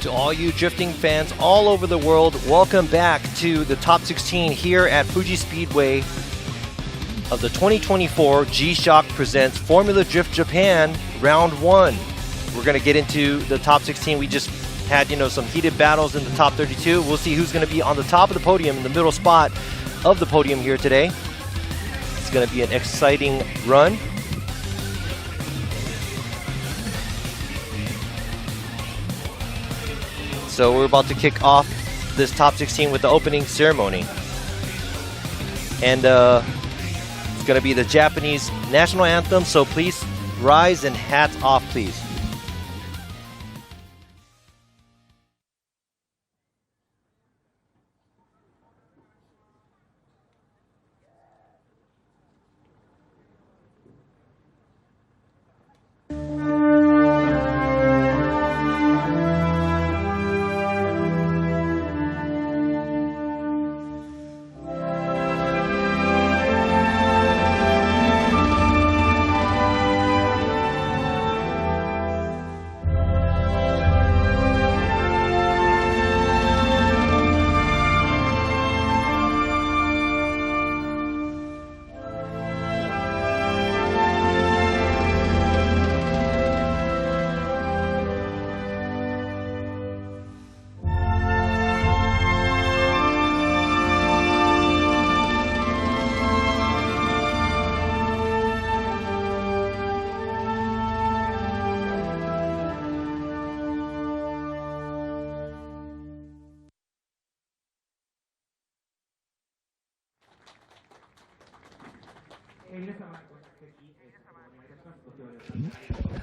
To all you drifting fans all over the world, welcome back to the top 16 here at Fuji Speedway of the 2024 G-Shock presents Formula Drift Japan Round 1. We're going to get into the top 16. We just had, some heated battles in the top 32. We'll see who's going to be on the top of the podium, in the middle spot of the podium here today. It's going to be an exciting run. So we're about to kick off this top 16 with the opening ceremony. And it's going to be the Japanese national anthem, so please rise and hats off, please.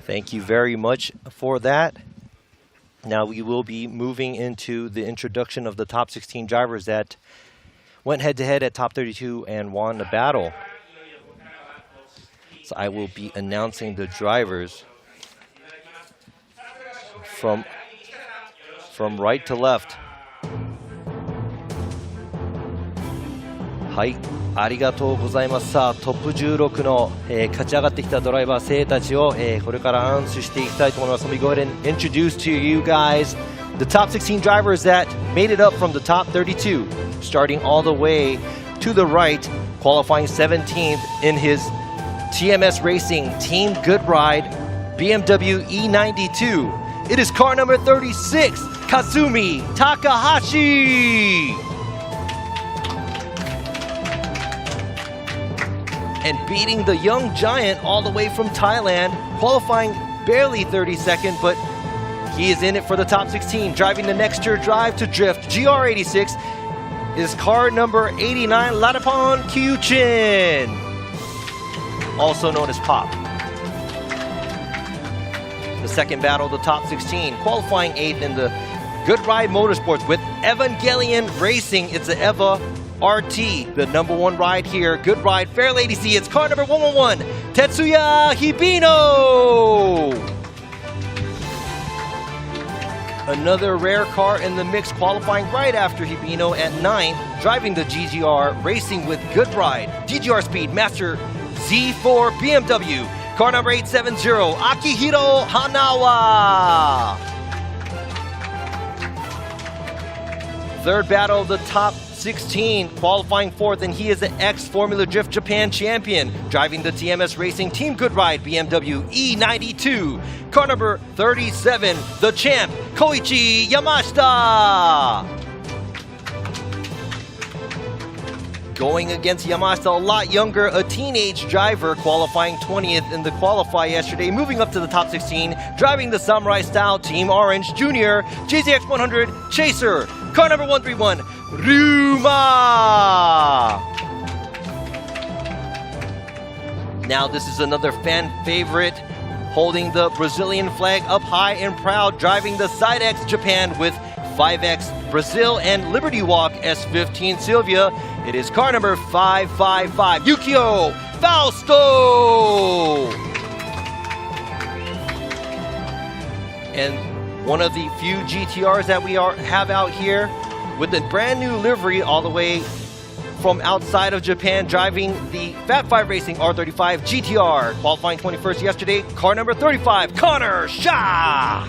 Thank you very much for that. Now we will be moving into the introduction of the top 16 drivers that went head-to-head at top 32 and won the battle. So I will be announcing the drivers from right to left. はい、ありがとうございます。さあ、トップ16の、勝ち上がってきたドライバー生たちを、これからアナウンスしていきたいと思います。Let me go ahead and introduce to you guys the top 16 drivers that made it up from the top 32, starting all the way to the right, qualifying 17th in his TMS Racing Team Good Ride BMW E92. It is car number 36, Kazumi Takahashi. And beating the young giant all the way from Thailand, qualifying barely 32nd, but he is in it for the top 16. Driving the next year drive to drift, GR86, is car number 89, Latapon Kyuchin, also known as Pop. The second battle, the top 16, qualifying 8th in the Good Ride Motorsports with Evangelion Racing. It's the Eva RT, the number 1 ride here. Good Ride, Fair Lady C. It's car number 111, Tetsuya Hibino. Another rare car in the mix, qualifying right after Hibino at 9th, driving the GGR Racing with Good Ride, GGR Speed Master Z4 BMW, car number 870, Akihiro Hanawa. Third battle of the top 16, qualifying 4th, and he is the ex-Formula Drift Japan champion, driving the TMS Racing Team Good Ride BMW E92, car number 37, the champ, Koichi Yamashita. Going against Yamashita, a lot younger, a teenage driver, qualifying 20th in the qualify yesterday, moving up to the top 16, driving the Samurai Style Team Orange Junior JZX 100 Chaser, car number 131, Ryuma. Now this is another fan favorite, holding the Brazilian flag up high and proud, driving the Sidex Japan with 5X Brazil and Liberty Walk S15 Silvia. It is car number 555, Yukio Fausto. And one of the few GTRs that we have out here with a brand new livery all the way from outside of Japan, driving the Fat 5 Racing R35 GTR, qualifying 21st yesterday, car number 35, Connor Shah.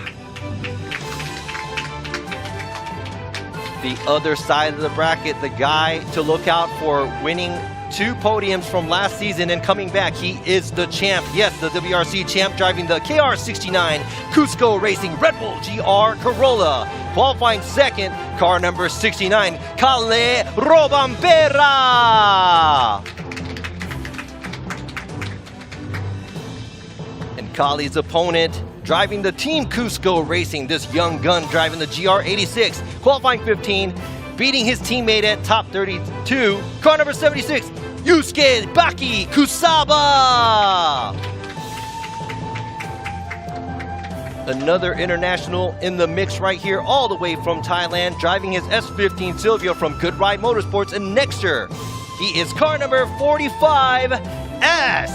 The other side of the bracket, the guy to look out for winning 2 podiums from last season and coming back. He is the champ. Yes, the WRC champ, driving the KR69 Cusco Racing Red Bull GR Corolla. Qualifying second, car number 69, Kalle Robampera. And Kalle's opponent, driving the Team Cusco Racing, this young gun driving the GR86, qualifying 15, beating his teammate at top 32, car number 76, Yusuke Baki Kusaba. Another international in the mix right here, all the way from Thailand, driving his S15 Silvio from Good Ride Motorsports in Nexter. He is car number 45S.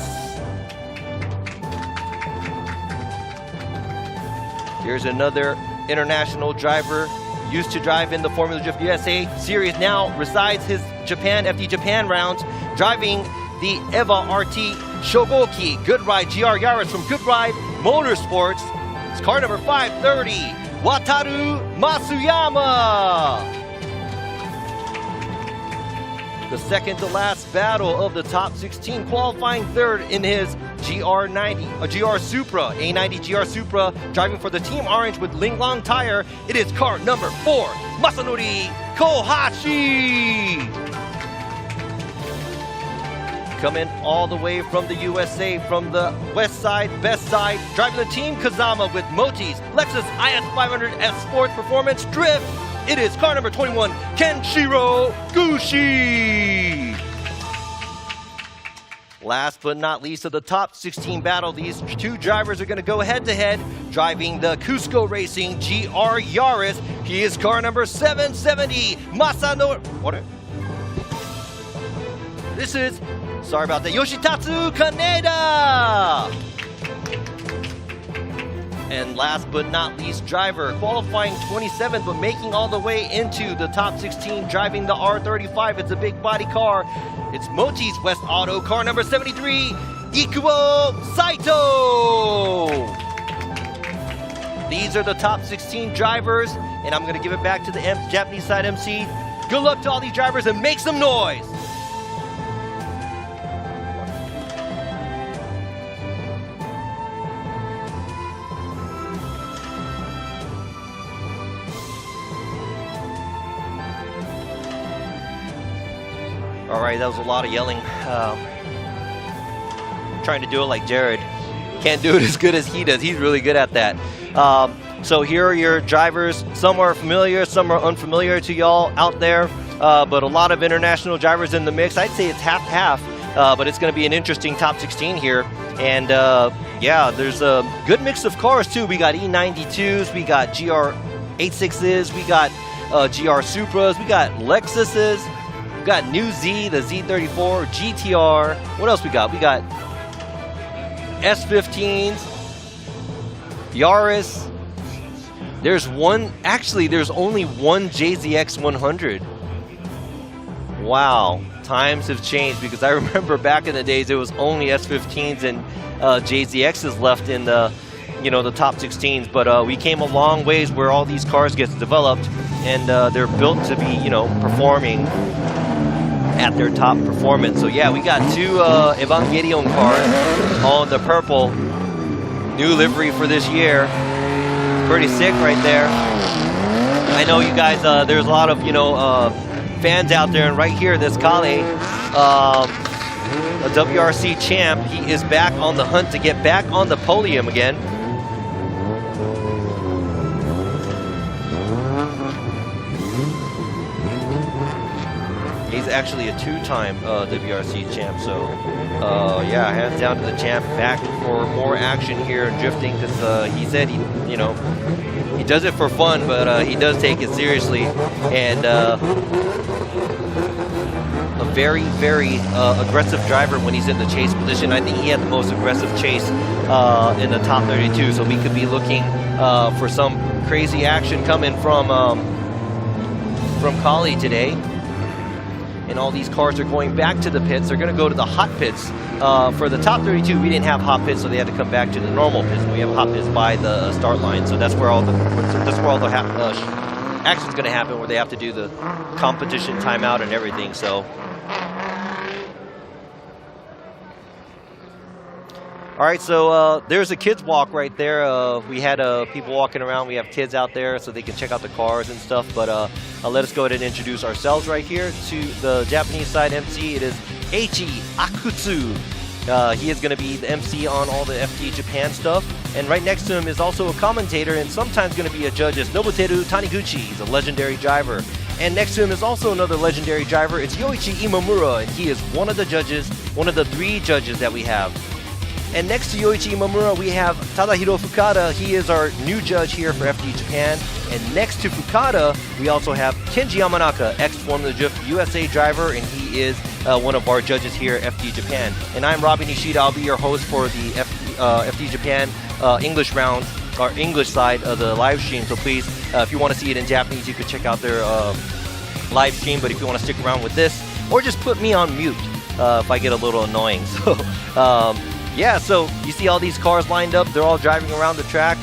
Here's another international driver, used to drive in the Formula Drift USA series, now resides his FD Japan rounds, driving the EVA RT Shogoki Good Ride GR Yaris from Good Ride Motorsports. It's car number 530, Wataru Masuyama. The second to last battle of the top 16, qualifying third in his GR90, a GR Supra, A90 GR Supra, driving for the Team Orange with Linglong Tire. It is car number 4, Masanori Kohashi. Coming all the way from the USA, from the west side, best side, driving the Team Kazama with Moti's Lexus IS500S Sport Performance Drift. It is car number 21, Kenshiro Gushi. Last but not least of the top 16 battle, these 2 drivers are going to go head-to-head, driving the Cusco Racing GR Yaris. He is car number 770, Masano. What? This is, sorry about that, Yoshitatsu Kaneda. And last but not least, driver qualifying 27th, but making all the way into the top 16, driving the R35. It's a big body car. It's Moti's West Auto, car number 73, Ikuo Saito. These are the top 16 drivers, and I'm going to give it back to the Japanese side MC. Good luck to all these drivers and make some noise. All right, that was a lot of yelling. Trying to do it like Jared. Can't do it as good as he does. He's really good at that. So here are your drivers. Some are familiar, some are unfamiliar to y'all out there, but a lot of international drivers in the mix. I'd say it's half-half, but it's going to be an interesting top 16 here. And yeah, there's a good mix of cars too. We got E92s, we got GR86s, we got GR Supras, we got Lexuses. We got New Z, the Z34, GTR. What else we got? We got S15s, Yaris. There's only one JZX 100. Wow, times have changed, because I remember back in the days it was only S15s and JZXs left in the, the top 16s. But we came a long ways where all these cars get developed, and they're built to be, performing at their top performance. So yeah, we got 2 Evangelion cars, all in the purple. New livery for this year. Pretty sick right there. I know you guys, there's a lot of, fans out there, and right here, this Kalle, a WRC champ, he is back on the hunt to get back on the podium again. He's actually a 2-time WRC champ, so yeah, hands down to the champ. Back for more action here in drifting, because he said he does it for fun, but he does take it seriously. And a very, very aggressive driver when he's in the chase position. I think he had the most aggressive chase in the top 32, so we could be looking for some crazy action coming from Kalle today. And all these cars are going back to the pits. They're going to go to the hot pits. For the top 32, we didn't have hot pits, so they had to come back to the normal pits. We have hot pits by the start line, so that's where all the action's going to happen where they have to do the competition timeout and everything. So, all right, so there's a kids walk right there. We had people walking around. We have kids out there so they can check out the cars and stuff. But let us go ahead and introduce ourselves right here to the Japanese side MC. It is Eiichi Akutsu. He is going to be the MC on all the FD Japan stuff. And right next to him is also a commentator and sometimes going to be a judge is Nobuteru Taniguchi. He's a legendary driver. And next to him is also another legendary driver. It's Yoichi Imamura, and he is one of the judges, one of the 3 judges that we have. And next to Yoichi Imamura, we have Tadahiro Fukada. He is our new judge here for FD Japan. And next to Fukada, we also have Kenji Yamanaka, ex-Formula Drift USA driver, and he is one of our judges here at FD Japan. And I'm Robbie Nishida. I'll be your host for the FD Japan English round, or English side of the live stream. So please, if you want to see it in Japanese, you could check out their live stream. But if you want to stick around with this, or just put me on mute if I get a little annoying. So. Yeah, so you see all these cars lined up. They're all driving around the track.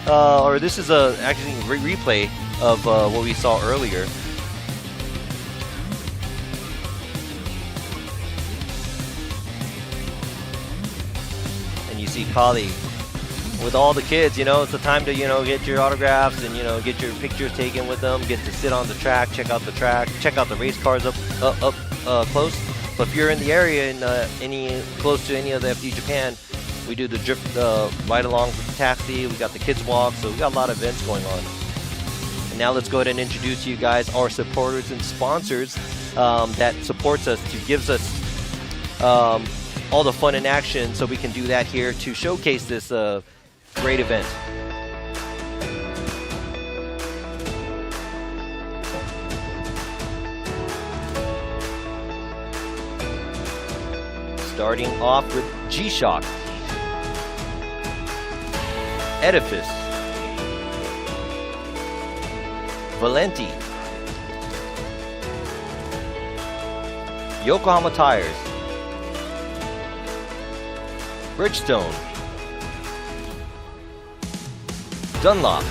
Or this is actually a replay of what we saw earlier. And you see Kali with all the kids. You know, it's the time to, you know, get your autographs and, you know, get your pictures taken with them. Get to sit on the track, check out the track, check out the race cars up close. But if you're in the area and close to any of the FD Japan, we do the drift ride along with the taxi. We got the kids walk, so we got a lot of events going on. And now let's go ahead and introduce to you guys our supporters and sponsors that supports us, to gives us all the fun and action, so we can do that here to showcase this great event. Starting off with G-Shock, Edifice, Valenti, Yokohama Tires, Bridgestone, Dunlop,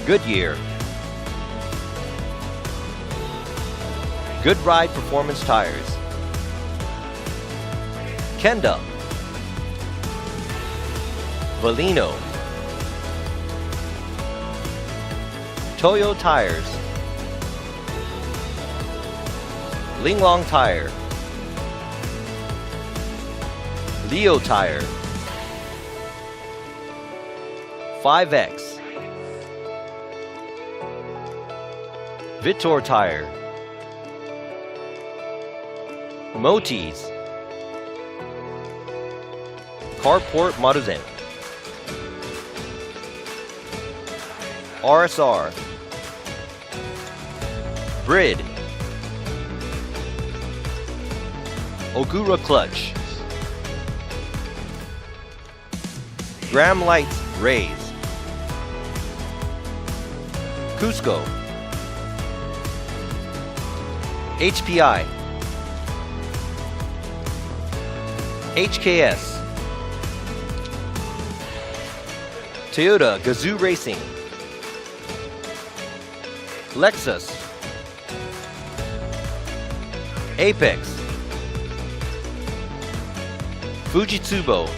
Goodyear, Good Ride Performance Tires, Kenda, Valino, Toyo Tires, Linglong Tire, Leo Tire, 5X, Vitor Tire, Motis, Carport Maruzen, RSR, Brid, Ogura Clutch, Graham Lights Rays, Cusco, HPI, HKS, Toyota Gazoo Racing, Lexus, Apex, Fujitsubo,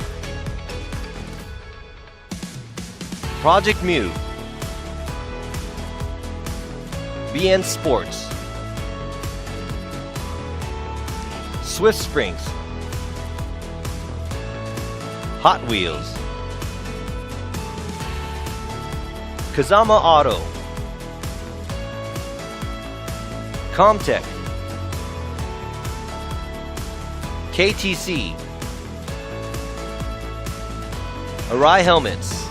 Project Mu, BN Sports, Swift Springs, Hot Wheels, Kazama Auto, Comtech, KTC, Arai Helmets,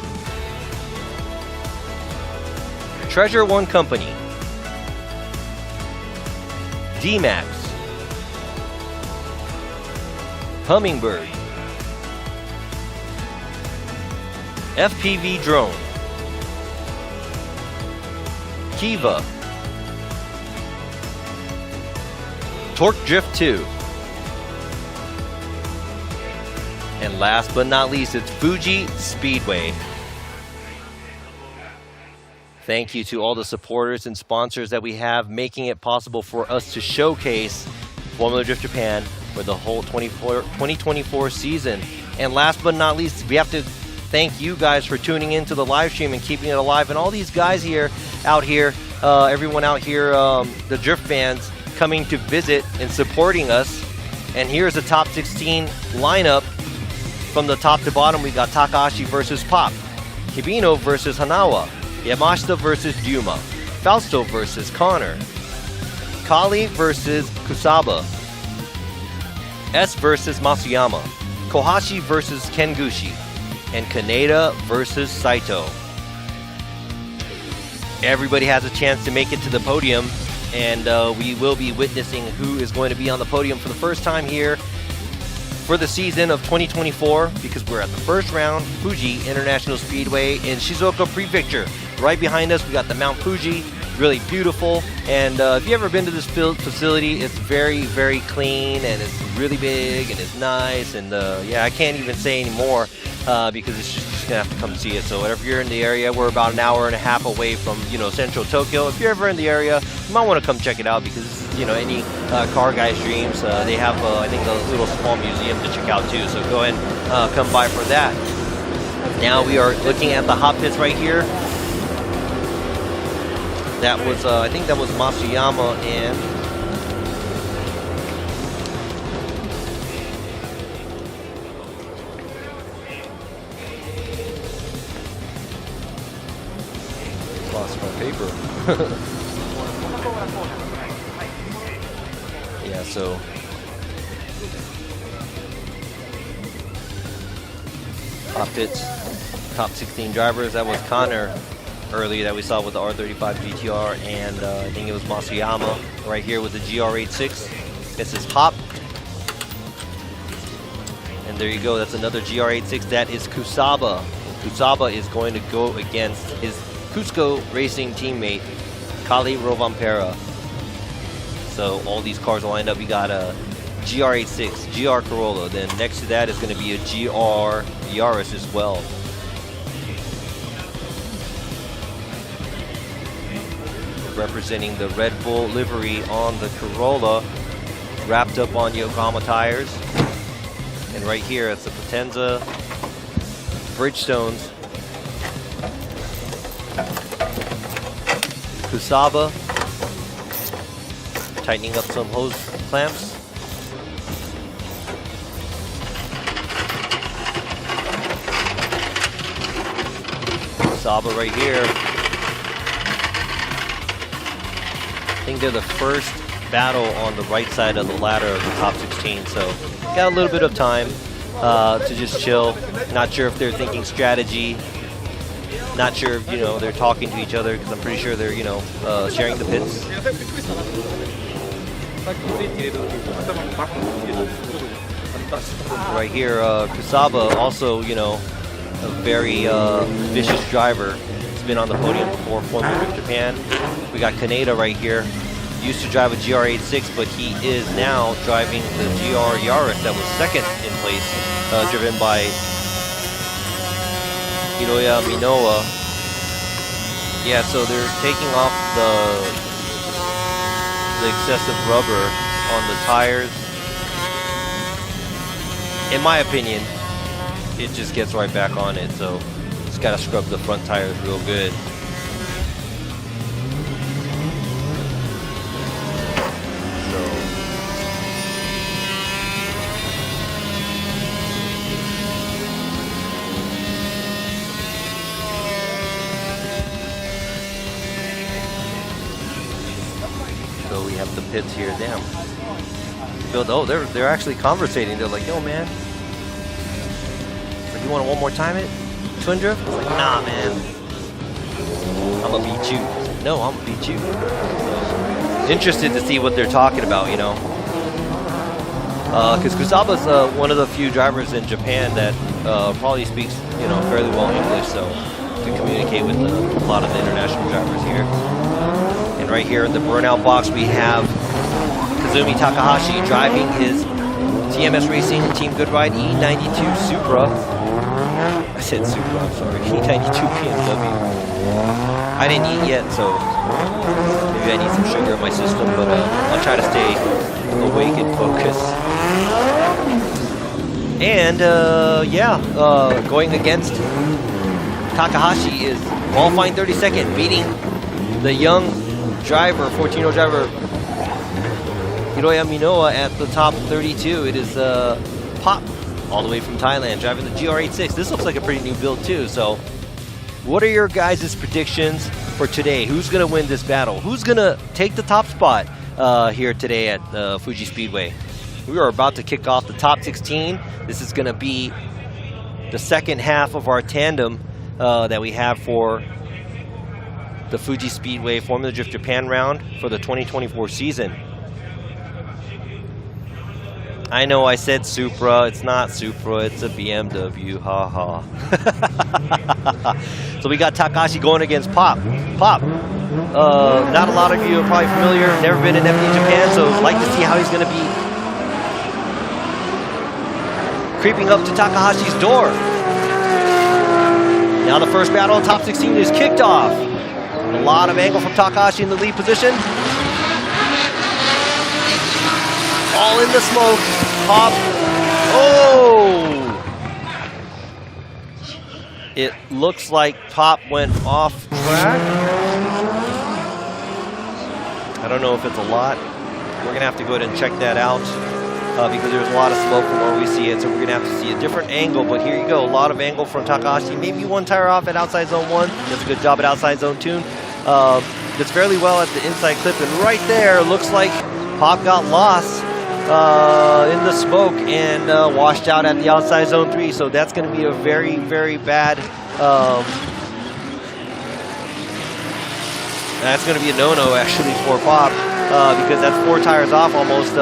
Treasure One Company, D-Max, Hummingbird, FPV Drone, Kiva, Torque Drift 2, and last but not least, it's Fuji Speedway. Thank you to all the supporters and sponsors that we have, making it possible for us to showcase Formula Drift Japan for the whole 2024 season. And last but not least, we have to thank you guys for tuning into the live stream and keeping it alive. And all these guys out here, everyone out here, the Drift fans coming to visit and supporting us. And here's the top 16 lineup. From the top to bottom, we got Takahashi versus Pop, Hibino versus Hanawa, Yamashita versus Dyuma, Fausto versus Connor, Kali versus Kusaba, S versus Masuyama, Kohashi versus Kengushi, and Kaneda versus Saito. Everybody has a chance to make it to the podium, and we will be witnessing who is going to be on the podium for the first time here for the season of 2024, because we're at the first round, Fuji International Speedway in Shizuoka Prefecture. Right behind us, we got the Mount Fuji, really beautiful. And if you've ever been to this facility, it's very, very clean, and it's really big, and it's nice. And yeah, I can't even say any more because it's just gonna have to come see it. So whenever you're in the area, we're about an hour and a half away from, you know, central Tokyo. If you're ever in the area, you might want to come check it out, because this is, you know, any car guy's dreams. They have, I think, a little small museum to check out too. So go ahead and come by for that. Now we are looking at the hot pits right here. That was, I think that was Masuyama and lost my paper. Yeah, so top pits, top 16 drivers. That was Connor earlier that we saw with the R35 GTR, and I think it was Masuyama right here with the GR86. This is Pop. And there you go, that's another GR86. That is Kusaba. Kusaba is going to go against his Cusco Racing teammate, Kali Rovampera. So all these cars are lined up. We got a GR86, GR Corolla. Then next to that is going to be a GR Yaris as well. Representing the Red Bull livery on the Corolla, wrapped up on Yokohama tires. And right here, it's the Potenza Bridgestones. Kusaba tightening up some hose clamps. Kusaba right here. I think they're the first battle on the right side of the ladder of the top 16, so got a little bit of time to just chill. Not sure if they're thinking strategy. Not sure if, you know, they're talking to each other, because I'm pretty sure they're, you know, sharing the pits. Right here, Kusaba, also, you know, a very vicious driver. He's been on the podium before, Formula Drift Japan. We got Kaneda right here. Used to drive a GR86, but he is now driving the GR Yaris that was second in place, driven by Hiroya Minowa. Yeah, so they're taking off the excessive rubber on the tires. In my opinion, it just gets right back on it, so just gotta scrub the front tires real good. So we have the pits here. Damn. Oh, they're actually conversating. They're like, yo, man. Like, you want to one more time it? Twin drift? I was like, nah, man. I'm gonna beat you. Like, no, I'm gonna beat you. So, interested to see what they're talking about, you know. Because Kusaba's one of the few drivers in Japan that probably speaks, you know, fairly well English, so can communicate with a lot of the international drivers here. And right here in the burnout box, we have Kazumi Takahashi driving his TMS Racing Team Good Ride E92 Supra. I said Supra, I'm sorry. E92 BMW. I didn't eat yet, so maybe I need some sugar in my system, but I'll try to stay awake and focused. And yeah, going against Takahashi is qualifying 32nd, beating the young driver, 14-year-old driver, Hiroya Minoa at the top 32. It is Pop, all the way from Thailand, driving the GR86. This looks like a pretty new build too. So what are your guys' predictions for today? Who's going to win this battle? Who's going to take the top spot here today at Fuji Speedway? We are about to kick off the top 16. This is going to be the second half of our tandem that we have for the Fuji Speedway Formula Drift Japan round for the 2024 season. I know I said Supra, it's not Supra, it's a BMW, haha. So we got Takahashi going against Pop. Pop, not a lot of you are probably familiar, never been in FD Japan, so I'd like to see how he's going to be creeping up to Takahashi's door. Now the first battle of top 16 is kicked off. A lot of angle from Takahashi in the lead position. All in the smoke. Pop. Oh! It looks like Pop went off track. I don't know if it's a lot. We're going to have to go ahead and check that out because there's a lot of smoke from where we see it. So we're going to have to see a different angle. But here you go. A lot of angle from Takahashi. Maybe one tire off at outside zone 1. Does a good job at outside zone 2. Does fairly well at the inside clip. And right there, looks like Pop got lost in the smoke and washed out at the outside zone 3. So that's going to be a very, very bad. That's going to be a no-no actually for Pop because that's 4 tires off almost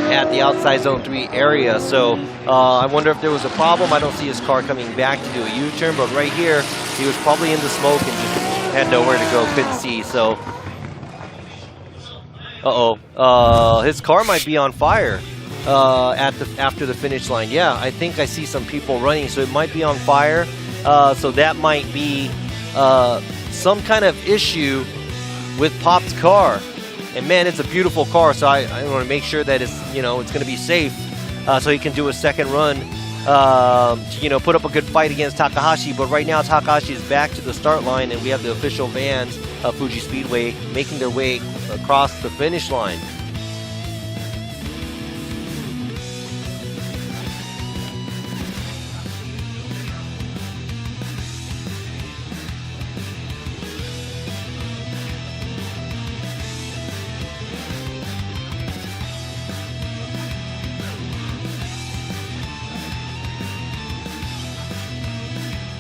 at the outside zone 3 area. So I wonder if there was a problem. I don't see his car coming back to do a U-turn, but right here he was probably in the smoke and just had nowhere to go, couldn't see. So his car might be on fire after the finish line. Yeah, I think I see some people running, so it might be on fire. So that might be some kind of issue with Pop's car. And man, it's a beautiful car, so I want to make sure that it's, you know, it's going to be safe so he can do a second run to, you know, put up a good fight against Takahashi. But right now Takahashi is back to the start line, and we have the official vans of Fuji Speedway making their way across the finish line.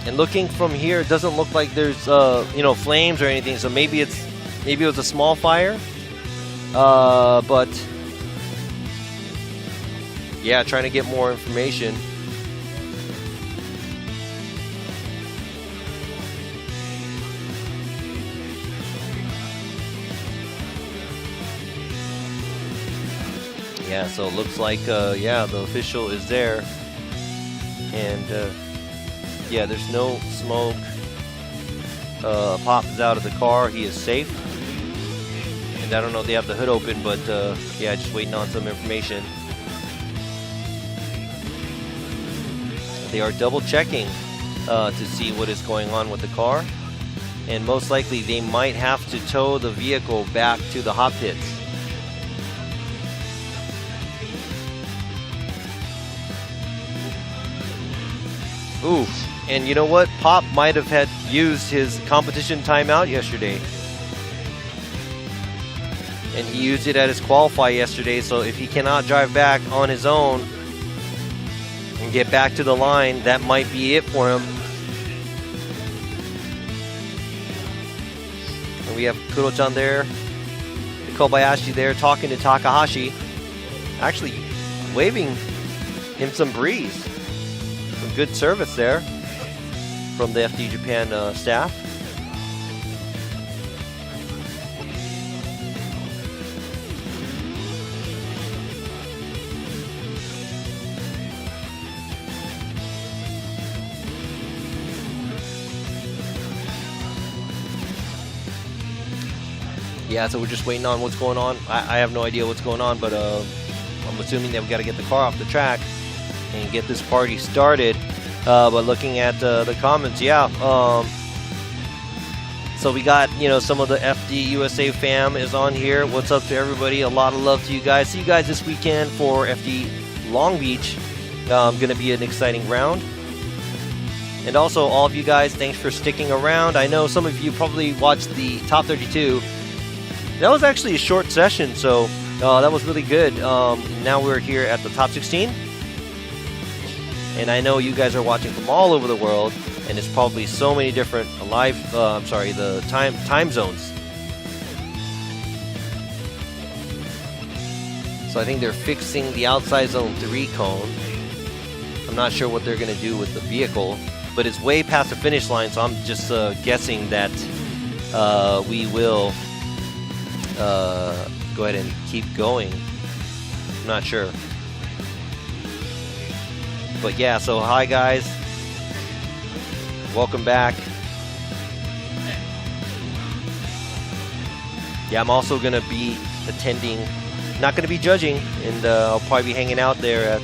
And looking from here, it doesn't look like there's you know, flames or anything. So maybe it was a small fire. But yeah, trying to get more information. Yeah, so it looks like yeah, the official is there, and yeah, there's no smoke. Pop is out of the car. He is safe. And I don't know if they have the hood open, but yeah, just waiting on some information. They are double checking to see what is going on with the car. And most likely they might have to tow the vehicle back to the hot pits. Ooh. And you know what? Pop might have had used his competition timeout yesterday. And he used it at his qualify yesterday, so if he cannot drive back on his own and get back to the line, that might be it for him. And we have Kuro-chan there, Kobayashi there talking to Takahashi, actually waving him some breeze. Some good service there from the FD Japan staff. yeah, so we're just waiting on what's going on. I have no idea what's going on, but I'm assuming that we got to get the car off the track and get this party started. But looking at the comments, yeah. So we got, you know, some of the FD USA fam is on here. What's up to everybody? A lot of love to you guys. See you guys this weekend for FD Long Beach. Going to be an exciting round. And also, all of you guys, thanks for sticking around. I know some of you probably watched the Top 32. That was actually a short session, so that was really good. Now we're here at the Top 16. And I know you guys are watching from all over the world, and it's probably so many different the time zones. So I think they're fixing the outside zone 3 cone. I'm not sure what they're going to do with the vehicle, but it's way past the finish line, so I'm just guessing that we will go ahead and keep going. I'm not sure. But yeah, so hi guys. Welcome back. Yeah, I'm also going to be attending, not going to be judging, and I'll probably be hanging out there at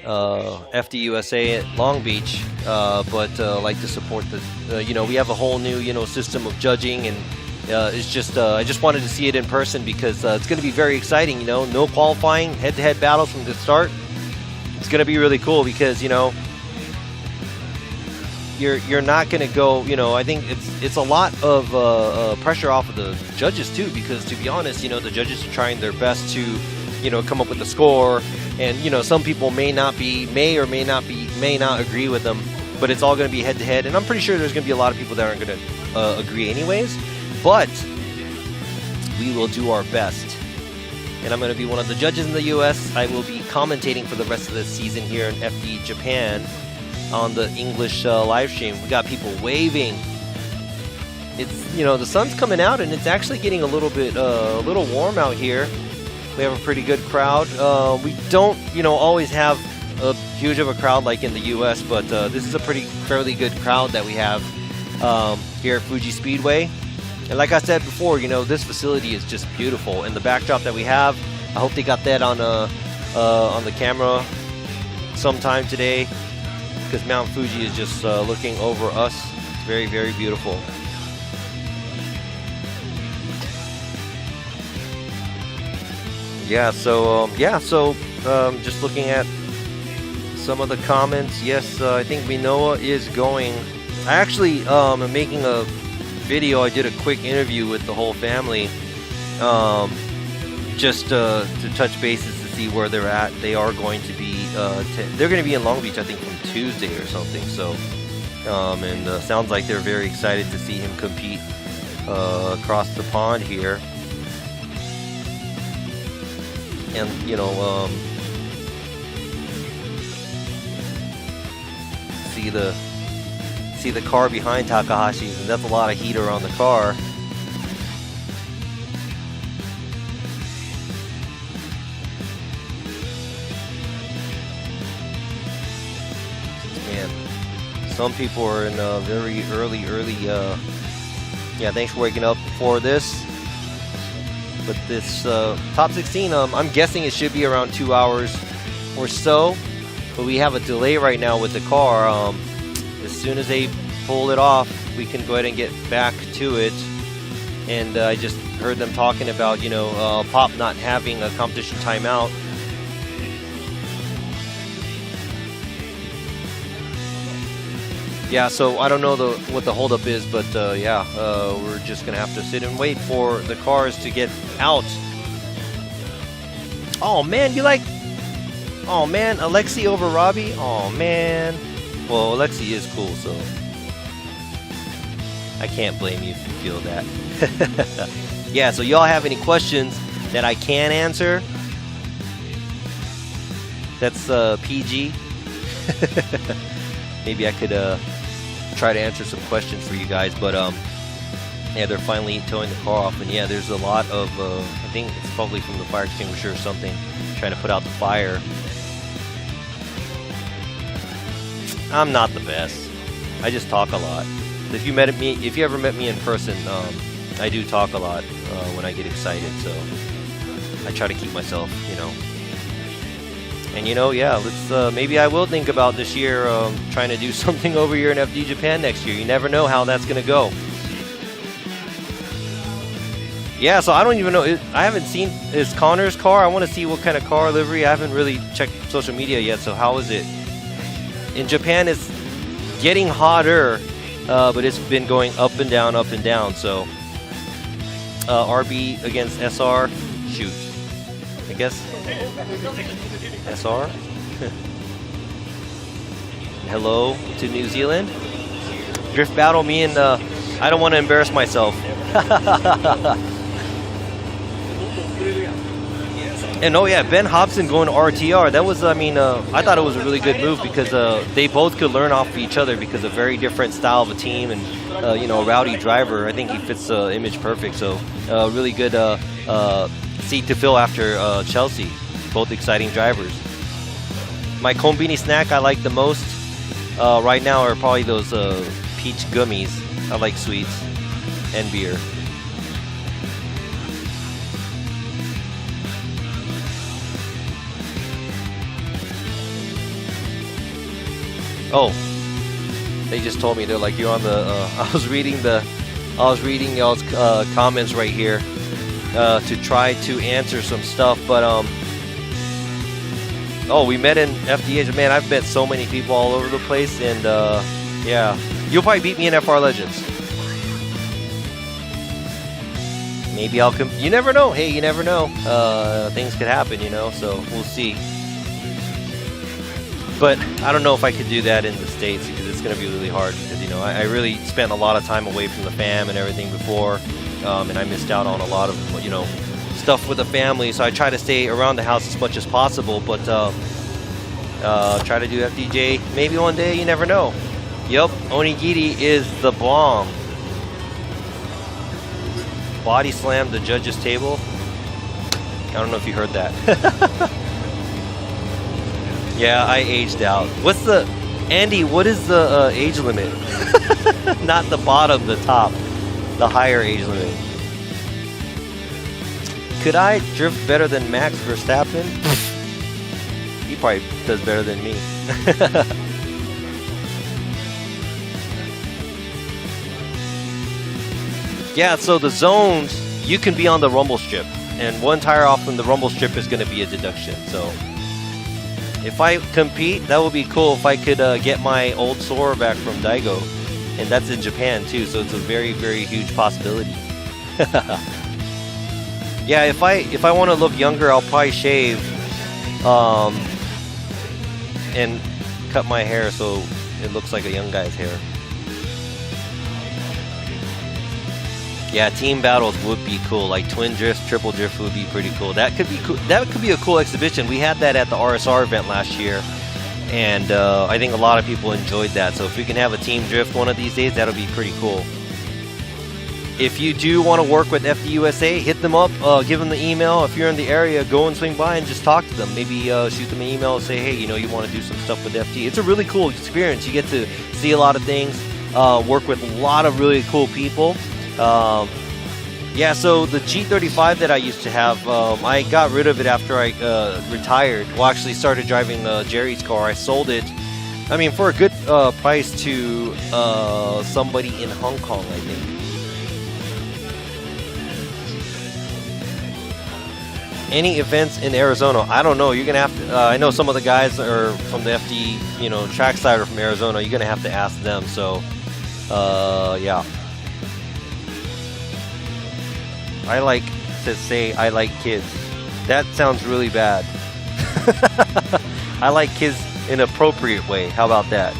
FD USA at Long Beach, but like to support the, you know, we have a whole new, you know, system of judging, and it's just, I just wanted to see it in person because it's going to be very exciting, you know, no qualifying, head-to-head battles from the start. It's going to be really cool because, you know, you're not going to go, you know, I think it's a lot of pressure off of the judges too, because to be honest, you know, the judges are trying their best to, you know, come up with a score, and you know, some people may not agree with them, but it's all going to be head to head, and I'm pretty sure there's going to be a lot of people that aren't going to agree anyways, but we will do our best. And I'm going to be one of the judges in the US. I will be commentating for the rest of the season here in FD Japan on the English live stream. We got people waving. It's, you know, the sun's coming out and it's actually getting a little bit a little warm out here. We have a pretty good crowd. We don't, you know, always have a huge of a crowd like in the US, but this is a fairly good crowd that we have here at Fuji Speedway. And like I said before, you know, this facility is just beautiful, and the backdrop that we have, I hope they got that on the camera sometime today, because Mount Fuji is just looking over us. It's very, very beautiful. Yeah, so just looking at some of the comments. Yes, I think Minoa is going. I actually am making a video. I did a quick interview with the whole family, just to touch bases to see where they're at. They are going to be they're going to be in Long Beach, I think, from Tuesday or something. So and sounds like they're very excited to see him compete across the pond here. And you know, see the car behind Takahashi's, and that's a lot of heat around the car. Man, some people are in very early. Yeah, thanks for waking up for this. But this top 16, I'm guessing it should be around 2 hours or so. But we have a delay right now with the car. As soon as they pull it off, we can go ahead and get back to it. And I just heard them talking about, you know, Pop not having a competition timeout. Yeah, so I don't know what the holdup is, but yeah, we're just gonna have to sit and wait for the cars to get out. Oh man, oh man, Alexi over Robbie? Oh man. Well, Alexi is cool, so I can't blame you if you feel that. Yeah, so y'all have any questions that I can answer? That's PG. Maybe I could try to answer some questions for you guys, but yeah, they're finally towing the car off, and yeah, there's a lot of I think it's probably from the fire extinguisher or something, trying to put out the fire. I'm not the best. I just talk a lot. If you ever met me in person, I do talk a lot when I get excited, so I try to keep myself, you know. And you know, yeah, let's maybe I will think about this year trying to do something over here in FD Japan next year. You never know how that's gonna go. Yeah, so I don't even know. I haven't seen is Connor's car. I want to see what kind of car livery. I haven't really checked social media yet. So how is it? In Japan, it's getting hotter, but it's been going up and down, up and down. So RB against SR, shoot. I guess SR. Hello to New Zealand. Drift battle. Me and I don't want to embarrass myself. And oh yeah, Ben Hobson going to RTR. That was, I mean, I thought it was a really good move because they both could learn off of each other because of very different style of a team and you know, a rowdy driver. I think he fits the image perfect. So really good seat to fill after Chelsea. Both exciting drivers. My konbini snack I like the most right now are probably those peach gummies. I like sweets and beer. Oh, they just told me, they're like, you're on the. I was reading y'all's comments right here to try to answer some stuff, but oh, we met in FDH. Man, I've met so many people all over the place, and yeah, you'll probably beat me in FR Legends. Maybe I'll come. You never know. Hey, you never know. Things could happen, you know. So we'll see. But I don't know if I could do that in the States because it's going to be really hard because, you know, I really spent a lot of time away from the fam and everything before, and I missed out on a lot of, you know, stuff with the family. So I try to stay around the house as much as possible, but try to do FDJ maybe one day. You never know. Yup, Onigiri is the bomb. Body slammed the judge's table. I don't know if you heard that. Yeah, I aged out. What's the... Andy, what is the age limit? Not the bottom, the top. The higher age limit. Could I drift better than Max Verstappen? He probably does better than me. Yeah, so the zones, you can be on the rumble strip. And one tire off from the rumble strip is going to be a deduction, so... If I compete, that would be cool if I could get my old Sora back from Daigo. And that's in Japan too, so it's a very, very huge possibility. Yeah, if I want to look younger, I'll probably shave and cut my hair so it looks like a young guy's hair. Yeah, team battles would be cool. Like twin drift, triple drift would be pretty cool. That could be cool. That could be a cool exhibition. We had that at the RSR event last year, and I think a lot of people enjoyed that. So if we can have a team drift one of these days, that'll be pretty cool. If you do want to work with FDUSA, hit them up, give them the email. If you're in the area, go and swing by and just talk to them. Maybe shoot them an email and say, hey, you know, you want to do some stuff with FD. It's a really cool experience. You get to see a lot of things, work with a lot of really cool people. Yeah, so the G35 that I used to have, I got rid of it after I retired. Well, actually started driving Jerry's car. I sold it, I mean, for a good price to somebody in Hong Kong, I think. Any events in Arizona? I don't know. You're going to have to, I know some of the guys are from the FD, you know, trackside are from Arizona. You're going to have to ask them, so, yeah. I like to say I like kids. That sounds really bad. I like kids in an appropriate way. How about that?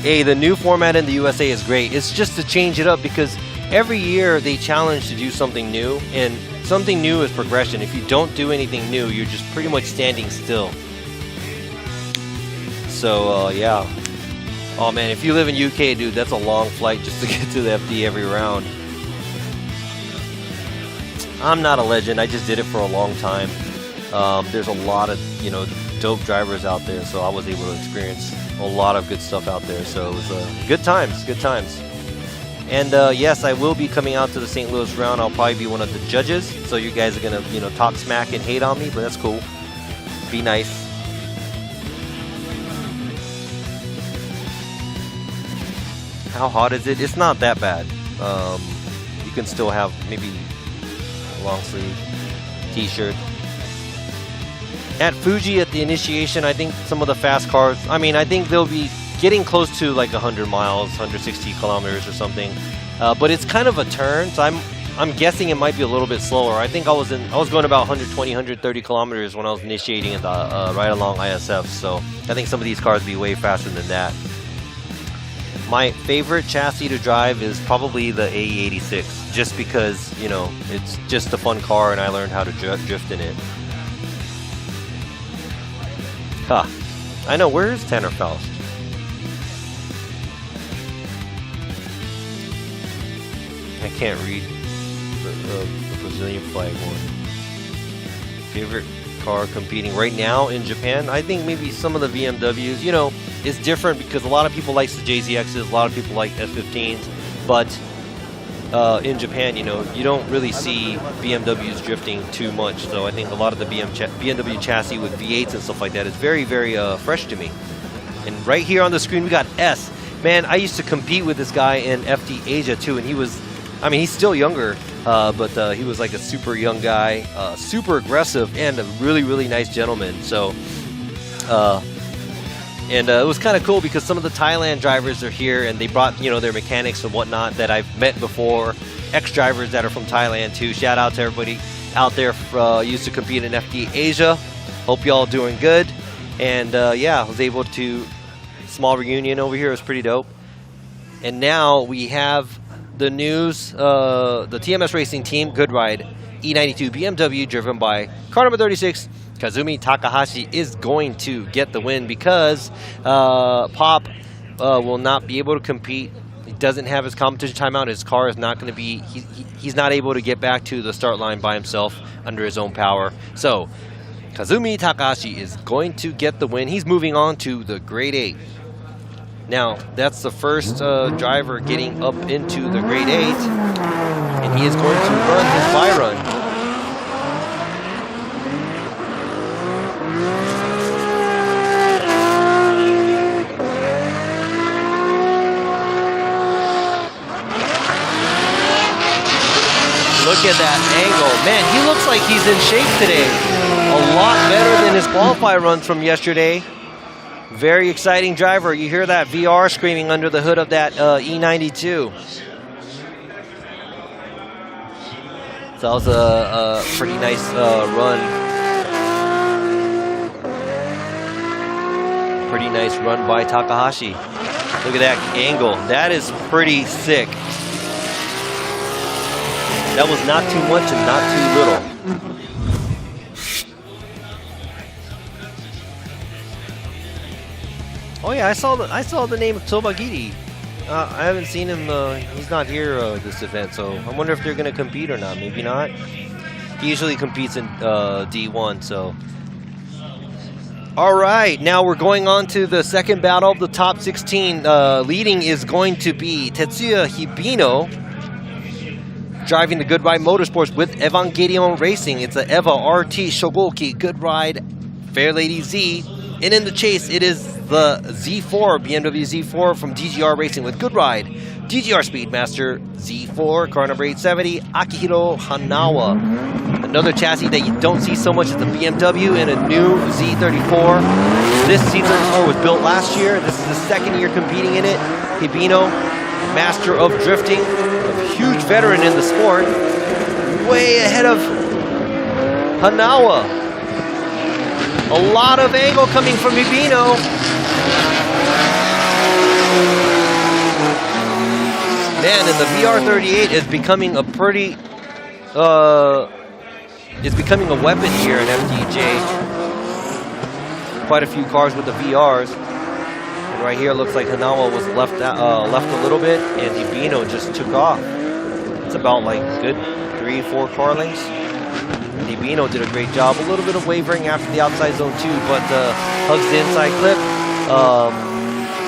Hey, the new format in the USA is great. It's just to change it up because every year they challenge to do something new, and something new is progression. If you don't do anything new, you're just pretty much standing still. So, yeah. Oh man, if you live in UK, dude, that's a long flight just to get to the FD every round. I'm not a legend. I just did it for a long time. There's a lot of, you know, dope drivers out there, so I was able to experience a lot of good stuff out there. So it was good times, good times. And yes, I will be coming out to the St. Louis round. I'll probably be one of the judges. So you guys are gonna, you know, talk smack and hate on me, but that's cool. Be nice. How hot is it? It's not that bad. You can still have maybe a long sleeve t-shirt. At Fuji, at the initiation, I think some of the fast cars, I mean, I think they'll be getting close to like 100 miles, 160 kilometers or something. But it's kind of a turn, so I'm guessing it might be a little bit slower. I think I was going about 120, 130 kilometers when I was initiating at the right along ISF. So I think some of these cars will be way faster than that. My favorite chassis to drive is probably the AE86, just because, you know, it's just a fun car and I learned how to drift in it. Huh. I know, where is Tanner Faust? I can't read the Brazilian flag one. Favorite car competing right now in Japan? I think maybe some of the BMWs, you know, it's different because a lot of people like the JZXs, a lot of people like F15s, but in Japan, you know, you don't really see BMWs drifting too much. So I think a lot of the BMW chassis with V8s and stuff like that is very, very fresh to me. And right here on the screen, we got S. Man, I used to compete with this guy in FD Asia too, and he was, I mean, he's still younger, but he was like a super young guy, super aggressive, and a really, really nice gentleman. So, and it was kind of cool because some of the Thailand drivers are here, and they brought, you know, their mechanics and whatnot that I've met before. Ex-drivers that are from Thailand too. Shout out to everybody out there used to compete in FD Asia. Hope y'all doing good. And yeah, I was able to, small reunion over here. It was pretty dope. And now we have the news, the TMS Racing Team Good Ride E92 BMW driven by car number 36, Kazumi Takahashi, is going to get the win because Pop will not be able to compete. He doesn't have his competition timeout. His car is not going to be, he's not able to get back to the start line by himself under his own power. So Kazumi Takahashi is going to get the win. He's moving on to the Grade 8. Now, that's the first driver getting up into the Grade 8, and he is going to run his bye run. Look at that angle. Man, he looks like he's in shape today. A lot better than his qualify runs from yesterday. Very exciting driver. You hear that VR screaming under the hood of that E92. So that was a pretty nice run. Pretty nice run by Takahashi. Look at that angle. That is pretty sick. That was not too much and not too little. Oh yeah, I saw the name Tobagiri. I haven't seen him. He's not here this event, so I wonder if they're going to compete or not. Maybe not. He usually competes in D1. So, all right, now we're going on to the second battle of the top 16. Leading is going to be Tetsuya Hibino, driving the Good Ride Motorsports with Evangelion Racing. It's a EVA RT Shogoki Good Ride Fairlady Z. And in the chase, it is the Z4, BMW Z4 from DGR Racing with Good Ride, DGR Speedmaster Z4, car number 870, Akihiro Hanawa. Another chassis that you don't see so much is the BMW in a new Z34. This Z34 was built last year. This is the second year competing in it. Hibino, master of drifting, a huge veteran in the sport, way ahead of Hanawa. A lot of angle coming from Hibino. Man, and the VR38 is becoming a pretty, it's becoming a weapon here in FDJ. Quite a few cars with the VRs. And right here, it looks like Hanawa was left a little bit, and Hibino just took off. It's about like good 3-4 car lengths. Hibino did a great job. A little bit of wavering after the outside zone too, but hugs the inside clip.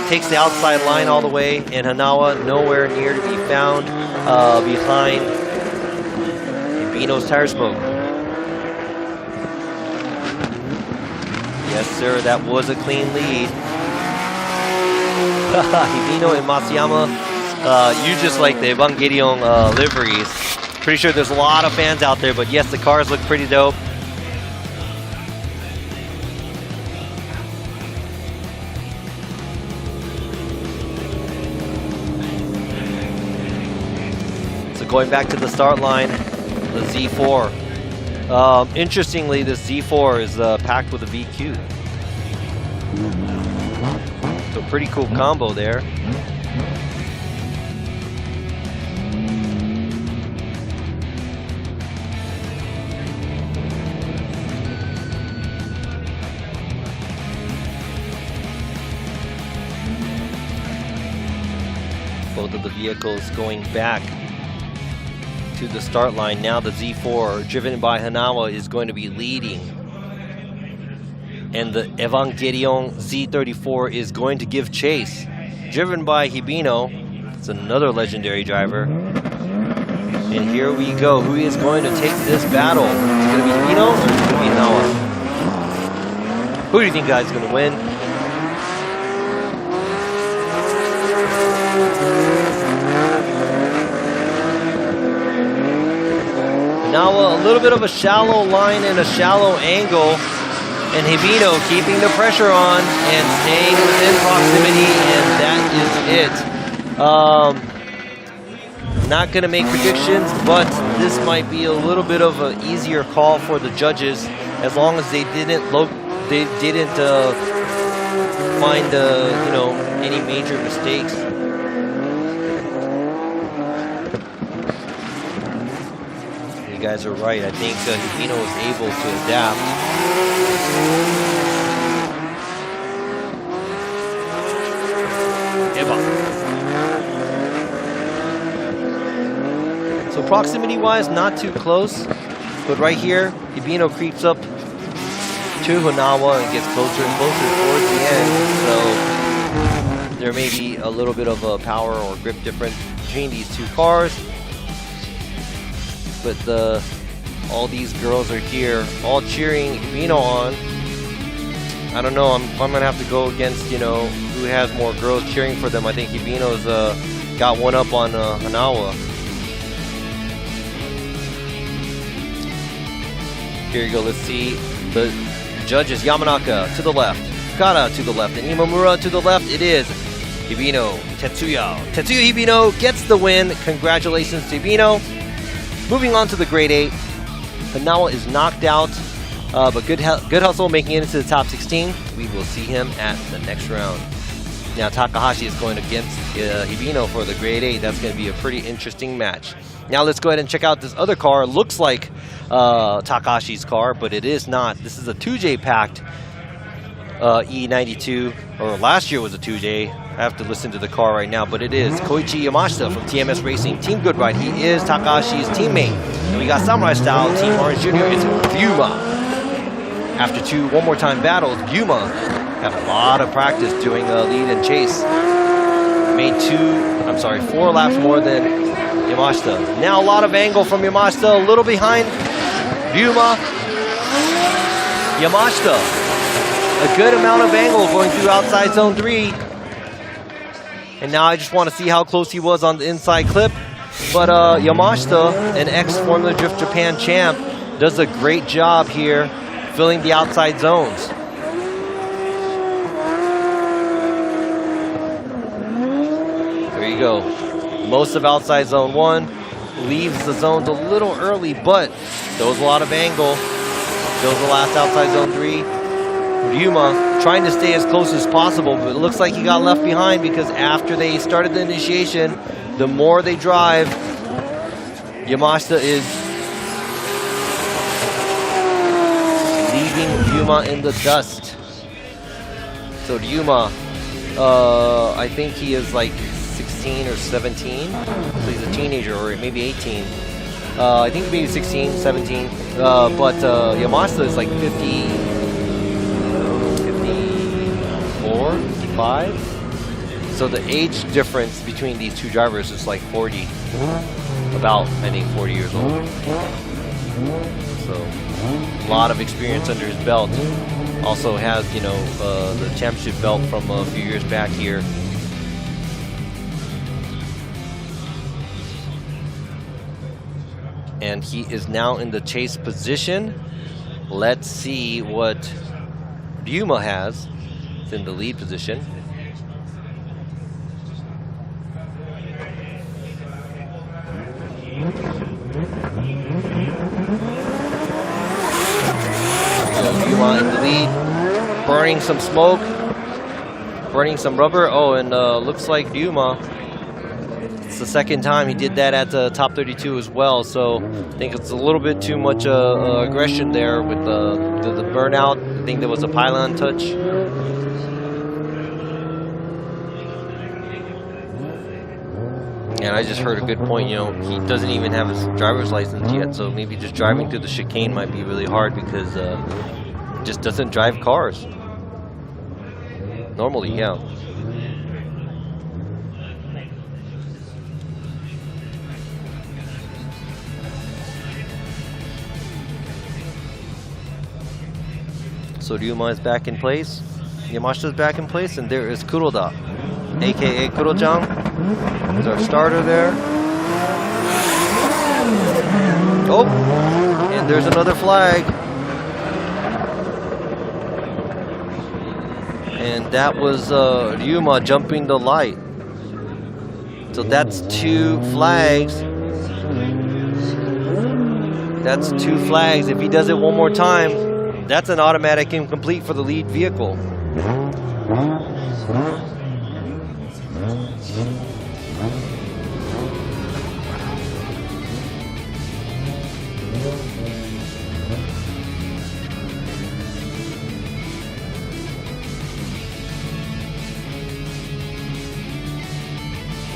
takes the outside line all the way, and Hanawa nowhere near to be found behind Hibino's tire smoke. Yes, sir, that was a clean lead. Hibino and Matsuyama, you just like the Evangelion liveries. Pretty sure there's a lot of fans out there, but yes, the cars look pretty dope. So going back to the start line, the Z4. Interestingly, this Z4 is packed with a VQ. So pretty cool combo there. Both of the vehicles going back to the start line. Now the Z4, driven by Hanawa, is going to be leading. And the Evangelion Z34 is going to give chase. Driven by Hibino. It's another legendary driver. And here we go. Who is going to take this battle? Is it going to be Hibino or is it going to be Hanawa? Who do you think, guys, is going to win? Hanawa, a little bit of a shallow line and a shallow angle. And Hibino keeping the pressure on and staying within proximity, and that is it. Not going to make predictions, but this might be a little bit of an easier call for the judges, as long as they didn't find you know, any major mistakes. You guys are right. I think Hibino was able to adapt. So proximity-wise, not too close, but right here, Hibino creeps up to Hanawa and gets closer and closer towards the end. So there may be a little bit of a power or grip difference between these two cars. But all these girls are here, all cheering Hibino on. I don't know, I'm going to have to go against, you know, who has more girls cheering for them. I think Hibino's got one up on Hanawa. Here you go, let's see the judges. Yamanaka to the left, Kara to the left, and Imamura to the left. It is Hibino, Tetsuya Hibino gets the win. Congratulations to Hibino. Moving on to the grade 8. Hanawa is knocked out, but good hustle making it into the top 16. We will see him at the next round. Now Takahashi is going against Hibino for the grade 8. That's going to be a pretty interesting match. Now let's go ahead and check out this other car. Looks like Takahashi's car, but it is not. This is a 2J packed E92, or last year was a 2J. I have to listen to the car right now, but it is Koichi Yamashita from TMS Racing, Team Good Ride. He is Takahashi's teammate. And we got Samurai Style, Team Orange Jr. It's Gyuma. After two one-more-time battles, Gyuma had a lot of practice doing lead and chase. Made 4 laps more than Yamashita. Now a lot of angle from Yamashita, a little behind Gyuma. Yamashita, a good amount of angle going through outside zone 3. And now I just want to see how close he was on the inside clip. But Yamashita, an ex-Formula Drift Japan champ, does a great job here filling the outside zones. There you go. Most of outside zone 1, leaves the zones a little early, but shows a lot of angle. Shows the last outside zone 3. Ryuma trying to stay as close as possible, but it looks like he got left behind because after they started the initiation, the more they drive, Yamashita is leaving Ryuma in the dust. So Ryuma, I think he is like 16 or 17, so he's a teenager, or maybe 18. I think maybe 16, 17, but Yamashita is like 54, 55. So the age difference between these two drivers is like 40, about, I think, 40 years old. So a lot of experience under his belt. Also has, you know, the championship belt from a few years back here. And he is now in the chase position. Let's see what Ryuma has. It's in the lead position. Ryuma in the lead, burning some smoke, burning some rubber. Oh, and looks like Ryuma, it's the second time he did that at the top 32 as well. So I think it's a little bit too much aggression there with the burnout. I think there was a pylon touch. And I just heard a good point, you know, he doesn't even have his driver's license yet, so maybe just driving through the chicane might be really hard because he just doesn't drive cars. Normally, yeah. So Ryuma is back in place, Yamashita is back in place, and there is Kuroda, aka Kuro-chan. There's our starter there. Oh, and there's another flag. And that was Ryuma jumping the light. So that's 2 flags. That's 2 flags. If he does it one more time, that's an automatic incomplete for the lead vehicle.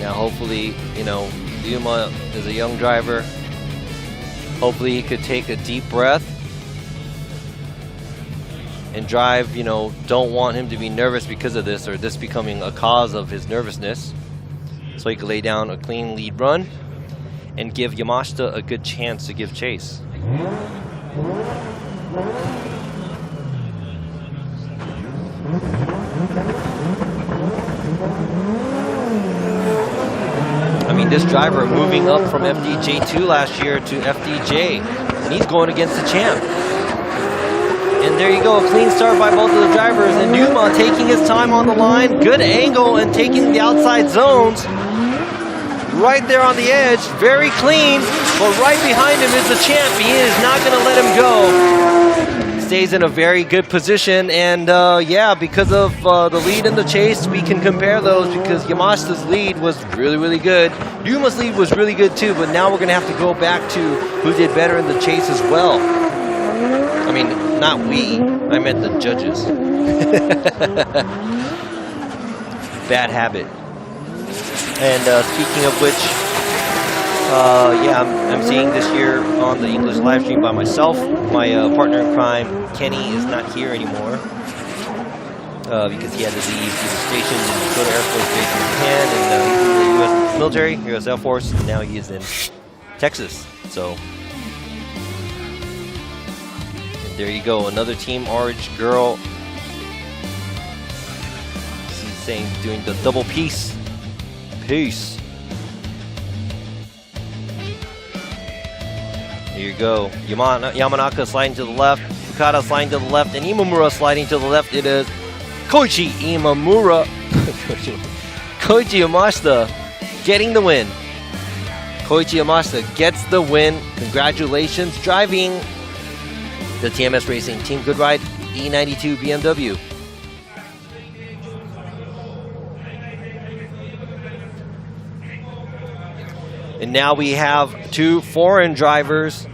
Now hopefully, you know, Ryuma is a young driver. Hopefully he could take a deep breath and drive, you know, don't want him to be nervous because of this or this becoming a cause of his nervousness. So he could lay down a clean lead run and give Yamashita a good chance to give chase. I mean, this driver moving up from FDJ2 last year to FDJ, and he's going against the champ. And there you go, a clean start by both of the drivers, and Ryuma taking his time on the line, good angle and taking the outside zones. Right there on the edge, very clean, but right behind him is the champ. He is not gonna let him go. Stays in a very good position, and yeah, because of the lead in the chase, we can compare those because Yamashita's lead was really, really good. Ryuma's lead was really good too, but now we're gonna have to go back to who did better in the chase as well. I mean, not we, I meant the judges. Bad habit. And speaking of which, yeah, I'm seeing this year on the English live stream by myself. My partner in crime, Kenny, is not here anymore because he had to leave. He was stationed in Dakota Air Force Base in Japan, and he's in the U.S. military, U.S. Air Force, and now he is in Texas. So, and there you go, another Team Orange girl. She's saying, doing the double piece. Peace. Here you go. Yamanaka sliding to the left, Fukada sliding to the left, and Imamura sliding to the left. It is Koichi Imamura. Koichi Yamashita getting the win. Koichi Yamashita gets the win. Congratulations, driving the TMS Racing Team Good Ride E92 BMW. And now we have 2 foreign drivers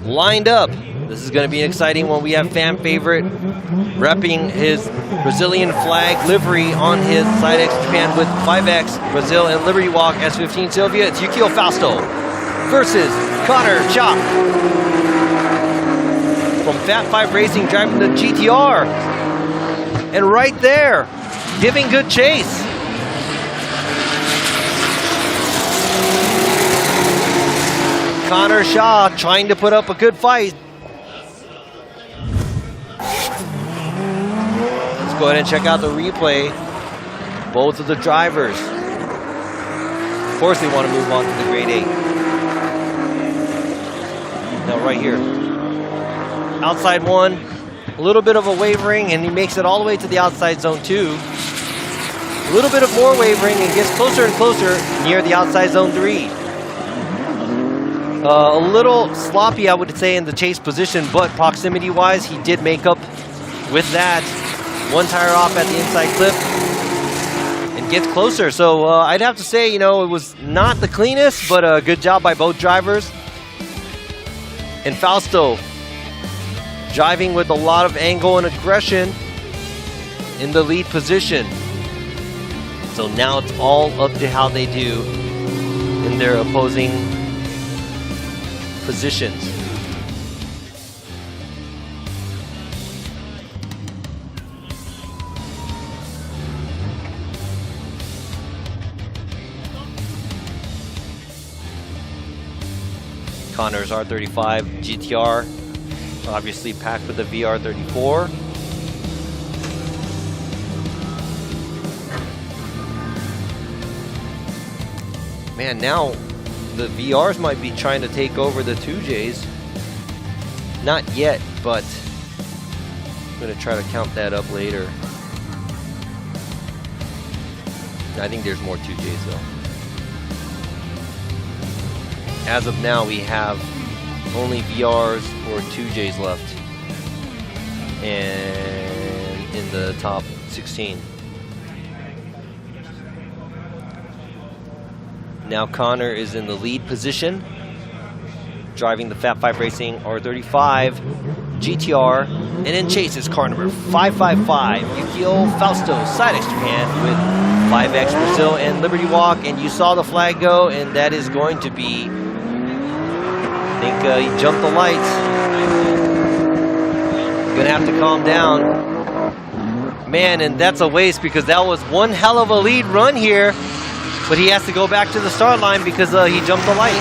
lined up. This is going to be an exciting one. We have fan favorite repping his Brazilian flag livery on his Side X Japan with 5X Brazil and Liberty Walk S15 Sylvia. It's Yukio Fausto versus Connor Chop from Fat 5 Racing, driving the GTR. And right there, giving good chase. Connor Shaw trying to put up a good fight. Let's go ahead and check out the replay. Both of the drivers. Of course they want to move on to the grade 8. Now right here. Outside 1, a little bit of a wavering, and he makes it all the way to the outside zone 2. A little bit of more wavering and gets closer and closer near the outside zone 3. A little sloppy, I would say, in the chase position, but proximity-wise, he did make up with that. One tire off at the inside clip and gets closer. So I'd have to say, you know, it was not the cleanest, but a good job by both drivers. And Fausto driving with a lot of angle and aggression in the lead position. So now it's all up to how they do in their opposing positions. Connor's R35 GTR, obviously packed with the VR34. Man, now the VRs might be trying to take over the 2Js. Not yet, but I'm going to try to count that up later. I think there's more 2Js though. As of now, we have only VRs or 2Js left. And in the top 16. Now Connor is in the lead position, driving the Fat 5 Racing R35 GTR, and in chase is car number 555, Yukio Fausto, Sidex Japan with 5X Brazil and Liberty Walk, and you saw the flag go, and that is going to be, I think he jumped the lights. Gonna have to calm down. Man, and that's a waste because that was one hell of a lead run here. But he has to go back to the start line because he jumped the light.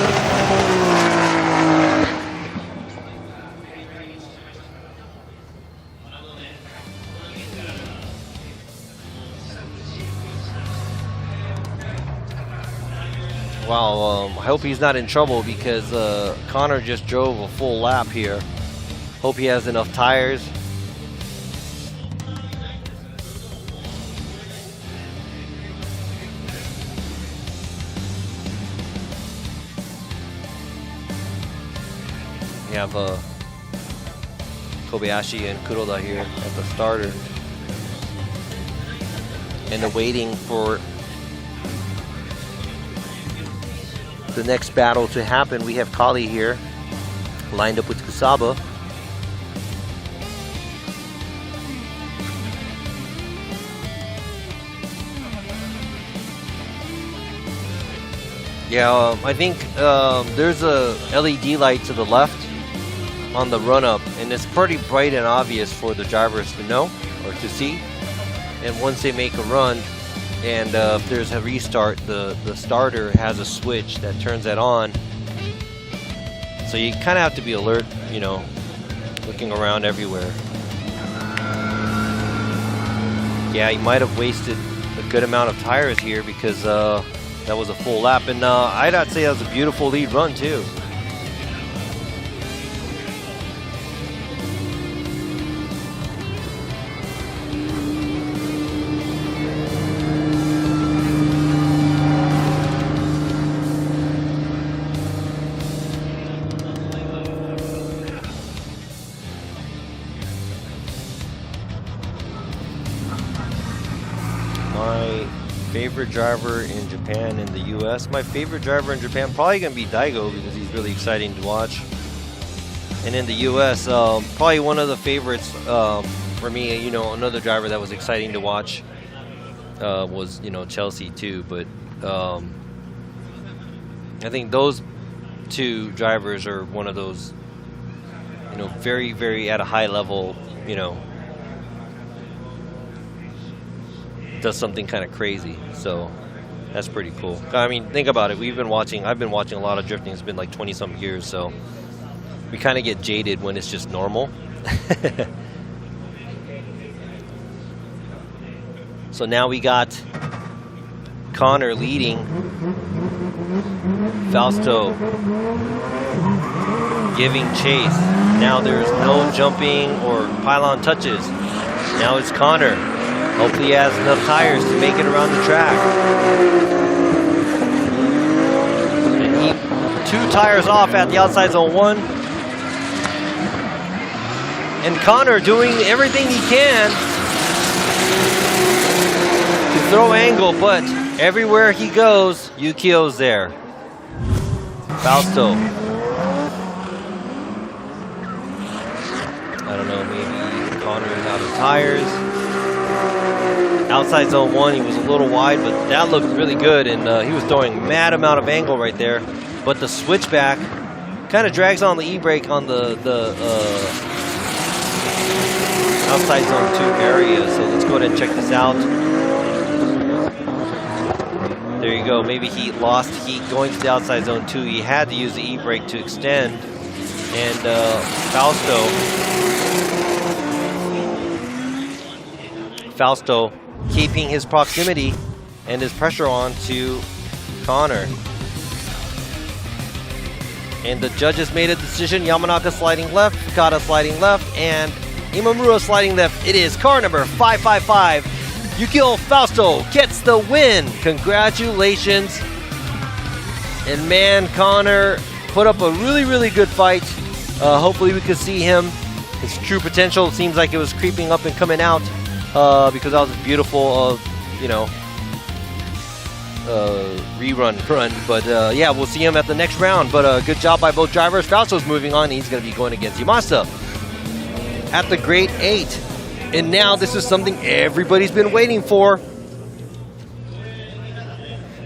Wow, I hope he's not in trouble because Connor just drove a full lap here. Hope he has enough tires. We have Kobayashi and Kuroda here at the starter. And they're waiting for the next battle to happen. We have Kali here, lined up with Kusaba. Yeah, I think there's a LED light to the left on the run-up, and it's pretty bright and obvious for the drivers to know or to see. And once they make a run, and if there's a restart, the starter has a switch that turns that on. So you kind of have to be alert, you know, looking around everywhere. Yeah, you might have wasted a good amount of tires here because that was a full lap, and I'd say that was a beautiful lead run too. My favorite driver in Japan and the US. My favorite driver in Japan probably gonna be Daigo because he's really exciting to watch. And in the US, probably one of the favorites for me, you know, another driver that was exciting to watch was, you know, Chelsea too. But I think those two drivers are one of those, you know, very, very at a high level, you know, does something kind of crazy. So That's pretty cool. I mean, think about it. I've been watching a lot of drifting. It's been like 20-some years, so we kind of get jaded when it's just normal. So now we got Connor leading. Fausto giving chase. Now there's no jumping or pylon touches. Now it's Connor. Hopefully he has enough tires to make it around the track. And he 2 tires off at the outside zone 1. And Connor doing everything he can to throw angle, but everywhere he goes, Yukio's there. Fausto. I don't know, maybe Connor is out of tires. Outside zone 1, he was a little wide, but that looked really good, and he was throwing mad amount of angle right there. But the switchback kind of drags on the e-brake on the outside zone 2 area. So let's go ahead and check this out. There you go. Maybe he lost heat going to the outside zone 2. He had to use the e-brake to extend. And Fausto keeping his proximity and his pressure on to Connor. And the judges made a decision. Yamanaka sliding left, Fukada sliding left, and Imamura sliding left. It is car number 555. Yukio Fausto gets the win. Congratulations. And man, Connor put up a really good fight. Hopefully we could see him. His true potential seems like it was creeping up and coming out because that was a beautiful, run. But yeah, we'll see him at the next round. But good job by both drivers. Fausto's moving on. He's going to be going against Yamasa at the grade 8. And now this is something everybody's been waiting for.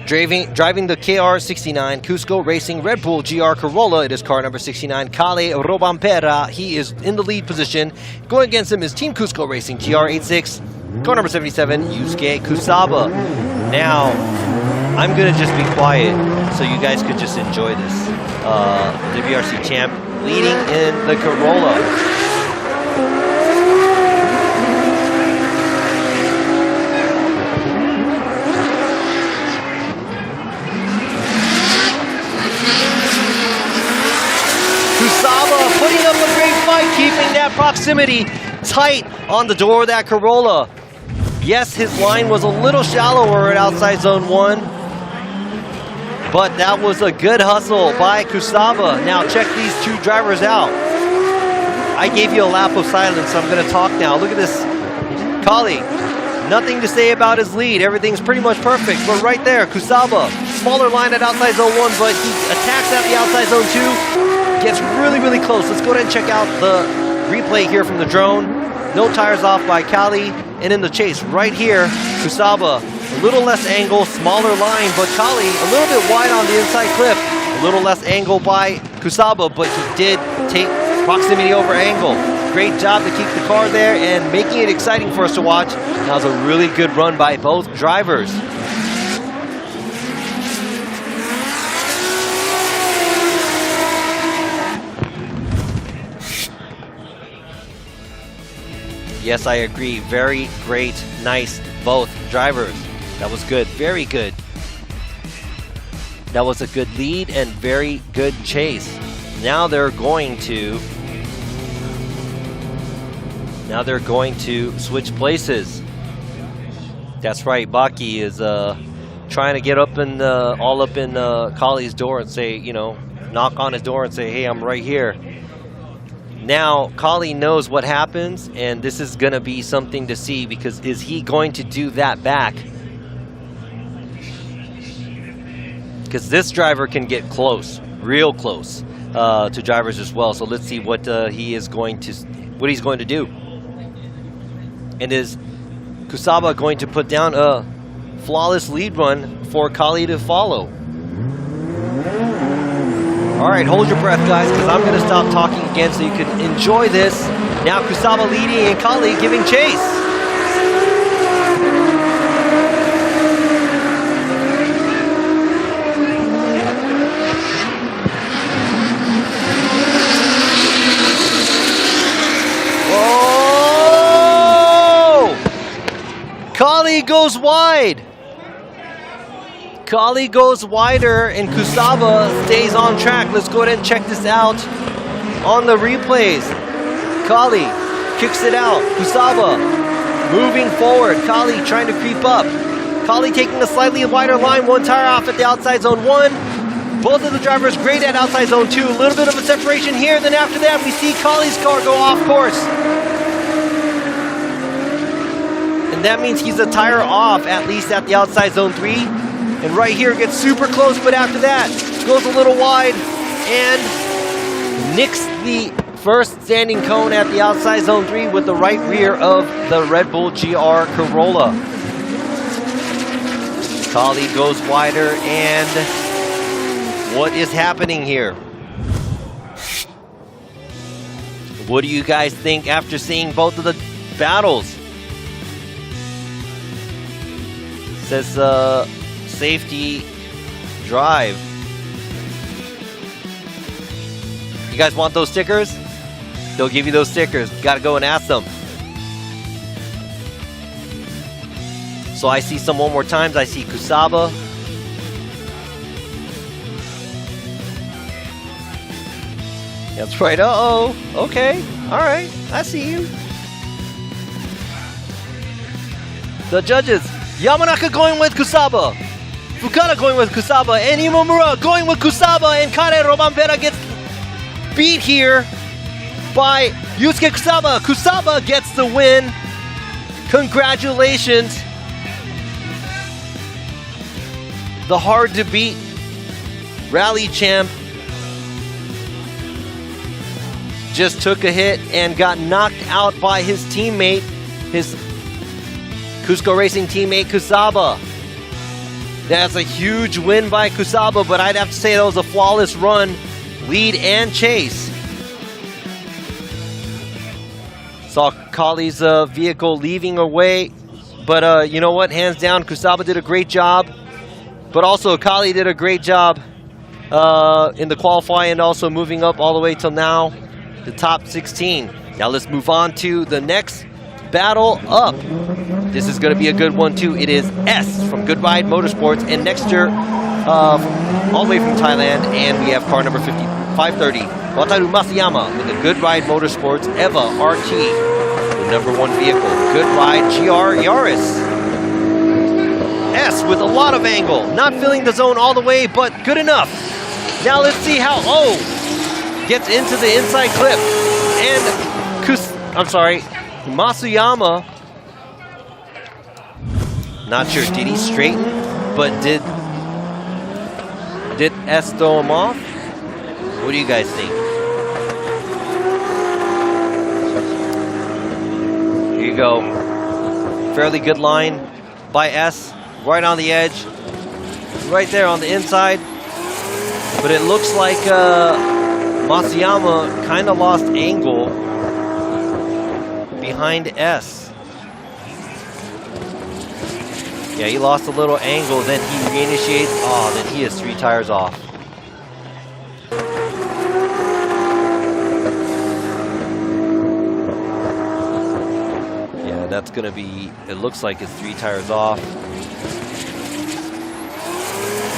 Driving the KR69 Cusco Racing Red Bull GR Corolla, it is car number 69, Kale Robampera. He is in the lead position. Going against him is Team Cusco Racing GR86, car number 77, Yusuke Kusaba. Now, I'm going to just be quiet so you guys could just enjoy this. The WRC champ leading in the Corolla. Putting up a great fight, keeping that proximity tight on the door of that Corolla. Yes, his line was a little shallower at outside zone 1, but that was a good hustle by Kusaba. Now check these 2 drivers out. I gave you a lap of silence, so I'm going to talk now. Look at this. Kali, nothing to say about his lead. Everything's pretty much perfect, but right there, Kusaba, smaller line at outside zone 1, but he attacks at the outside zone 2. Gets really close. Let's go ahead and check out the replay here from the drone. No tires off by Kali. And in the chase right here, Kusaba, a little less angle, smaller line, but Kali a little bit wide on the inside clip. A little less angle by Kusaba, but he did take proximity over angle. Great job to keep the car there and making it exciting for us to watch. That was a really good run by both drivers. Yes, I agree. Very great, nice, both drivers. That was good, very good. That was a good lead and very good chase. Now they're going to switch places. That's right, Baki is trying to get up in all up in Kali's door and say, knock on his door and say, hey, I'm right here. Now, Kali knows what happens, and this is going to be something to see, because is he going to do that back? Because this driver can get close, real close, to drivers as well. So let's see what he's going to do. And is Kusaba going to put down a flawless lead run for Kali to follow? All right, hold your breath, guys, because I'm going to stop talking again so you can enjoy this. Now Kusaba leading and Kali giving chase. goes wide. Kali goes wider and Kusaba stays on track. Let's go ahead and check this out on the replays. Kali kicks it out. Kusaba moving forward. Kali trying to creep up. Kali taking a slightly wider line. One tire off at the outside zone 1. Both of the drivers great at outside zone 2. A little bit of a separation here. Then after that, we see Kali's car go off course. And that means he's a tire off, at least at the outside zone 3. And right here gets super close, but after that, goes a little wide and nicks the first standing cone at the outside zone 3 with the right rear of the Red Bull GR Corolla. Kali goes wider, and what is happening here? What do you guys think after seeing both of the battles? Says safety drive. You guys want those stickers? They'll give you those stickers. Gotta go and ask them. So I see some one more times. I see Kusaba. That's right. Uh-oh. Okay. All right. I see you. The judges. Yamanaka going with Kusaba. Fukada going with Kusaba. And Imamura going with Kusaba. And Kare Romanvera gets beat here by Yusuke Kusaba. Kusaba gets the win. Congratulations. The hard to beat rally champ just took a hit and got knocked out by his teammate, his Cusco Racing teammate Kusaba. That's a huge win by Kusaba, but I'd have to say that was a flawless run, lead and chase. Saw Kali's vehicle leaving away, but you know what? Hands down, Kusaba did a great job. But also, Kali did a great job in the qualifying and also moving up all the way till now, the top 16. Now let's move on to the next battle up. This is going to be a good one too. It is S from Good Ride Motorsports and Nexter all the way from Thailand. And we have car number 530, Wataru Masayama with the Good Ride Motorsports EVA RT, the #1 vehicle. Good Ride GR Yaris. S with a lot of angle. Not filling the zone all the way, but good enough. Now let's see how, gets into the inside clip. And, Masuyama, not sure, did he straighten? But did S throw him off? What do you guys think? Here you go. Fairly good line by S. Right on the edge, right there on the inside. But it looks like Masayama kind of lost angle behind S. Yeah, he lost a little angle, then he reinitiates. Oh, then he has 3 tires off. Yeah, that's gonna be, it looks like it's 3 tires off.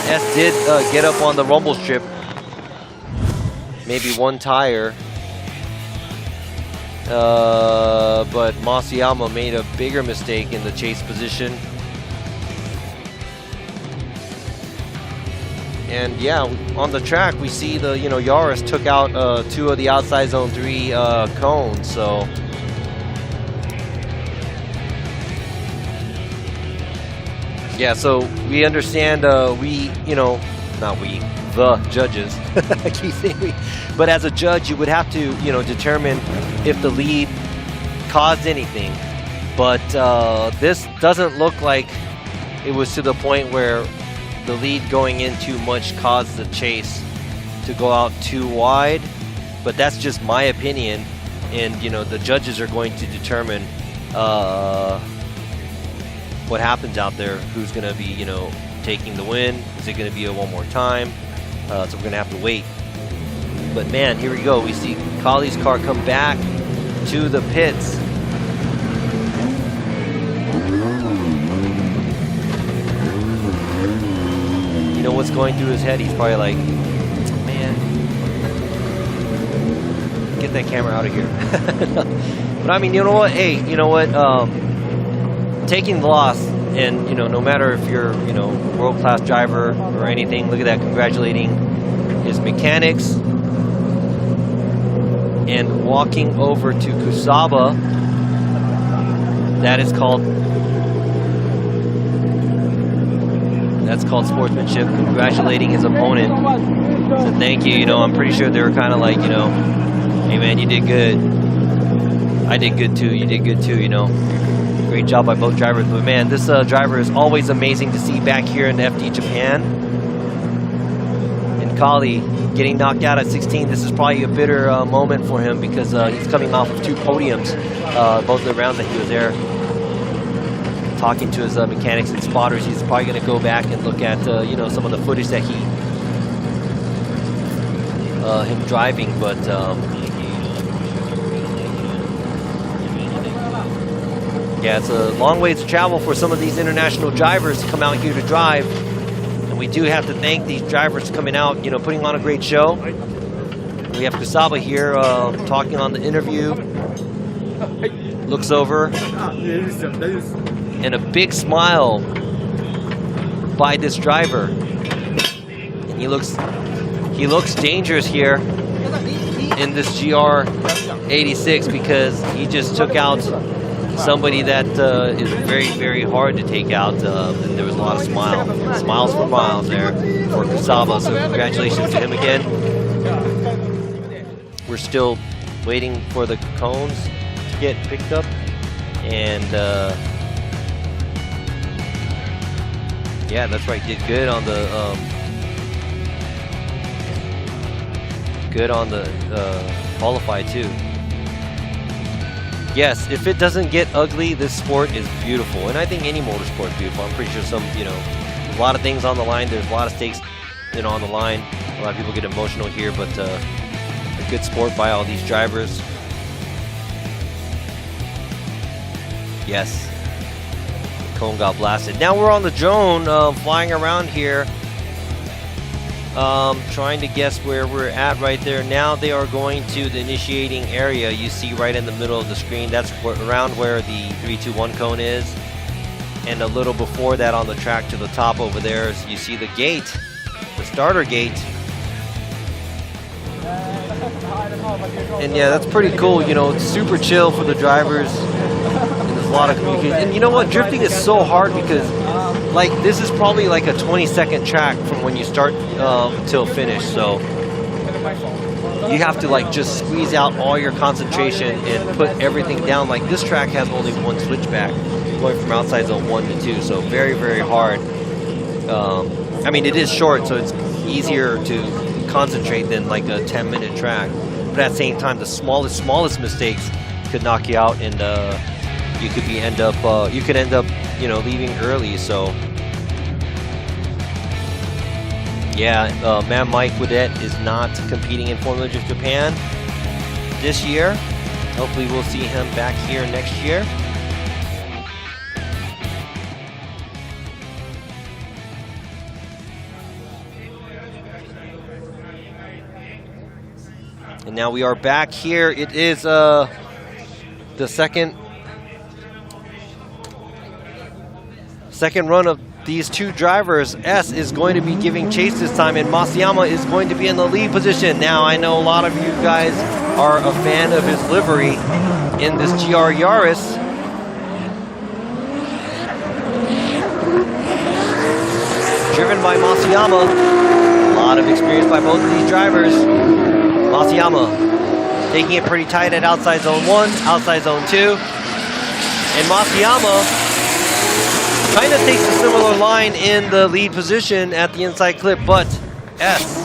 S did get up on the rumble strip, maybe 1 tire, but Masayama made a bigger mistake in the chase position. And yeah, on the track we see the Yaris took out 2 of the outside zone 3 cones, so. Yeah, so we understand, not we, the judges, I keep saying we, but as a judge, you would have to, determine if the lead caused anything. But this doesn't look like it was to the point where the lead going in too much caused the chase to go out too wide. But that's just my opinion, and, the judges are going to determine what happens out there, who's going to be, taking the win. Is it going to be a one more time? So we're going to have to wait. But man, here we go. We see Kali's car come back to the pits. you know what's going through his head? He's probably like, man, get that camera out of here. But I mean, you know what? Hey, you know what? Taking the loss, and you know, no matter if you're, you know, world-class driver or anything, look at that, congratulating his mechanics and walking over to Kusaba. That's called sportsmanship, congratulating his opponent. So thank you. You know, I'm pretty sure they were kind of like, you know, hey man, you did good. I did good too. You did good too, you know. Great job by both drivers. But man, this driver is always amazing to see back here in FD Japan. And Kali getting knocked out at 16. This is probably a bitter moment for him because he's coming off of 2 podiums, both of the rounds that he was there. Talking to his mechanics and spotters, he's probably going to go back and look at you know, some of the footage that him driving, but yeah, it's a long way to travel for some of these international drivers to come out here to drive, and we do have to thank these drivers coming out, you know, putting on a great show. We have Kusaba here talking on the interview, looks over, and a big smile by this driver. And he looks dangerous here in this GR86 because he just took out somebody that is very, very hard to take out. And there was a lot of smiles for miles there for Kusaba. So congratulations to him again. We're still waiting for the cones to get picked up, and yeah, that's right. Did good on the qualify too. Yes, if it doesn't get ugly, this sport is beautiful, and I think any motorsport is beautiful. I'm pretty sure some, you know, a lot of things on the line. There's a lot of stakes, you know, on the line. A lot of people get emotional here, but a good sport by all these drivers. Yes. Cone got blasted. Now we're on the drone, flying around here, trying to guess where we're at right there. Now they are going to the initiating area. You see right in the middle of the screen, that's around where the 3-2-1 cone is, and a little before that on the track to the top over there, you see the gate, the starter gate. And yeah, that's pretty cool. You know, it's super chill for the drivers. A lot of communication. And you know what, drifting is so hard because like this is probably like a 20-second track from when you start till finish, so you have to like just squeeze out all your concentration and put everything down. Like this track has only one switchback going from outside zone 1 to 2, so very, very hard. I mean, it is short, so it's easier to concentrate than like a 10-minute track, but at the same time the smallest mistakes could knock you out, and you could end up, you know, leaving early. So yeah, man, Mike Woodette is not competing in Formula Drift Japan this year. Hopefully we'll see him back here next year. And now we are back here. It is the second run of these two drivers. S is going to be giving chase this time, and Masayama is going to be in the lead position. Now, I know a lot of you guys are a fan of his livery in this GR Yaris. Driven by Masayama. A lot of experience by both of these drivers. Masayama taking it pretty tight at outside zone 1, outside zone 2. And Masayama kind of takes a similar line in the lead position at the inside clip, but S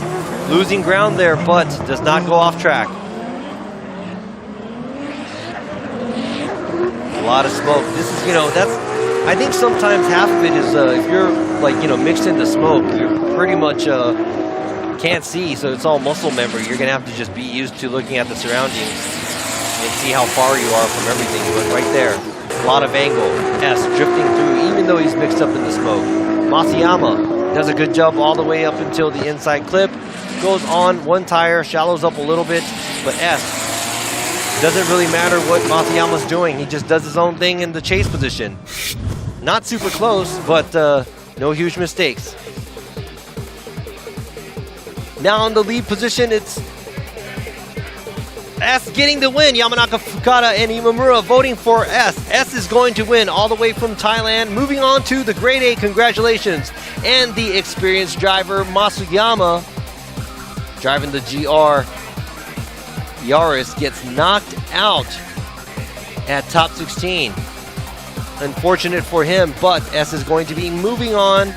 losing ground there, but does not go off track. A lot of smoke. This is, you know, I think sometimes half of it is if you're like, you know, mixed into smoke, you're pretty much can't see, so it's all muscle memory. You're gonna have to just be used to looking at the surroundings and see how far you are from everything. But right there, a lot of angle. S drifting through, even though he's mixed up in the smoke. Masayama does a good job all the way up until the inside clip. Goes on one tire, shallows up a little bit, but S doesn't really matter what Masayama's doing. He just does his own thing in the chase position. Not super close, but no huge mistakes. Now in the lead position, it's S getting the win. Yamanaka, Fukada, and Imamura voting for S. S is going to win all the way from Thailand. Moving on to the Grade A, congratulations. And the experienced driver, Masayama, driving the GR Yaris, gets knocked out at top 16. Unfortunate for him, but S is going to be moving on.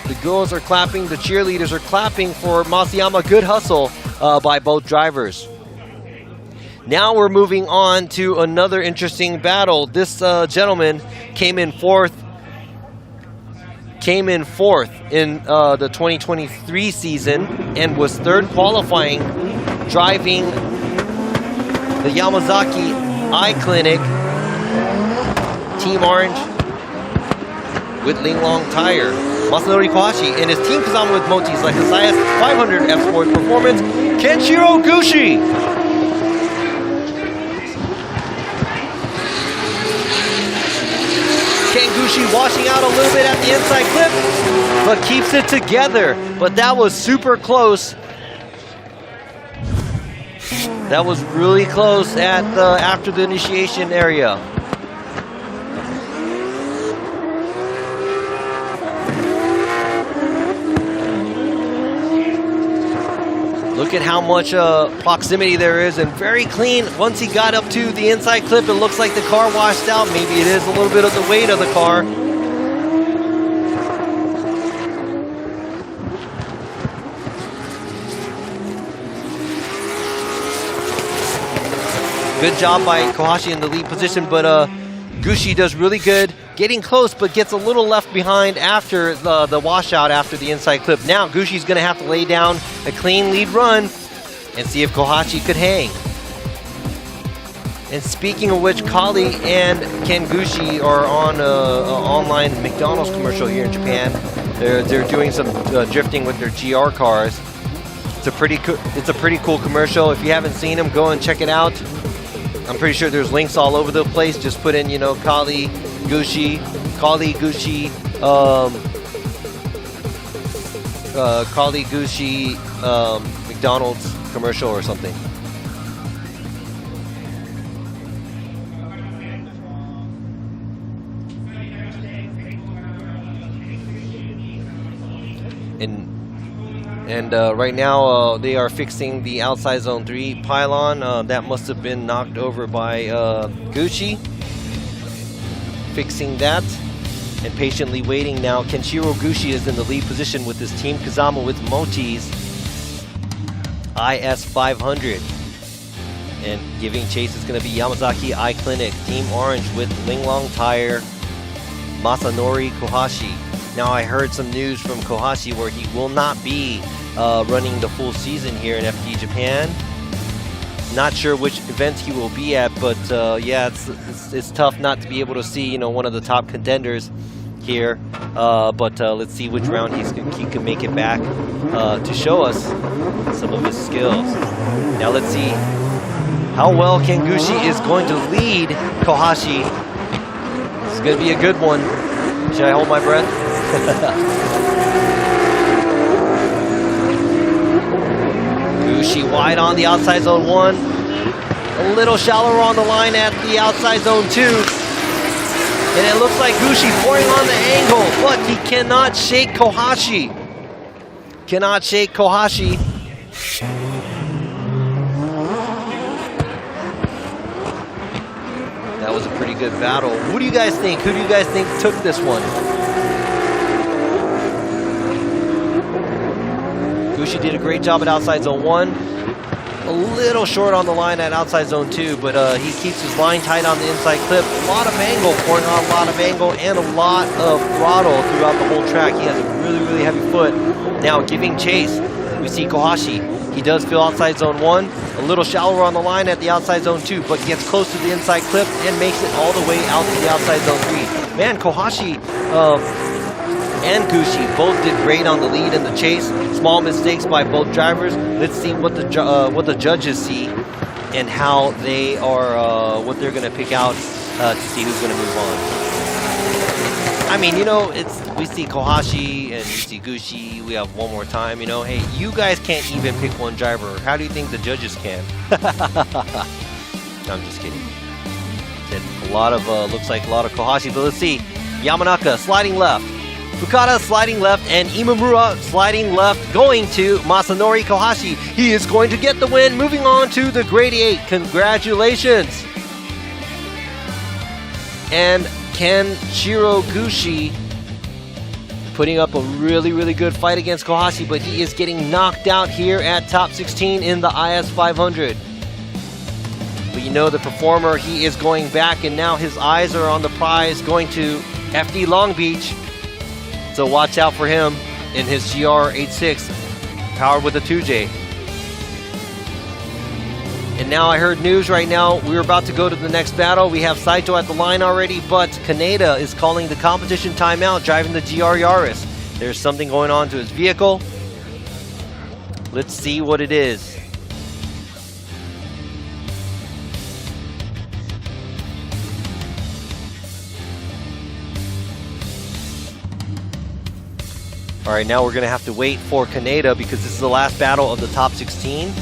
The girls are clapping, the cheerleaders are clapping for Masayama. Good hustle by both drivers. Now we're moving on to another interesting battle. This gentleman came in fourth in the 2023 season and was third qualifying, driving the Yamazaki Eye Clinic Team Orange with Linglong Tire. Masanori Kohashi and his Team Kazama with Motis like Hisayas 500 F Sport Performance, Kenshiro Gushi. Ken Gushi washing out a little bit at the inside clip, but keeps it together. But that was super close. That was really close at the after the initiation area. Look at how much proximity there is, and very clean. Once he got up to the inside clip, it looks like the car washed out. Maybe it is a little bit of the weight of the car. Good job by Kohashi in the lead position, but Gushi does really good. Getting close, but gets a little left behind after the washout after the inside clip. Now Gushi's going to have to lay down a clean lead run and see if Kohashi could hang. And speaking of which, Kali and Ken Gushi are on an online McDonald's commercial here in Japan. They're doing some drifting with their GR cars. It's a pretty cool commercial. If you haven't seen them, go and check it out. I'm pretty sure there's links all over the place. Just put in, Kali Gushi, McDonald's commercial or something. And right now they are fixing the outside zone 3 pylon. That must have been knocked over by Gucci. Fixing that and patiently waiting now. Kenshiro Gushi is in the lead position with his Team Kazama with Moti's IS 500. And giving chase is going to be Yamazaki Eye Clinic, Team Orange with Linglong Tire, Masanori Kohashi. Now I heard some news from Kohashi where he will not be running the full season here in FD Japan. Not sure which event he will be at, but yeah, it's tough not to be able to see one of the top contenders here. But let's see which round he can make it back to show us some of his skills. Now let's see how well Ken Gushi is going to lead Kohashi. This is going to be a good one. Should I hold my breath? Gushi wide on the outside zone 1. A little shallower on the line at the outside zone 2. And it looks like Gushi pouring on the angle, but he cannot shake Kohashi. Cannot shake Kohashi. That was a pretty good battle. What do you guys think? Who do you guys think took this one? Gushi did a great job at outside zone 1. A little short on the line at outside zone 2, but he keeps his line tight on the inside clip. A lot of angle, pouring on a lot of angle and a lot of throttle throughout the whole track. He has a really, really heavy foot. Now giving chase, we see Kohashi. He does feel outside zone 1, a little shallower on the line at the outside zone 2, but gets close to the inside clip and makes it all the way out to the outside zone 3. Man, Kohashi and Gucci both did great on the lead and the chase. Small mistakes by both drivers. Let's see what the judges see and how they are, what they're going to pick out to see who's going to move on. I mean, you know, we see Kohashi and we see Gucci. We have one more time, you know. Hey, you guys can't even pick one driver. How do you think the judges can? No, I'm just kidding. A lot of, looks like a lot of Kohashi, but let's see. Yamanaka sliding left. Fukada sliding left, and Imamura sliding left, going to Masanori Kohashi. He is going to get the win, moving on to the Grade 8. Congratulations. And Kenshiro Gucci putting up a really, really good fight against Kohashi, but he is getting knocked out here at top 16 in the IS 500. But you know, the performer, he is going back, and now his eyes are on the prize, going to FD Long Beach. So watch out for him in his GR86, powered with a 2J. And now I heard news right now, we're about to go to the next battle. We have Saito at the line already, but Kaneda is calling the competition timeout, driving the GR Yaris. There's something going on to his vehicle. Let's see what it is. All right, now we're gonna have to wait for Kaneda because this is the last battle of the top 16.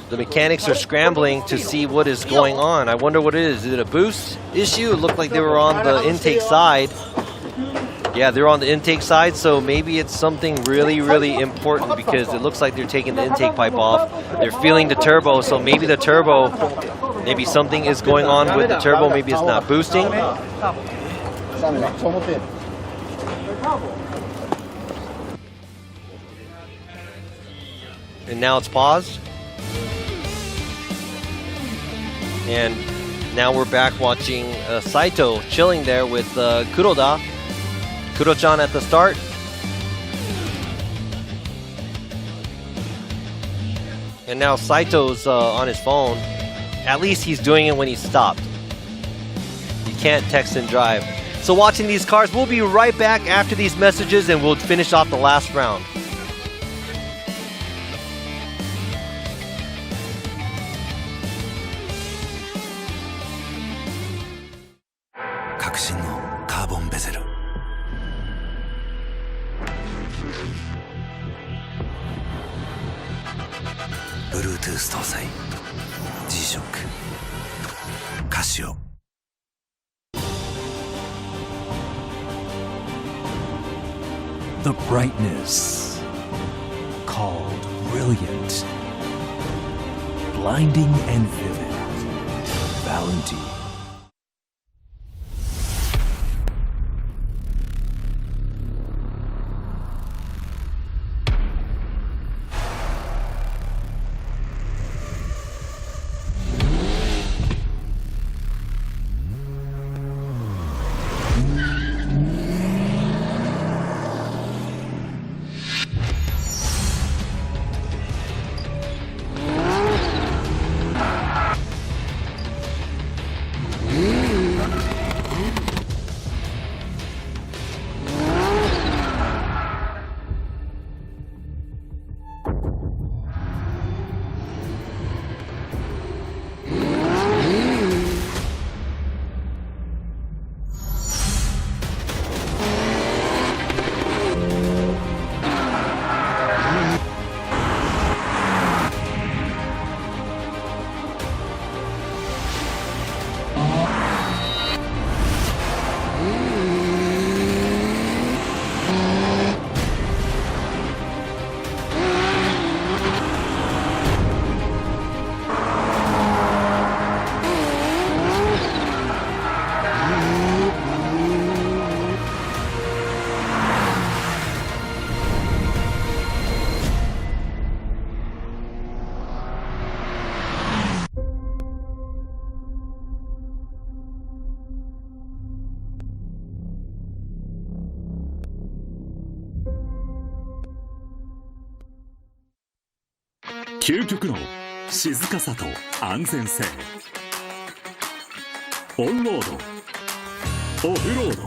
The mechanics are scrambling to see what is going on. I wonder what it is. Is it a boost issue? It looked like they were on the intake side. Yeah, they're on the intake side, so maybe it's something really, really important because it looks like they're taking the intake pipe off. They're feeling the turbo, so maybe the turbo, maybe something is going on with the turbo. Maybe it's not boosting. And now it's paused. And now we're back watching Saito chilling there with Kuroda. Kuro-chan at the start. And now Saito's on his phone. At least he's doing it when he stopped. You can't text and drive. So watching these cars, we'll be right back after these messages and we'll finish off the last round. Bluetooth 搭載 G-SHOCK Casio. The brightness called brilliant, blinding and vivid. Valentine.「究極の静かさと安全性」「オンロード」「オフロード」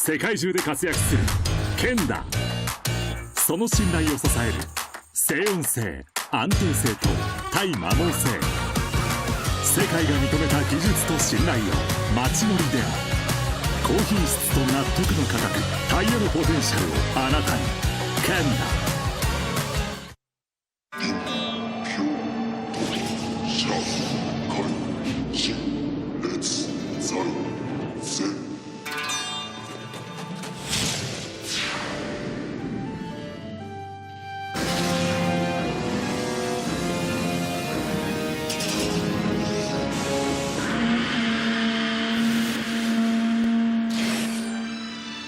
世界中で活躍する剣だ。その信頼を支える静音性、安定性と対摩耗性、世界が認めた技術と信頼を街乗りである。高品質と納得の価格、タイヤのポテンシャルをあなたに。剣だ。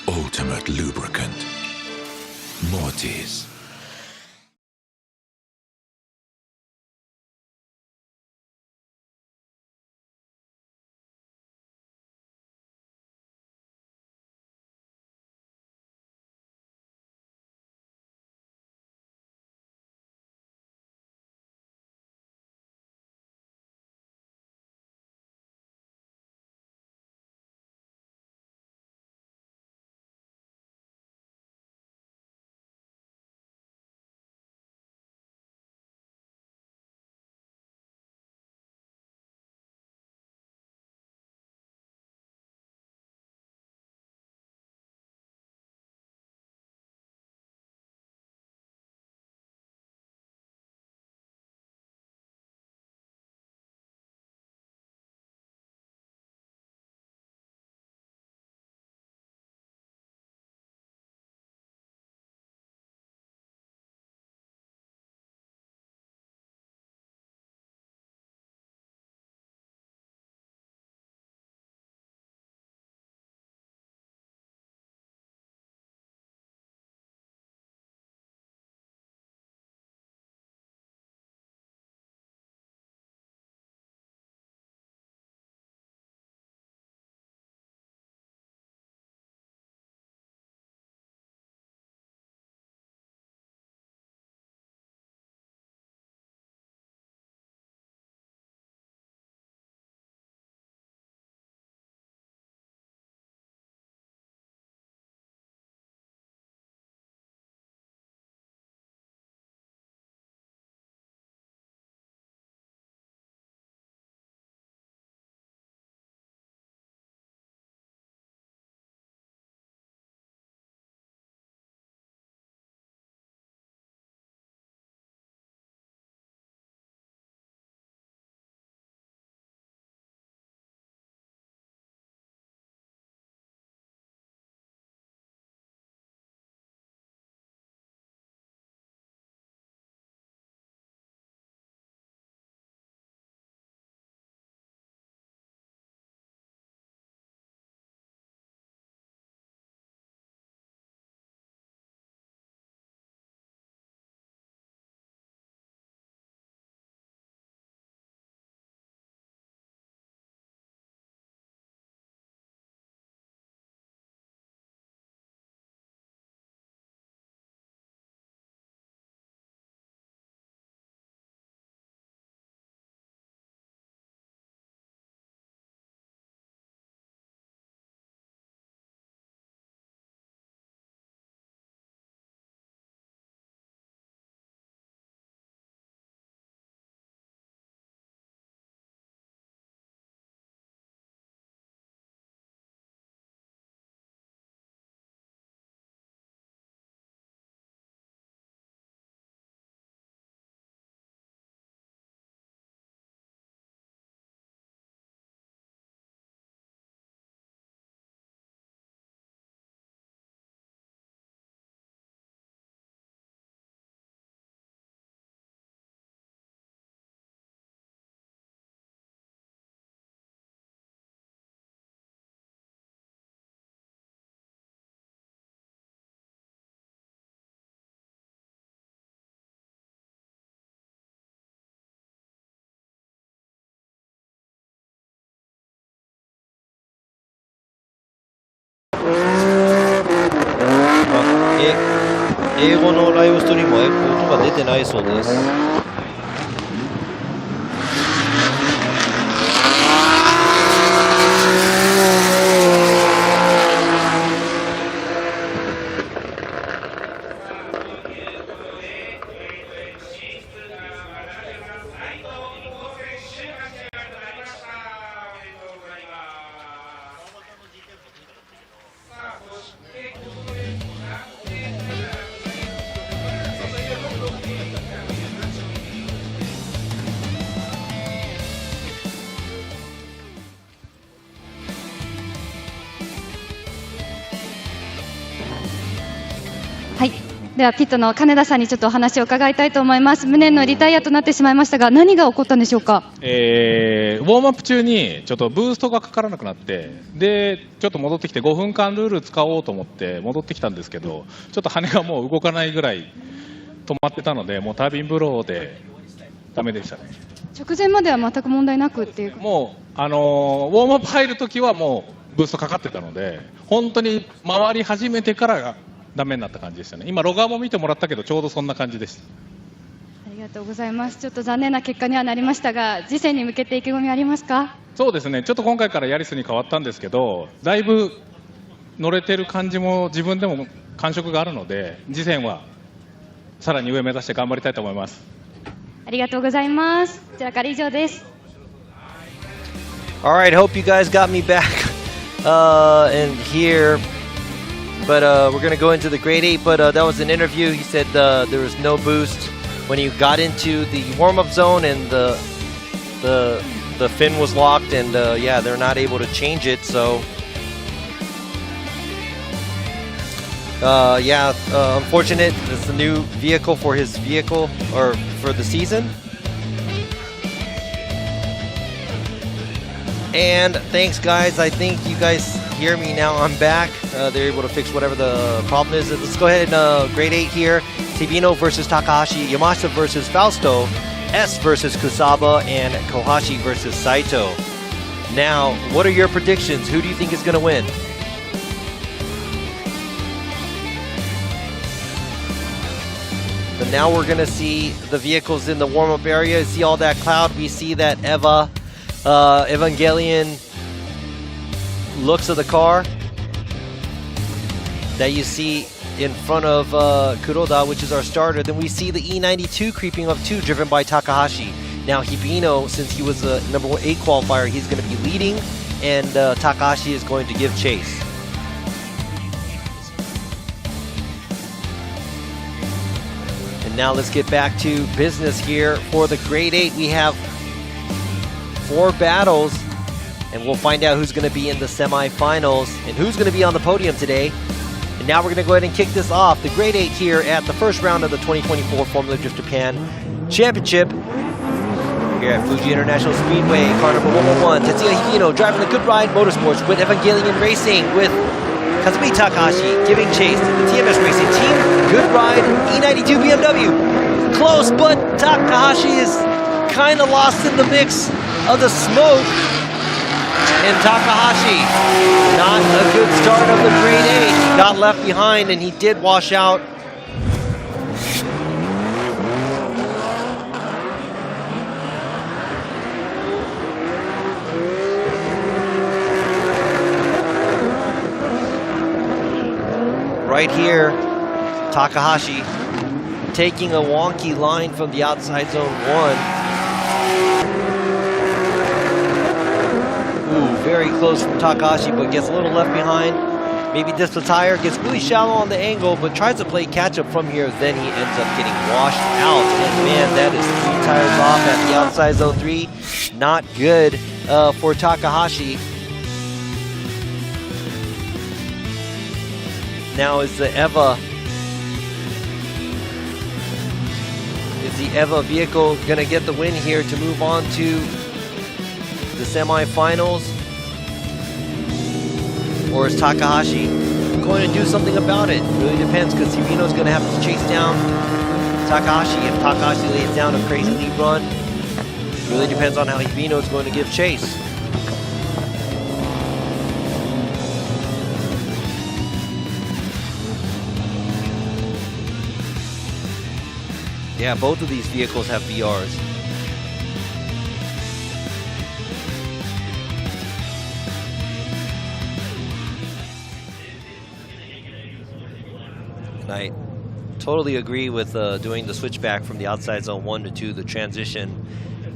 Ultimate lubricant. Mortis.英語のライブストリームは音が出てないそうです。ではピットの金田さんにちょっとお話を伺いたいと思います。無念のリタイアとなってしまいましたが、何が起こったんでしょうか。ウォームアップ中にちょっとブーストがかからなくなって、でちょっと戻ってきて5分間ルール使おうと思って戻ってきたんですけど、ちょっと羽がもう動かないぐらい止まってたので、もうタービンブローでダメでしたね。直前までは全く問題なくっていう。もうウォームアップ入るときはもうブーストかかってたので、本当に回り始めてからがダメになった感じでしたね。今ロガーも見てもらったけどちょうどそんな感じでした。ありがとうございます。ちょっと残念な結果にはなりましたが、次戦に向けて意気込みありますか。そうですね、ちょっと今回からヤリスに変わったんですけど、だいぶ乗れてる感じも自分でも感触があるので、次戦はさらに上目指して頑張りたいと思います。ありがとうございます。こちらから以上です。All right, hope you guys got me back in here. But we're going to go into the grade 8, but that was an interview. He said there was no boost when he got into the warm-up zone, and the fin was locked, and yeah, they're not able to change it. So yeah, unfortunate. It's a new vehicle for his vehicle or for the season. And thanks, guys. I think you guys hear me now. I'm back. They're able to fix whatever the problem is. Let's go ahead and grade 8 here. Hibino versus Takahashi, Yamashita versus Fausto, S versus Kusaba, and Kohashi versus Saito. Now, what are your predictions? Who do you think is going to win? So now we're going to see the vehicles in the warm-up area. See all that cloud? We see that Evangelion looks of the car that you see in front of Kuroda, which is our starter. Then we see the E92 creeping up too, driven by Takahashi. Now Hibino, since he was a number 8 qualifier, he's going to be leading, and Takahashi is going to give chase. And now let's get back to business here. For the grade 8, we have 4 battles, and we'll find out who's going to be in the semifinals and who's going to be on the podium today. And now we're going to go ahead and kick this off. The grade 8 here at the first round of the 2024 Formula Drift Japan Championship here at Fuji International Speedway. Car number 111, Tetsuya Hibino driving the Good Ride Motorsports with Evangelion Racing, with Kazumi Takahashi giving chase to the TMS Racing Team Good Ride E92 BMW. Close, but Takahashi is kind of lost in the mix of the smoke. And Takahashi, not a good start of the grade 8. He got left behind, and he did wash out. Right here, Takahashi taking a wonky line from the outside zone 1. Ooh, very close from Takahashi, but gets a little left behind. Maybe dips the tire, gets really shallow on the angle, but tries to play catch up from here. Then he ends up getting washed out. And man, that is 3 tires off at the outside zone 3. Not good for Takahashi. Now is the Eva vehicle gonna get the win here to move on to the semifinals? Or is Takahashi going to do something about it? It really depends, because Hibino's going to have to chase down Takahashi. If Takahashi lays down a crazy lead run, it really depends on how Hibino's going to give chase. Yeah, both of these vehicles have VRs. I totally agree with doing the switchback from the outside zone 1 to 2, the transition.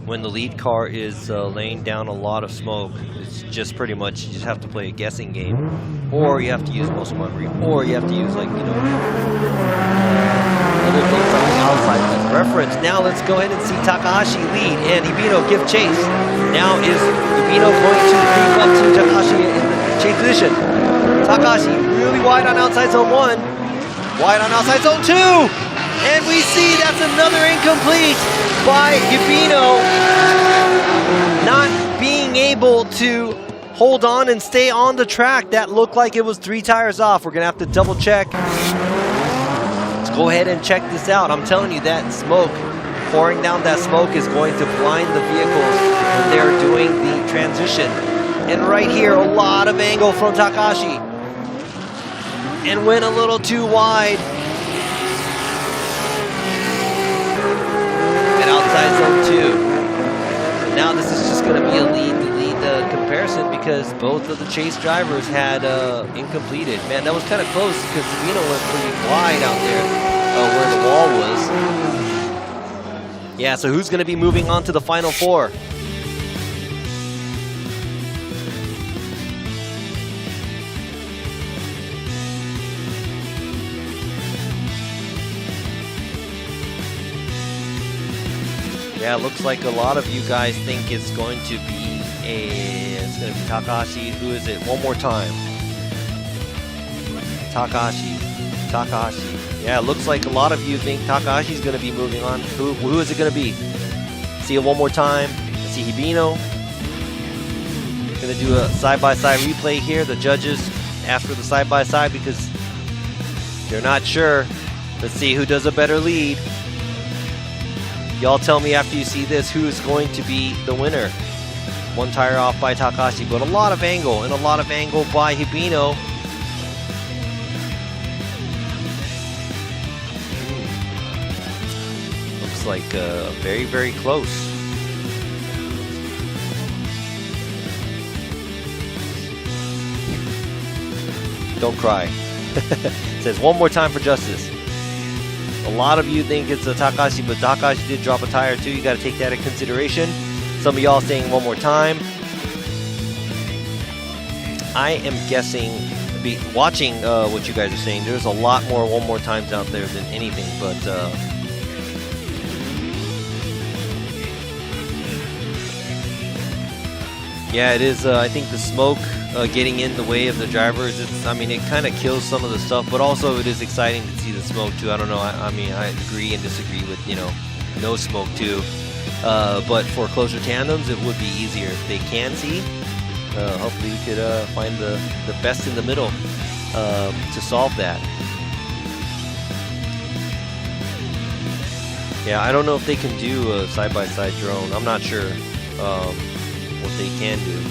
When the lead car is laying down a lot of smoke, it's just pretty much, you just have to play a guessing game. Or you have to use muscle memory, or you have to use, like, you know, other things on the outside as reference. Now let's go ahead and see Takahashi lead and Hibino give chase. Now is Hibino going to creep up to Takahashi in the chase position? Takahashi really wide on outside zone 1. Wide on outside zone 2. And we see that's another incomplete by Hibino. Not being able to hold on and stay on the track. That looked like it was 3 tires off. We're gonna have to double check. Let's go ahead and check this out. I'm telling you, that smoke, pouring down that smoke is going to blind the vehicles when they're doing the transition. And right here, a lot of angle from Takahashi. And went a little too wide. And outside zone 2. Now this is just going to be a lead-to-lead comparison because both of the chase drivers had incompleted. Man, that was kind of close because Sabino went pretty wide out there where the wall was. Yeah, so who's going to be moving on to the final 4? Yeah, it looks like a lot of you guys think it's going to be Takahashi. Who is it? One more time. Takahashi. Yeah, it looks like a lot of you think Takahashi's going to be moving on. Who is it going to be? See it one more time. Let's see Hibino. Going to do a side-by-side replay here. The judges ask for the side-by-side because they're not sure. Let's see who does a better lead. Y'all tell me after you see this who is going to be the winner. 1 tire off by Takahashi, but a lot of angle, and a lot of angle by Hibino. Looks like very, very close. Don't cry. It says one more time for justice. A lot of you think it's a Takahashi, but Takahashi did drop a tire too. You got to take that into consideration. Some of y'all saying one more time. I am guessing, watching what you guys are saying, there's a lot more one more times out there than anything, but yeah, it is. I think the smoke getting in the way of the drivers, I mean, it kind of kills some of the stuff, but also it is exciting to see the smoke too. I don't know. I mean, I agree and disagree with, no smoke too. But for closer tandems, it would be easier if they can see. Hopefully we could find the best in the middle to solve that. Yeah, I don't know if they can do a side-by-side drone. I'm not sure what they can do.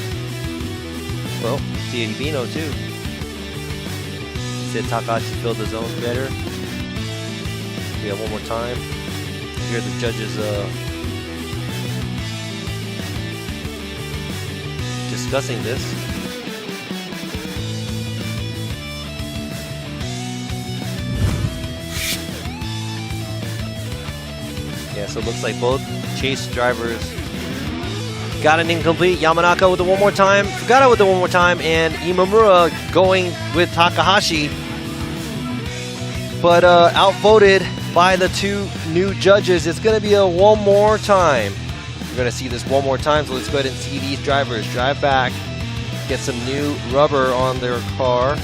Well, see Hibino too. He said Takahashi filled the zones better. We have one more time. Here are the judges discussing this. Yeah, so it looks like both chase drivers got an incomplete. Yamanaka with the one more time, Fugata with the one more time, and Imamura going with Takahashi. But outvoted by the 2 new judges. It's going to be a one more time. We're going to see this one more time, so let's go ahead and see these drivers drive back, get some new rubber on their car.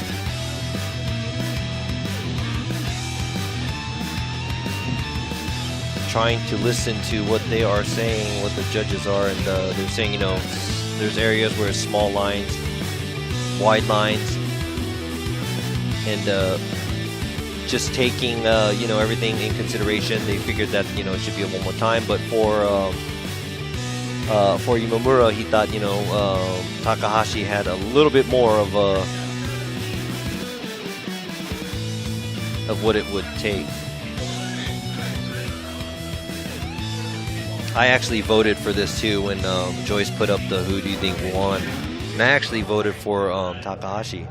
Trying to listen to what they are saying, what the judges are, and they're saying, there's areas where it's small lines, wide lines, and just taking, everything in consideration. They figured that, it should be a one more time, but for Imamura, he thought, Takahashi had a little bit more of what it would take. I actually voted for this too when Joyce put up the who do you think won. And I actually voted for Takahashi.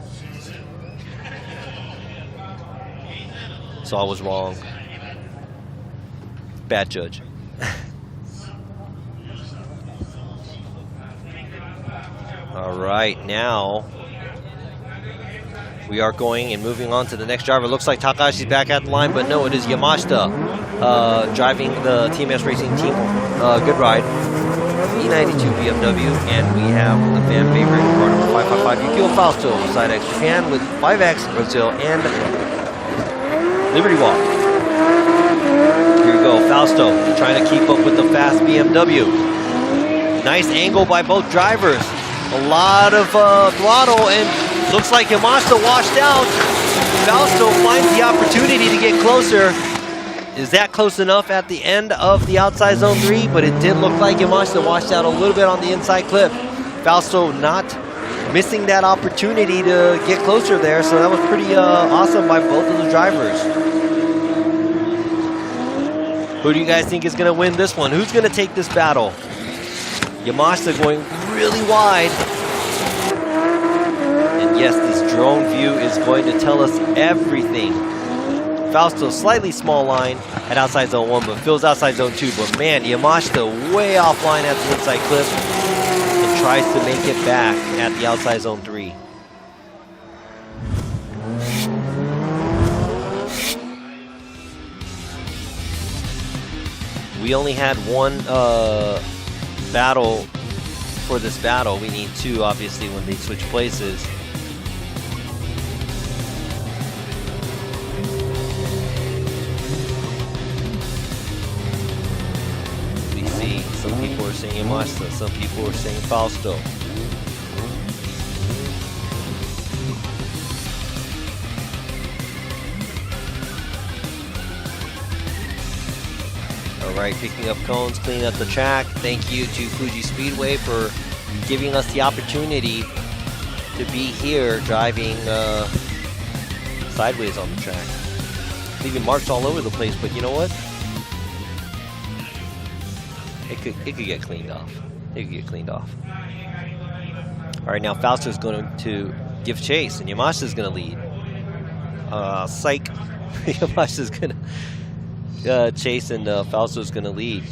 So I was wrong. Bad judge. All right, now we are going and moving on to the next driver. Looks like Takahashi's back at the line, but no, it is Yamashita driving the TMS Racing team. Good ride. E92 BMW, and we have the fan favorite car number 555 Yukio Fausto, Side X Japan with 5X Brazil and Liberty Walk. Here we go, Fausto trying to keep up with the fast BMW. Nice angle by both drivers. A lot of throttle, and looks like Yamashita washed out. Fausto finds the opportunity to get closer. Is that close enough at the end of the outside zone 3? But it did look like Yamashita washed out a little bit on the inside clip. Fausto not missing that opportunity to get closer there, so that was pretty awesome by both of the drivers. Who do you guys think is going to win this one? Who's going to take this battle? Yamashita going really wide. And yes, this drone view is going to tell us everything. Fausto, slightly small line at outside zone 1, but fills outside zone 2. But man, Yamashita way offline at the inside clip and tries to make it back at the outside zone 3. We only had one battle for this battle. We need 2, obviously, when they switch places. We see some people are saying Yamashita, some people are saying Fausto. All right, picking up cones, cleaning up the track. Thank you to Fuji Speedway for giving us the opportunity to be here driving sideways on the track. Leaving marks all over the place, but you know what? It could get cleaned off. It could get cleaned off. All right, now Fausto's going to give chase, and Yamashita's going to lead. Psych. Yamashita's going to chase, and Fausto's going to lead.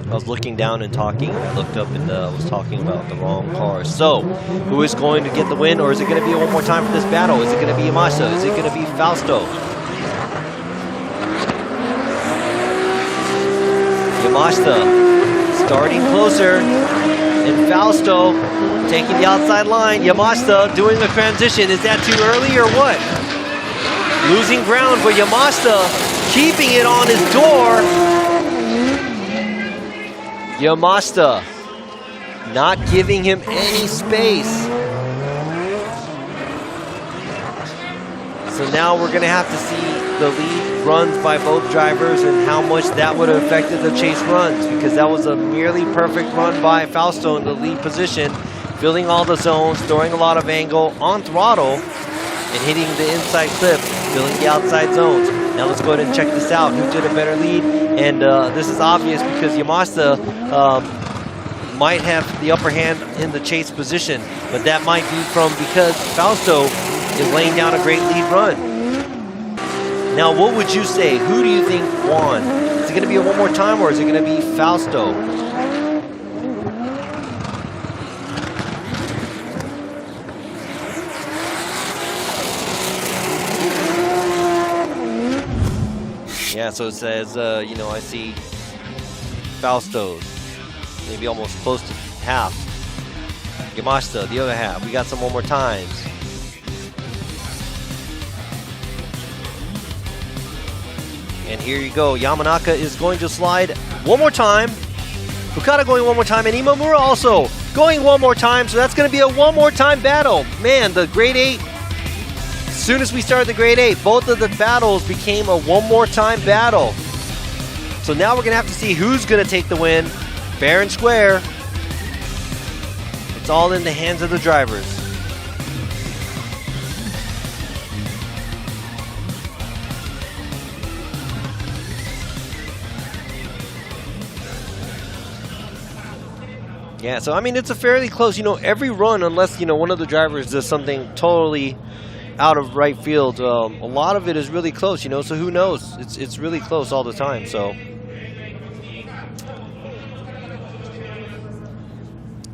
I was looking down and talking. I looked up and was talking about the wrong car. So, who is going to get the win, or is it going to be one more time for this battle? Is it going to be Yamashita? Is it going to be Fausto? Yamashita starting closer, and Fausto taking the outside line. Yamashita doing a transition. Is that too early or what? Losing ground, but Yamashita keeping it on his door. Yamashita not giving him any space. So now we're going to have to see the lead runs by both drivers and how much that would have affected the chase runs, because that was a nearly perfect run by Fausto in the lead position, filling all the zones, throwing a lot of angle on throttle, and hitting the inside clip, filling the outside zones. Now let's go ahead and check this out. Who did a better lead? And this is obvious because Yamashita might have the upper hand in the chase position, but that might be because Fausto is laying down a great lead run. Now, what would you say? Who do you think won? Is it going to be a one more time, or is it going to be Fausto? Yeah, so it says, you know, I see Fausto's maybe almost close to half. Yamashita, the other half. We got some one more times. And here you go. Yamanaka is going to slide one more time. Fukada going one more time, and Imamura also going one more time. So that's going to be a one more time battle. Man, the grade 8. As soon as we started the grade 8, both of the battles became a one more time battle. So now we're going to have to see who's going to take the win. Fair and square. It's all in the hands of the drivers. Yeah, so I mean, it's a fairly close, you know, every run, unless, you know, one of the drivers does something totally out of right field, a lot of it is really close, you know, so who knows? It's really close all the time, so.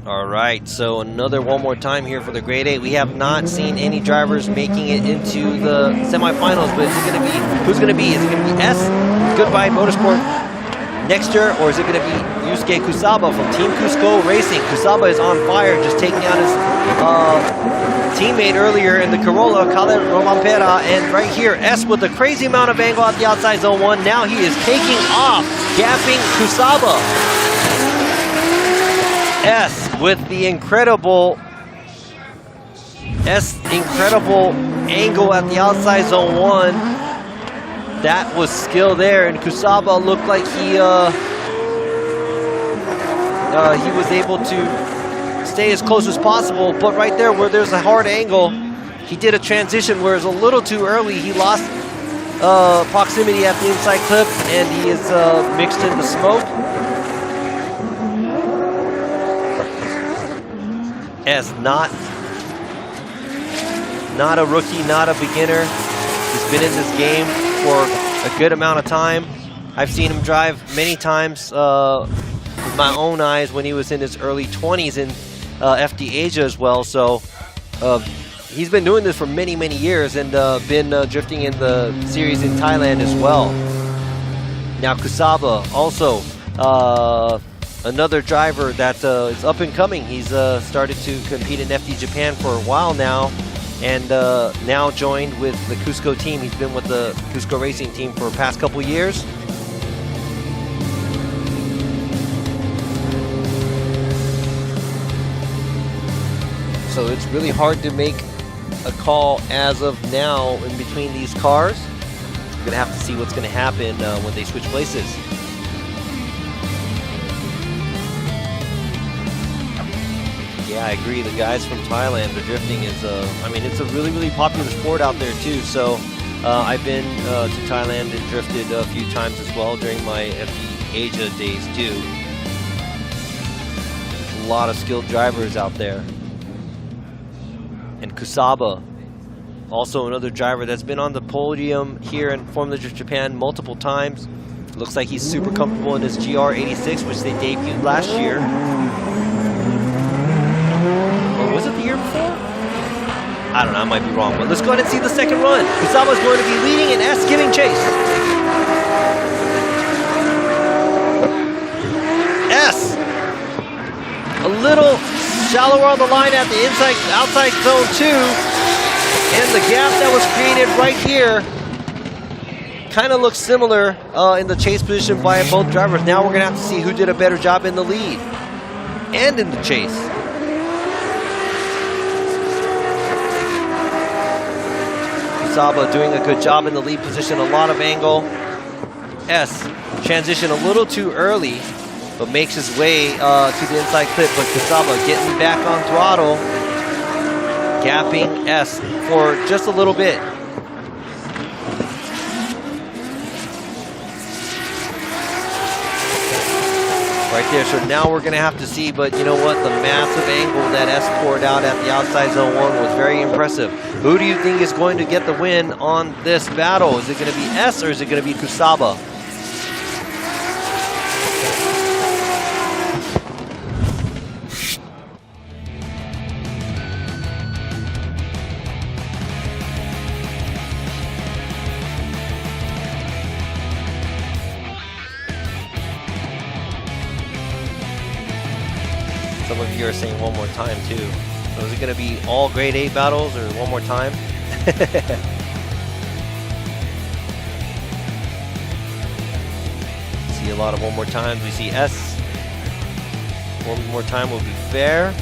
All right, so another one more time here for the grade 8. We have not seen any drivers making it into the semifinals, but is it going to be, who's going to be? Is it going to be S? Goodbye Motorsport. next year, or is it going to be Yusuke Kusaba from Team Cusco Racing? Kusaba is on fire, just taking out his teammate earlier in the Corolla, Khaled Romampera, and right here, S with a crazy amount of angle at the outside zone 1. Now he is taking off, gapping Kusaba. S with the incredible angle at the outside zone 1. That was skill there, and Kusaba looked like he was able to stay as close as possible, but right there where there's a hard angle, he did a transition where it was a little too early. He lost proximity at the inside clip, and he is mixed in the smoke. As not a rookie, not a beginner. He's been in this game for a good amount of time. I've seen him drive many times with my own eyes when he was in his early 20s in FD Asia as well. So he's been doing this for many, many years, and been drifting in the series in Thailand as well. Now Kusaba, also another driver that is up and coming. He's started to compete in FD Japan for a while now, and now joined with the Cusco team. He's been with the Cusco Racing team for the past couple years. So it's really hard to make a call as of now in between these cars. We're gonna have to see what's gonna happen when they switch places. Yeah, I agree. The guys from Thailand, the drifting is, I mean, it's a really, really popular sport out there too. So I've been to Thailand and drifted a few times as well during my FD Asia days too. A lot of skilled drivers out there. And Kusaba, also another driver that's been on the podium here in Formula Drift Japan multiple times. Looks like he's super comfortable in his GR86, which they debuted last year. Or was it the year before? I don't know, I might be wrong, but let's go ahead and see the second run. Kusaba's going to be leading and S giving chase. S, a little shallower on the line at the outside zone 2, and the gap that was created right here kind of looks similar in the chase position by both drivers. Now we're going to have to see who did a better job in the lead and in the chase. Kusaba doing a good job in the lead position, a lot of angle. S, transition a little too early, but makes his way to the inside clip. But Kusaba getting back on throttle, gapping S for just a little bit. Right there, so now we're gonna have to see, but you know what? The massive angle that S poured out at the outside zone 1 was very impressive. Who do you think is going to get the win on this battle? Is it gonna be S or is it gonna be Kusaba? Some of you are saying one more time too. So is it going to be all grade 8 battles or one more time? See a lot of one more times. We see S. One more time will be fair.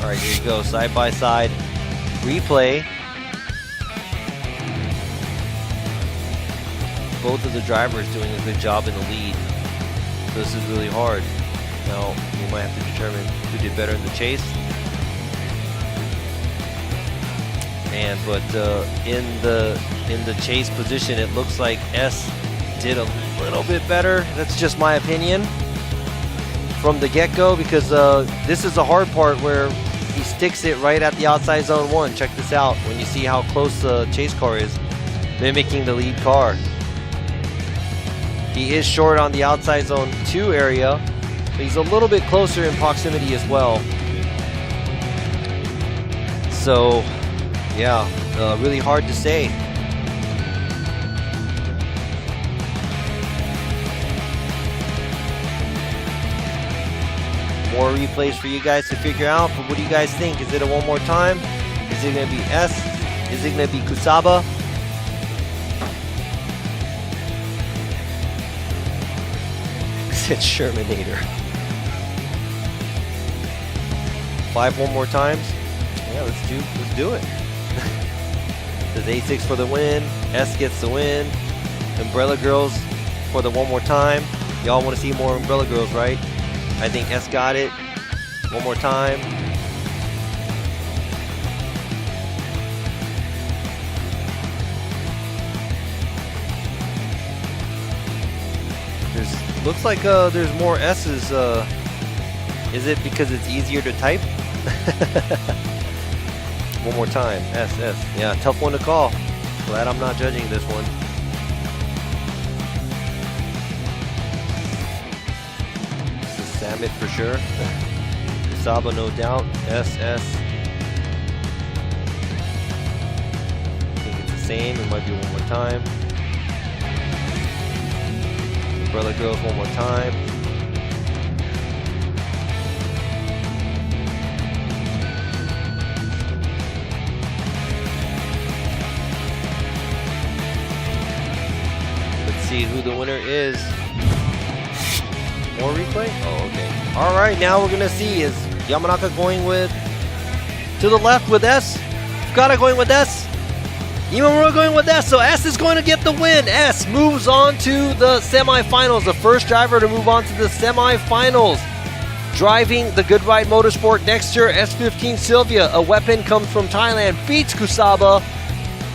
All right, here you go. Side by side replay. Both of the drivers doing a good job in the lead. So this is really hard. Now we might have to determine who did better in the chase. And but in the chase position, it looks like S did a little bit better. That's just my opinion from the get-go, because this is the hard part where he sticks it right at the outside zone 1. Check this out when you see how close the chase car is, mimicking the lead car. He is short on the outside zone 2 area, but he's a little bit closer in proximity as well. So, yeah, really hard to say. more replays for you guys to figure out. But what do you guys think? Is it a one more time? Is it going to be S? Is it going to be Kusaba? It's Shermanator. 5 one more times? Yeah, let's do it. Does A6 for the win? S gets the win. Umbrella Girls for the one more time. Y'all want to see more Umbrella Girls, right? I think S got it. One more time. Looks like there's more S's. Is it because it's easier to type? One more time. S. Yeah, tough one to call. Glad I'm not judging this one. This is Samit for sure. Kusaba, no doubt. S. I think it's the same. It might be one more time. Umbrella Girls one more time. Let's see who the winner is. More replay? Oh, okay. All right, now we're gonna see, is Yamanaka going with to the left with S? Fukada going with S? Imamura going with S, so S is going to get the win. S moves on to the semifinals, the first driver to move on to the semifinals. Driving the Good Ride Motorsport next year, S15 Sylvia, a weapon comes from Thailand, beats Kusaba.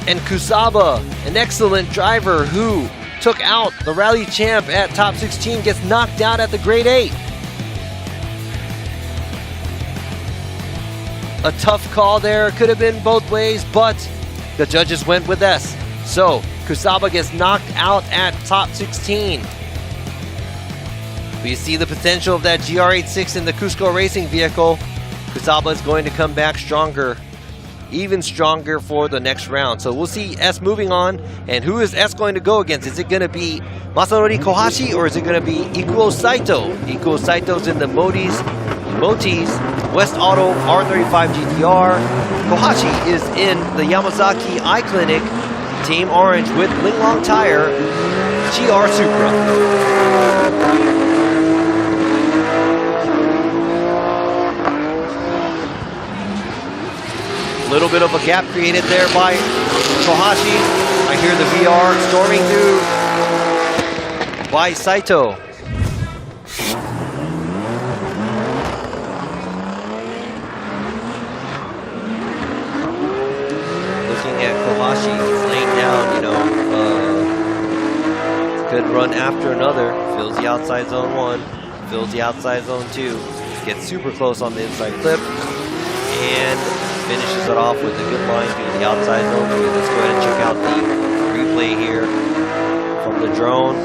And Kusaba, an excellent driver who took out the rally champ at top 16, gets knocked out at the grade 8. A tough call there, could have been both ways, but the judges went with S. So, Kusaba gets knocked out at top 16. We see the potential of that GR86 in the Cusco racing vehicle. Kusaba is going to come back stronger, even stronger for the next round. So we'll see S moving on. And who is S going to go against? Is it going to be Masanori Kohashi or is it going to be Ikuo Saito? Ikuo Saito's in the Motis West Auto R35 GTR. Kohashi is in the Yamazaki iClinic Team Orange with Linglong Tire GR Supra. Little bit of a gap created there by Kohashi. I hear the VR storming through by Saito. Kohashi, he's laying down, good run after another, fills the outside zone 1, fills the outside zone 2, gets super close on the inside clip, and finishes it off with a good line through the outside zone 3. Let's go ahead and check out the replay here from the drone.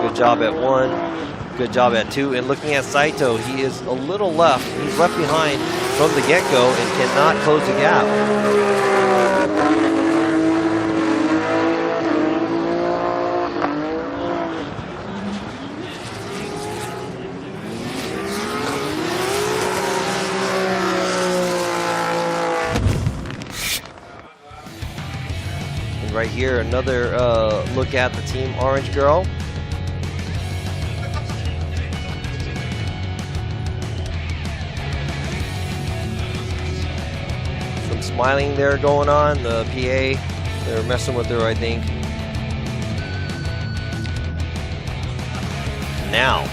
Good job at 1, good job at 2, and looking at Saito, he is a little left. He's left behind from the get-go and cannot close the gap. Right here, another look at the Team Orange girl. Some smiling there going on. The PA, they're messing with her, I think. Now,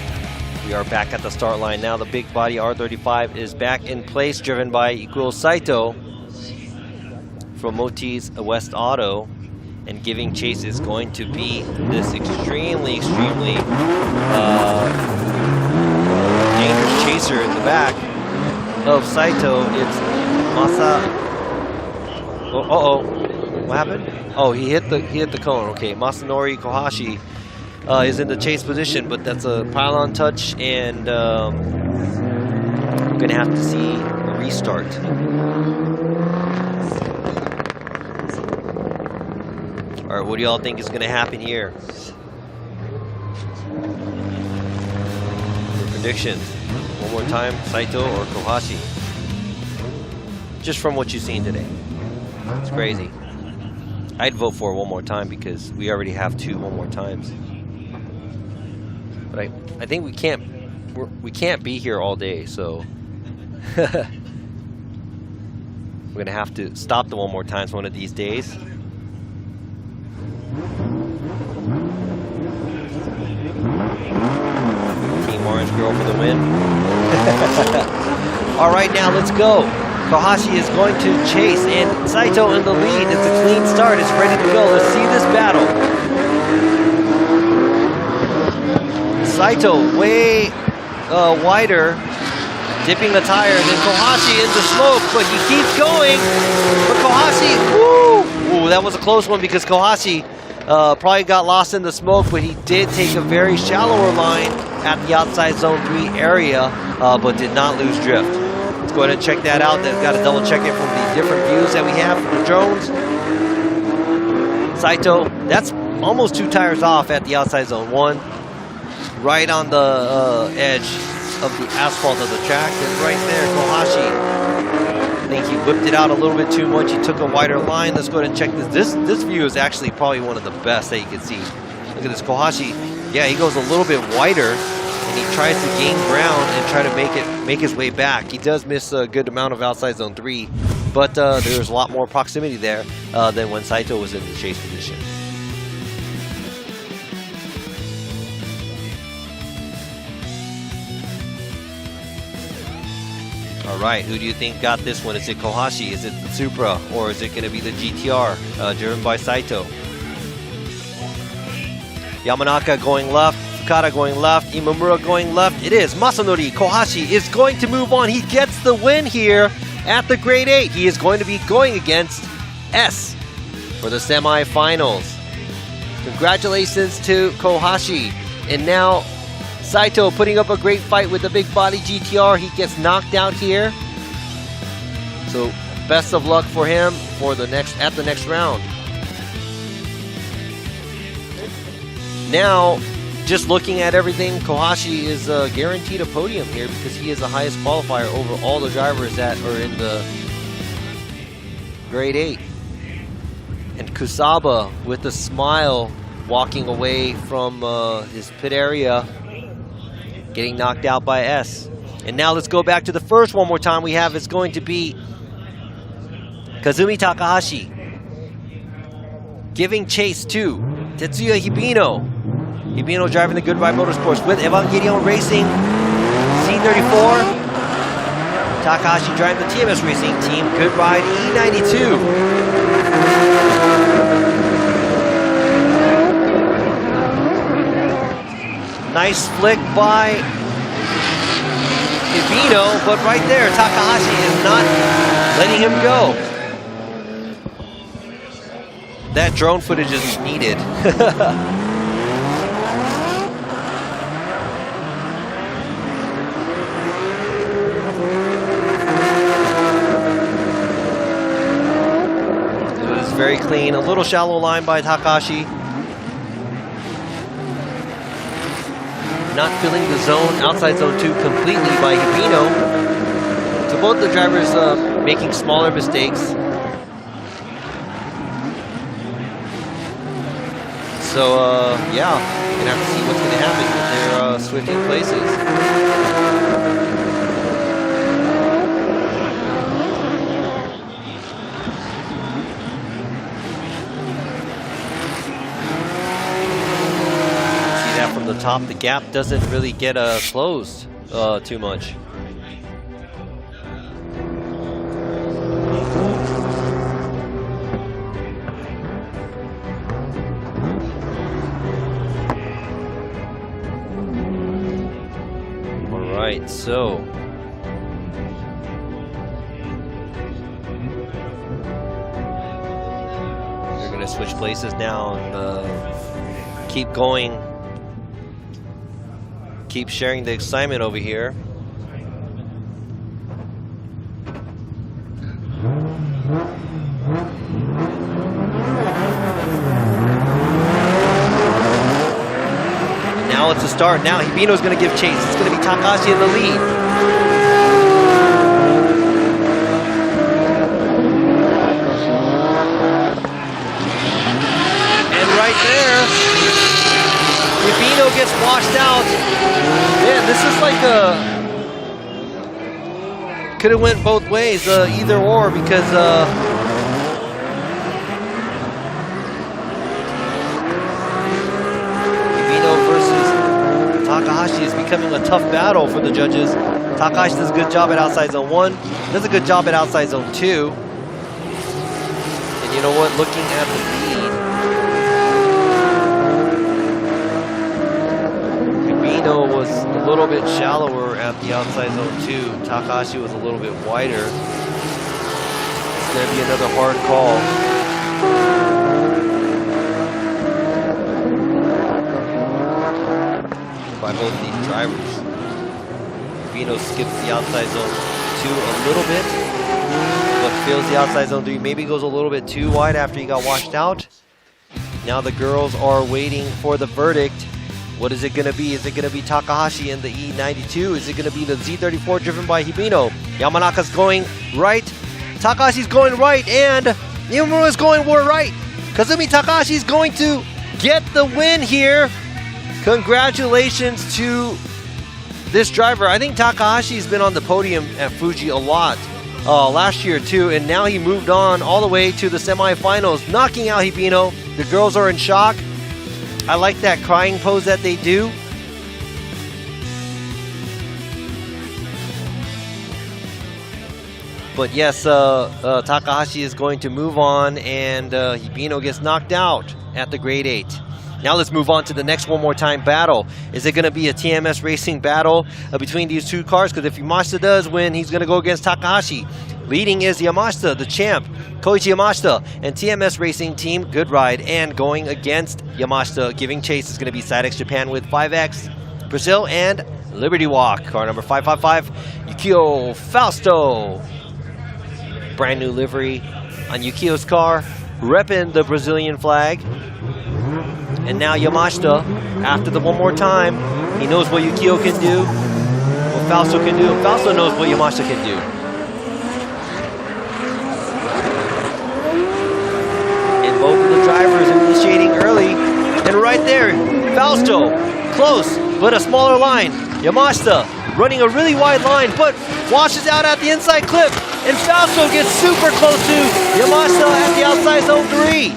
we are back at the start line. Now the big body R35 is back in place, driven by Ikuo Saito from Motis West Auto. And giving chase is going to be this extremely dangerous chaser in the back of Saito. It's what happened? Oh, he hit the cone. Okay, Masanori Kohashi is in the chase position, but that's a pylon touch, and we're gonna have to see a restart. All right, what do y'all think is going to happen here? Your predictions. One more time, Saito or Kohashi? Just from what you've seen today. It's crazy. I'd vote for one more time because we already have 2 one more times. But I think we can't be here all day, so we're gonna have to stop the one more times one of these days. Team Orange Girl for the win. All right, now let's go. Kohashi is going to chase, and Saito in the lead. It's a clean start. It's ready to go. Let's see this battle. Saito way wider, dipping the tire. Then Kohashi into smoke, but he keeps going. But Kohashi, ooh, that was a close one because Kohashi probably got lost in the smoke, but he did take a very shallower line at the outside zone 3 area, but did not lose drift. Let's go ahead and check that out. Then got to double check it from the different views that we have from the drones. Saito, that's almost 2 tires off at the outside zone 1, right on the edge of the asphalt of the track. And right there, Kohashi, I think he whipped it out a little bit too much. He took a wider line. Let's go ahead and check this. This view is actually probably one of the best that you can see. Look at this, Kohashi. Yeah, he goes a little bit wider, and he tries to gain ground and try to make his way back. He does miss a good amount of outside zone 3, but there's a lot more proximity there than when Saito was in the chase position. All right, who do you think got this one? Is it Kohashi? Is it the Supra? Or is it going to be the GTR driven by Saito? Yamanaka going left, Fukada going left, Imamura going left. It is Masanori Kohashi is going to move on. He gets the win here at the Grade 8. He is going to be going against S for the semifinals. Congratulations to Kohashi. And now Saito putting up a great fight with the big body GTR. He gets knocked out here. So best of luck for him for the next round. Now, just looking at everything, Kohashi is guaranteed a podium here because he is the highest qualifier over all the drivers that are in the Grade 8. And Kusaba with a smile walking away from his pit area, getting knocked out by S. And now let's go back to the first one more time. We have is going to be Kazumi Takahashi giving chase to Tetsuya Hibino. Hibino driving the Goodbye Motorsports with Evangelion Racing C34. Takahashi driving the TMS Racing Team Goodbye E92. Nice flick by Hibino, but right there, Takahashi is not letting him go. That drone footage is needed. It is very clean. A little shallow line by Takahashi. Not filling the zone, outside zone 2 completely by Hibino. So both the drivers making smaller mistakes. So yeah, we're gonna have to see what's gonna happen with their switching places. From the top, the gap doesn't really get closed too much. All right, so we're gonna switch places now and keep going. Keep sharing the excitement over here. Now wants to start. Now Hibino's going to give chase. It's going to be Takahashi in the lead. And right there, Hibino gets washed out. Man, this is like a... Could have went both ways, either or, because Hibino versus Takahashi is becoming a tough battle for the judges. Takahashi does a good job at outside zone 1, does a good job at outside zone 2. And you know what, looking at the lead, Hibino was a little bit shallower at the outside zone 2. Takahashi was a little bit wider. It's going to be another hard call. By both these drivers. Hibino skips the outside zone 2 a little bit, but fills the outside zone 3. Maybe goes a little bit too wide after he got washed out. Now the girls are waiting for the verdict. What is it going to be? Is it going to be Takahashi in the E92? Is it going to be the Z34 driven by Hibino? Yamanaka's going right. Takahashi's going right. And Nimura's going right. Kazumi Takahashi's going to get the win here. Congratulations to this driver. I think Takahashi's been on the podium at Fuji a lot last year too. And now he moved on all the way to the semifinals, knocking out Hibino. The girls are in shock. I like that crying pose that they do. But yes, Takahashi is going to move on, and Hibino gets knocked out at the grade 8. Now let's move on to the next one more time battle. Is it going to be a TMS Racing battle between these two cars? Because if Yamashita does win, he's going to go against Takahashi. Leading is Yamashita, the champ, Koichi Yamashita, and TMS Racing Team, good ride. And going against Yamashita, giving chase, is going to be Sidex Japan with 5X, Brazil, and Liberty Walk. Car number 555, Yukio Fausto. Brand new livery on Yukio's car, repping the Brazilian flag. And now Yamashita, after the one more time, he knows what Yukio can do, what Fausto can do, and Fausto knows what Yamashita can do. And both of the drivers initiating early. And right there, Fausto, close, but a smaller line. Yamashita running a really wide line, but washes out at the inside clip. And Fausto gets super close to Yamashita at the outside zone 3.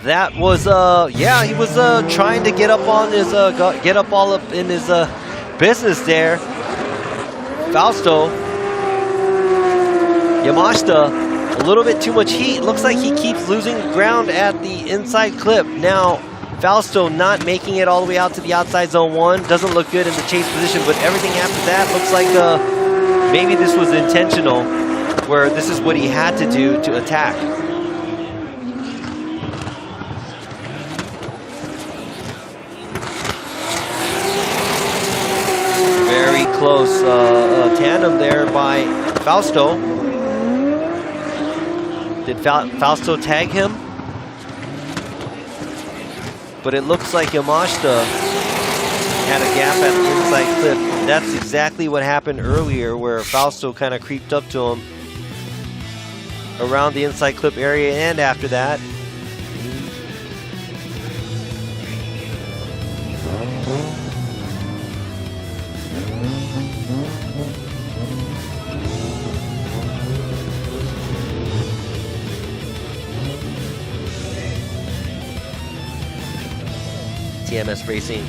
That was, yeah, he was trying to get up on his, get up all up in his business there. Fausto, Yamashita, a little bit too much heat. Looks like he keeps losing ground at the inside clip. Now, Fausto not making it all the way out to the outside zone 1. Doesn't look good in the chase position, but everything after that looks like maybe this was intentional, where this is what he had to do to attack. Very close tandem there by Fausto. Did Fausto tag him? But it looks like Yamashita had a gap at the inside clip. That's exactly what happened earlier, where Fausto kind of creeped up to him around the inside clip area, and after that. TMS Racing,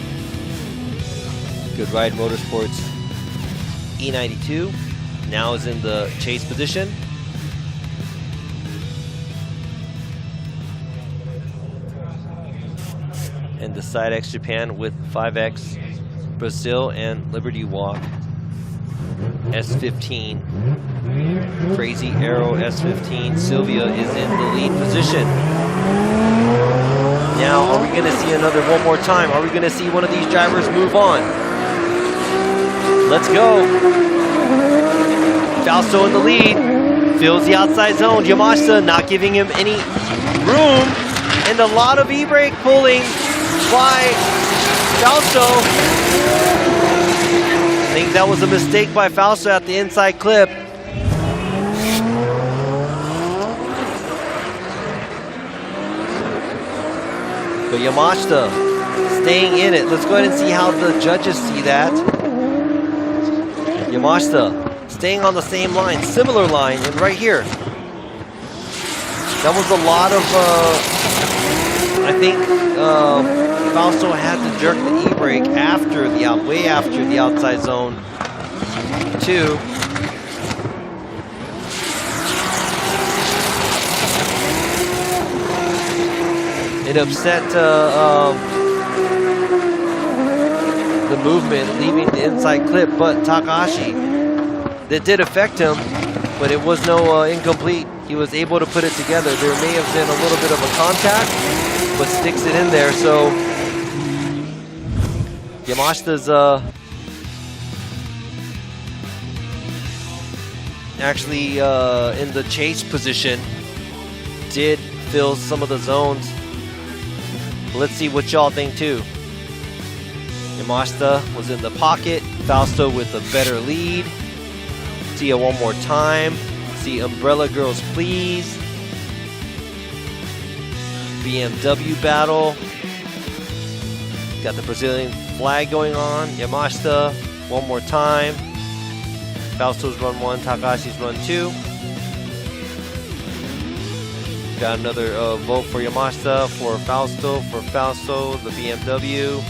good ride, Motorsports E92 now is in the chase position. And the Sidex Japan with 5X, Brazil, and Liberty Walk. S15, Crazy Arrow S15. Sylvia is in the lead position. Now, are we going to see another one more time? Are we going to see one of these drivers move on? Let's go. Fausto in the lead. Fills the outside zone. Yamashita not giving him any room. And a lot of e-brake pulling by Fausto. I think that was a mistake by Fausto at the inside clip. But Yamashita staying in it. Let's go ahead and see how the judges see that. Yamashita staying on the same line, similar line, and right here. That was a lot of, I think Fausto had to jerk the e-brake after the way after the outside zone too. It upset the movement, leaving the inside clip, but Takahashi, that did affect him, but it was no incomplete. He was able to put it together. There may have been a little bit of a contact, but sticks it in there. So Yamashita's actually in the chase position, did fill some of the zones. Let's see what y'all think too. Yamashita was in the pocket, Fausto with a better lead. See it one more time. See Umbrella Girls Please. BMW battle. Got the Brazilian flag going on. Yamashita one more time. Fausto's run 1, Takahashi's run 2. Got another vote for Yamashita, for Fausto, the BMW.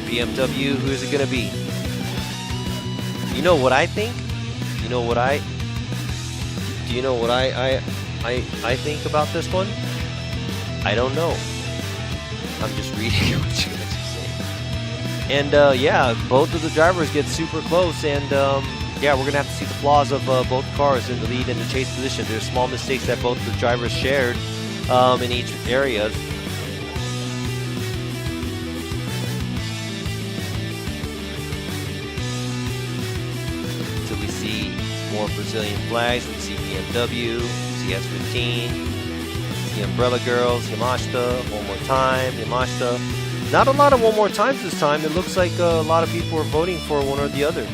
BMW, who is it gonna be? You know what I think? You know what I? Do you know what I think about this one? I don't know. I'm just reading what you guys are saying. And yeah, both of the drivers get super close, and yeah, we're gonna have to see the flaws of both cars in the lead and the chase position. There's small mistakes that both the drivers shared in each area. So we see more Brazilian flags. We see BMW, see S15, see Umbrella Girls, Yamashita, one more time, Yamashita. Not a lot of one more times this time. It looks like a lot of people are voting for one or the other.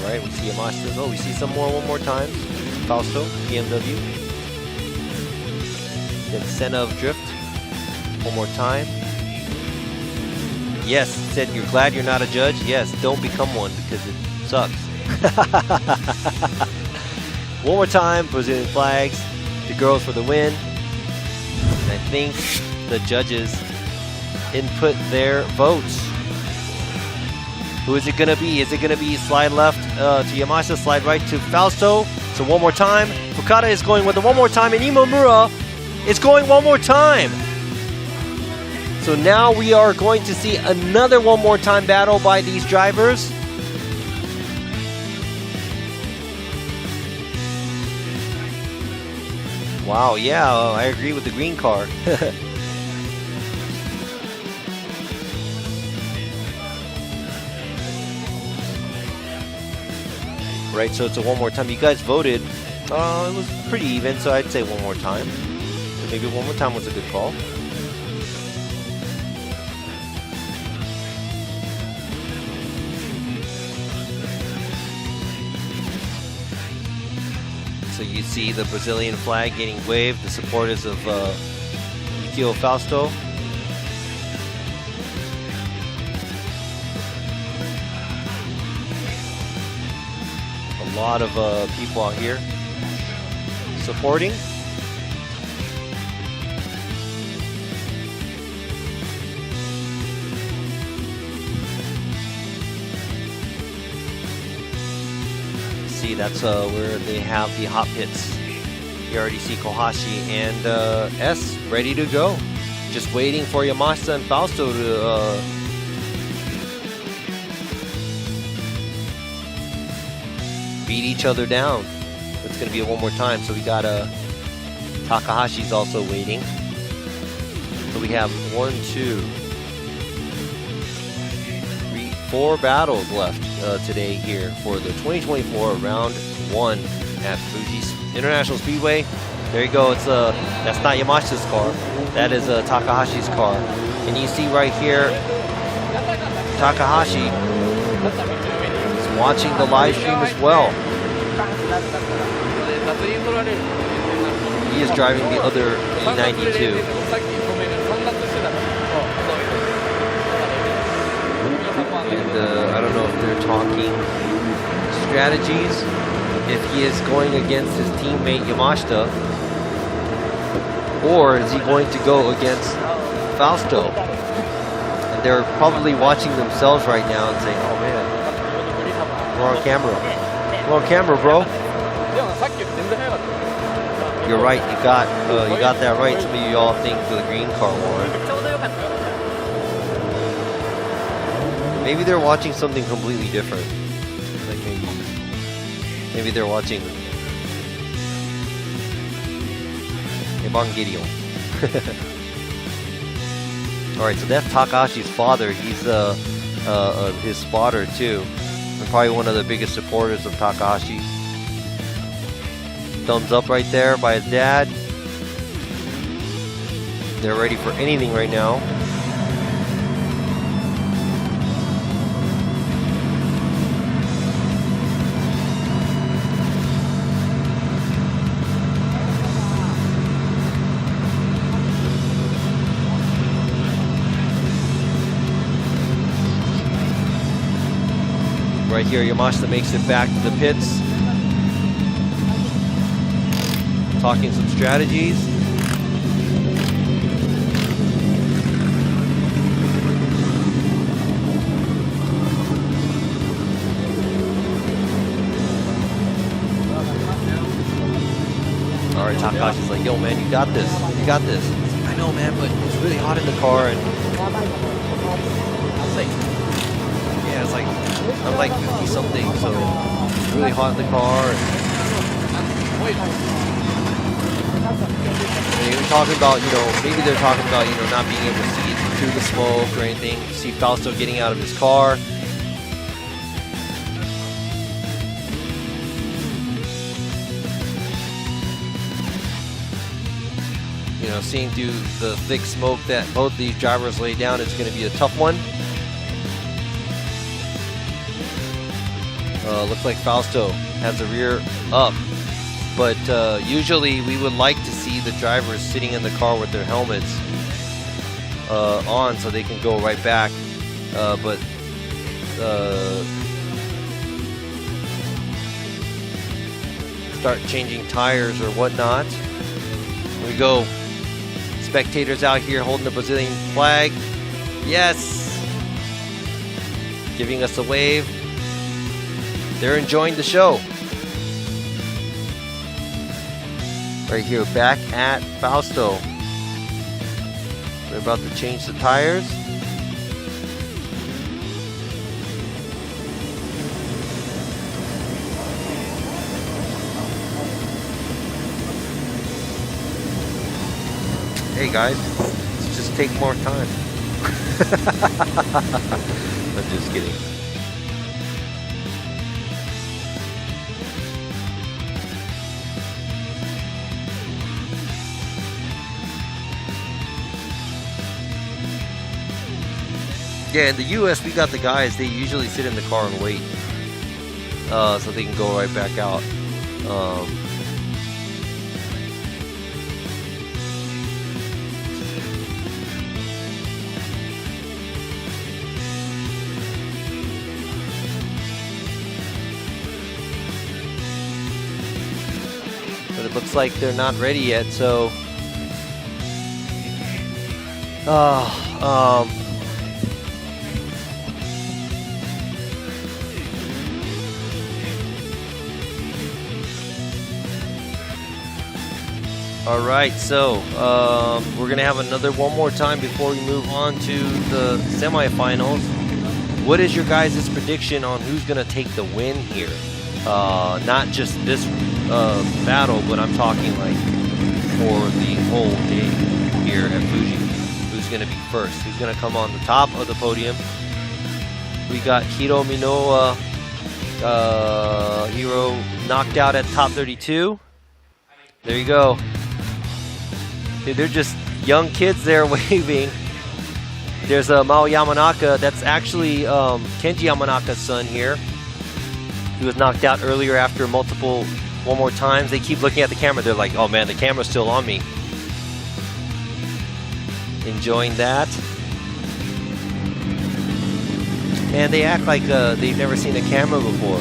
Alright, we see Yamashita. Oh, we see some more one more time. Fausto, BMW. Then Senna of Drift. One more time. Yes, said you're glad you're not a judge. Yes, don't become one because it sucks. One more time, Brazilian flags. The girls for the win. And I think the judges input their votes. Who is it going to be? Is it going to be slide left to Yamashita, slide right to Fausto? So one more time. Fukada is going with the one more time, and Imamura is going one more time. So now we are going to see another one more time battle by these drivers. Wow, yeah, I agree with the green car. Right, so it's a one more time. You guys voted. It was pretty even, so I'd say one more time. So maybe one more time was a good call. So you see the Brazilian flag getting waved, the supporters of Yukio Fausto. A lot of people out here supporting. See, that's where they have the hot pits. You already see Kohashi and S ready to go. Just waiting for Yamashita and Fausto to beat each other down. It's going to be a one more time. So we got Takahashi's also waiting. So we have 1, 2, 3, 4 battles left today here for the 2024 round 1 at Fuji International Speedway. There you go. It's that's not Yamashita's car. That is Takahashi's car. And you see right here, Takahashi is watching the live stream as well. He is driving the other E92. And I don't know if they're talking strategies. If he is going against his teammate Yamashita, or is he going to go against Fausto? And they're probably watching themselves right now and saying, "Oh man, we're on camera. We're on camera, bro." You're right. You got that right. Some of you all think the green car won. Maybe they're watching something completely different. Like maybe they're watching Evangelion. All right, so that's Takahashi's father. He's his spotter too, and probably one of the biggest supporters of Takahashi. Thumbs up right there by his dad. They're ready for anything right now. Right here, Yamashita makes it back to the pits. Talking some strategies. All right, Takahashi's like, "Yo, man, you got this. You got this." I know, man, but it's really hot in the car, and yeah, it's like I'm like 50 something, so it's really hot in the car. And you're talking about, maybe they're talking about, not being able to see through the smoke or anything. You see Fausto getting out of his car. Seeing through the thick smoke that both these drivers lay down is going to be a tough one. Looks like Fausto has the rear up, but usually we would like to see the drivers sitting in the car with their helmets on so they can go right back, but start changing tires or whatnot. Here we go. Spectators out here holding the Brazilian flag. Yes! Giving us a wave. They're enjoying the show. Right here, back at Fausto. We're about to change the tires. Hey guys, let's just take more time. I'm just kidding. Yeah, in the US, we got the guys, they usually sit in the car and wait. So they can go right back out. But it looks like they're not ready yet, so all right, so we're gonna have one more time before we move on to the semifinals. What is your guys' prediction on who's gonna take the win here? Not just this battle, but I'm talking like for the whole day here at Fuji. Who's gonna be first? Who's gonna come on the top of the podium? We got Hiro Minoa, Hiro knocked out at top 32. There you go. Dude, they're just young kids there waving. There's a Mao Yamanaka. That's actually Kenji Yamanaka's son here. He was knocked out earlier after one more times. They keep looking at the camera. They're like, oh man, the camera's still on me. Enjoying that. And they act like they've never seen a camera before.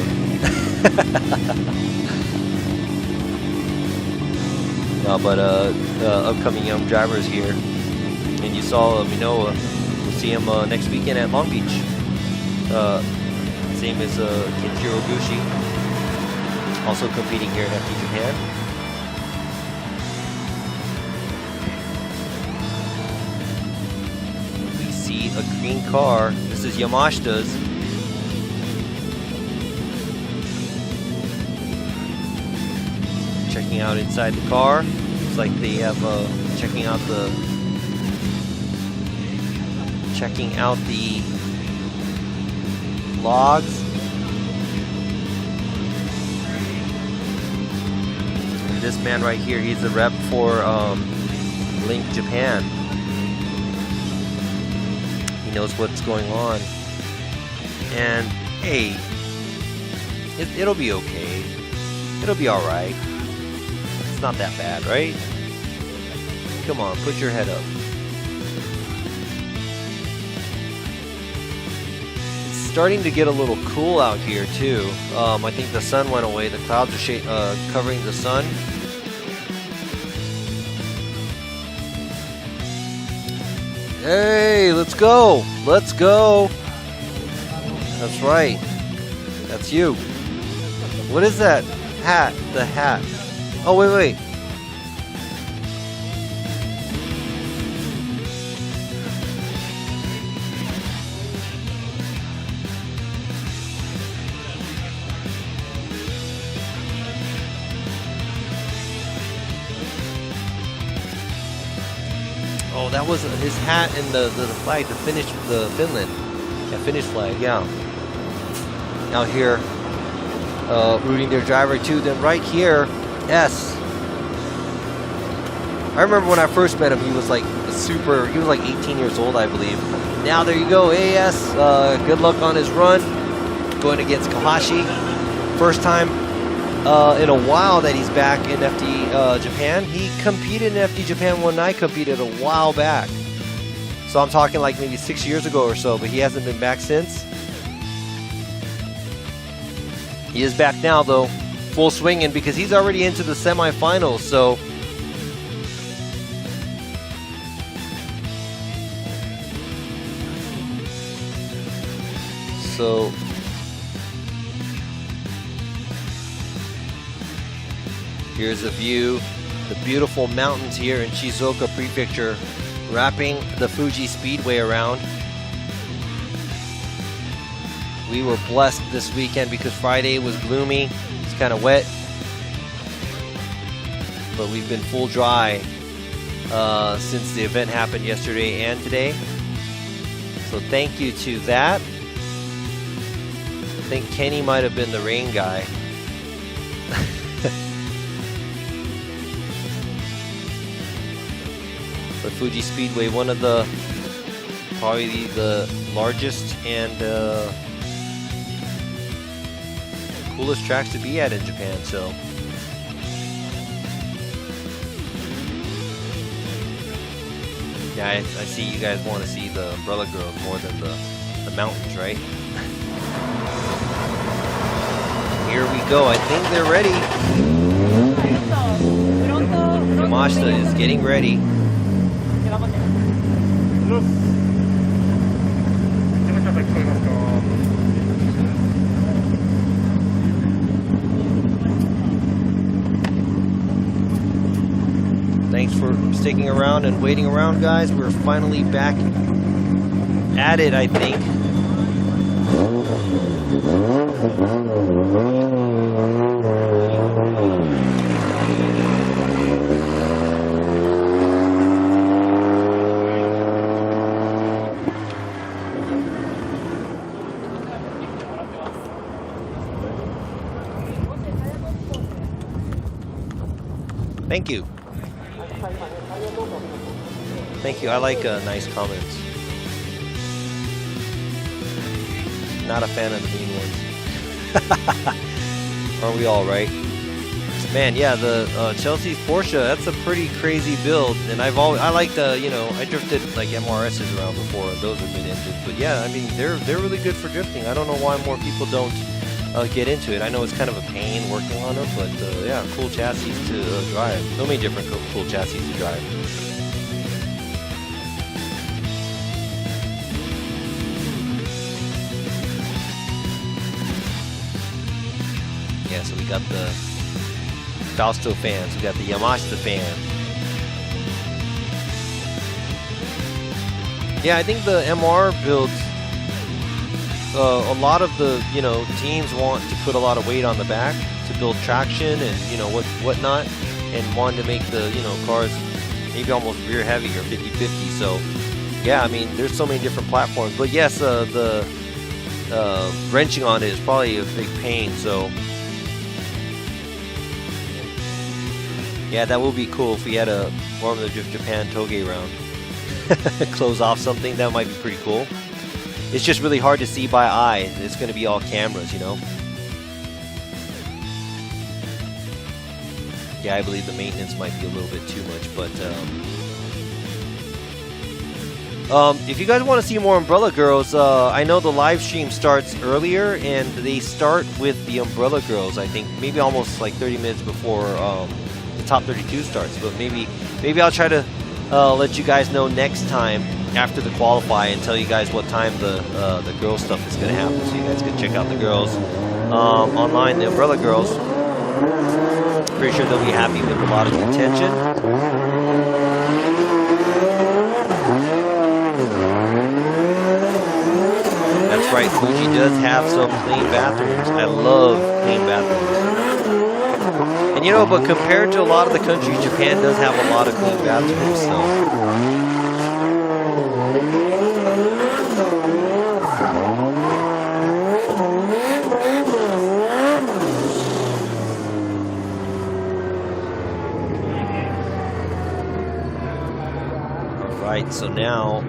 No, but upcoming young drivers here. And you saw Minoa. We'll see him next weekend at Long Beach. Same as Kentaro Gushi. Also competing here in FD Japan. We see a green car. This is Yamashita's. Checking out inside the car. Looks like they have checking out the logs. And this man right here, he's a rep for Link Japan. He knows what's going on. And hey, it'll be okay. It'll be all right. It's not that bad, right? Come on, put your head up. Starting to get a little cool out here too. I think the sun went away. The clouds are covering the sun. Hey, let's go. Let's go. That's right. That's you. What is that? Hat. The hat. Oh, wait. Oh, that was his hat and the flag, the Finnish flag, yeah. Out here, rooting their driver too. Then right here, S. I remember when I first met him, he was like he was like 18 years old, I believe. Now there you go, AS. Good luck on his run, going against Kahashi. First time in a while that he's back in FD Japan. He competed in FD Japan when I competed a while back. So I'm talking like maybe 6 years ago or so, but he hasn't been back since. He is back now though, full swinging, because he's already into the semifinals. So here's a view, the beautiful mountains here in Shizuoka Prefecture, wrapping the Fuji Speedway around. We were blessed this weekend because Friday was gloomy, it's kind of wet, but we've been full dry since the event happened yesterday and today. So thank you to that. I think Kenny might have been the rain guy. But Fuji Speedway, one of the probably the largest and coolest tracks to be at in Japan. So yeah, I see you guys want to see the umbrella girls more than the mountains, right? Here we go. I think they're ready. Yamashita is getting ready. Thanks for sticking around and waiting around, guys. We're finally back at it, I think. Thank you. Thank you. I like nice comments. Not a fan of the mean ones. Aren't we all right? Man, yeah, the Chelsea's Porsche, that's a pretty crazy build. And I like the, you know, I drifted like MRSs around before, and those are mid-engines. But yeah, I mean, they're really good for drifting. I don't know why more people don't get into it. I know it's kind of a pain working on them, but yeah, cool chassis to drive. So many different cool chassis to drive. Yeah, so we got the Fausto fans, we got the Yamashita fan. Yeah, I think the MR builds, a lot of the, you know, teams want to put a lot of weight on the back to build traction and, you know, whatnot, and want to make the, you know, cars maybe almost rear heavy or 50-50. So yeah, I mean, there's so many different platforms, but yes, the wrenching on it is probably a big pain. So yeah, that would be cool if we had a Formula Drift Japan Toge round. Close off something, that might be pretty cool. It's just really hard to see by eye. It's going to be all cameras, you know. Yeah, I believe the maintenance might be a little bit too much, but if you guys want to see more Umbrella Girls, I know the live stream starts earlier, and they start with the Umbrella Girls, I think, maybe almost like 30 minutes before the top 32 starts. But maybe I'll try to let you guys know next time after the qualify and tell you guys what time the girl stuff is going to happen, so you guys can check out the girls online, the Umbrella Girls. Pretty sure they'll be happy with a lot of attention. That's right, Fuji does have some clean bathrooms. I love clean bathrooms. And you know, but compared to a lot of the countries, Japan does have a lot of clean bathrooms, so. Right, so now,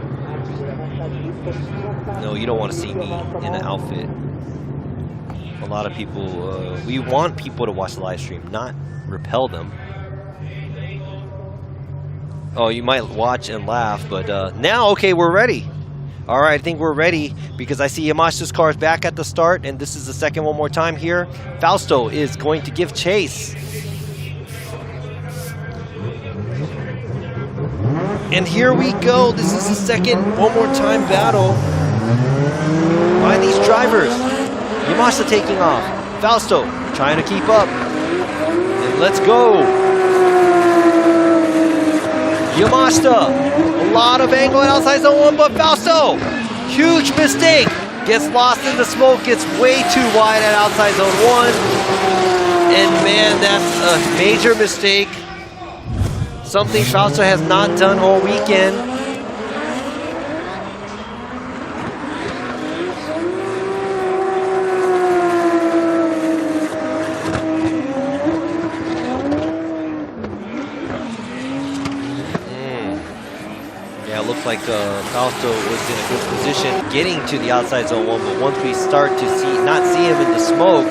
no, you don't want to see me in an outfit. A lot of people, we want people to watch the live stream, not repel them. Oh, you might watch and laugh, but now, okay, we're ready. All right, I think we're ready because I see Yamashita's car is back at the start, and this is the second one more time here. Fausto is going to give chase. And here we go. This is the second one more time battle by these drivers. Yamashita taking off. Fausto trying to keep up. And let's go. Yamashita, a lot of angle at outside zone 1, but Fausto, huge mistake. Gets lost in the smoke, gets way too wide at outside zone 1. And man, that's a major mistake. Something Fausto has not done all weekend. Yeah, it looked like Fausto was in a good position getting to the outside zone 1, but once we start to not see him in the smoke,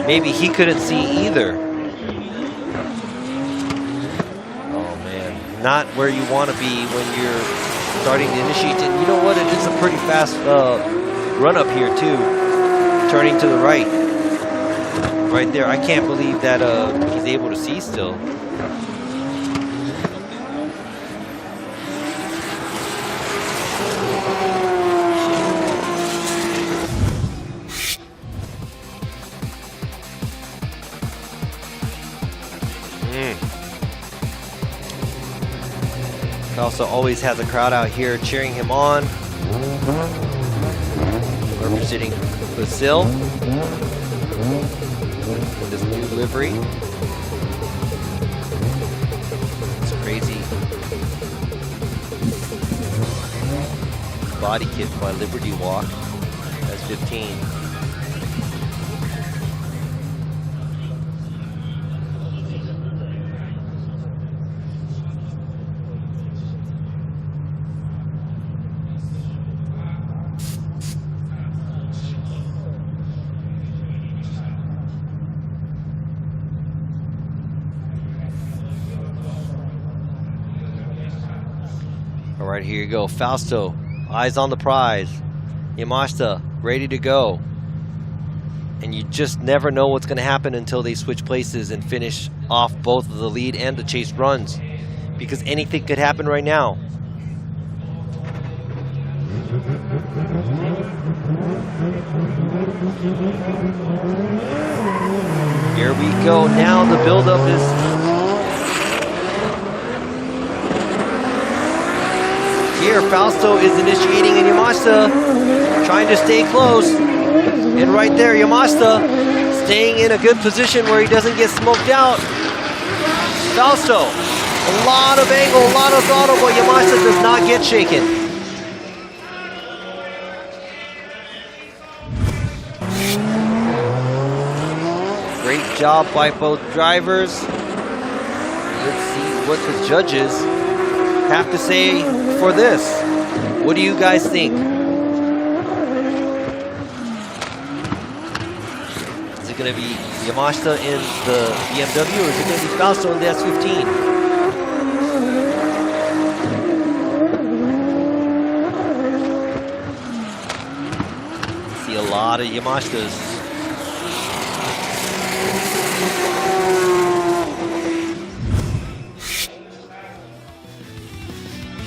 maybe he couldn't see either. Not where you want to be when you're starting to initiate. And you know what? It is a pretty fast run up here too. Turning to the right. Right there. I can't believe that he's able to see still. Also always has a crowd out here cheering him on. Representing Brazil with this new livery. It's crazy. Body kit by Liberty Walk. That's 15. All right, here you go. Fausto, eyes on the prize. Yamashita, ready to go. And you just never know what's going to happen until they switch places and finish off both of the lead and the chase runs. Because anything could happen right now. Here we go. Now the buildup is... Here, Fausto is initiating, and Yamashita trying to stay close. And right there, Yamashita staying in a good position where he doesn't get smoked out. Fausto, a lot of angle, a lot of throttle, but Yamashita does not get shaken. Great job by both drivers. Let's see what the judges have to say for this. What do you guys think? Is it going to be Yamashita in the BMW, or is it going to be Fausto in the S15? See a lot of Yamashitas.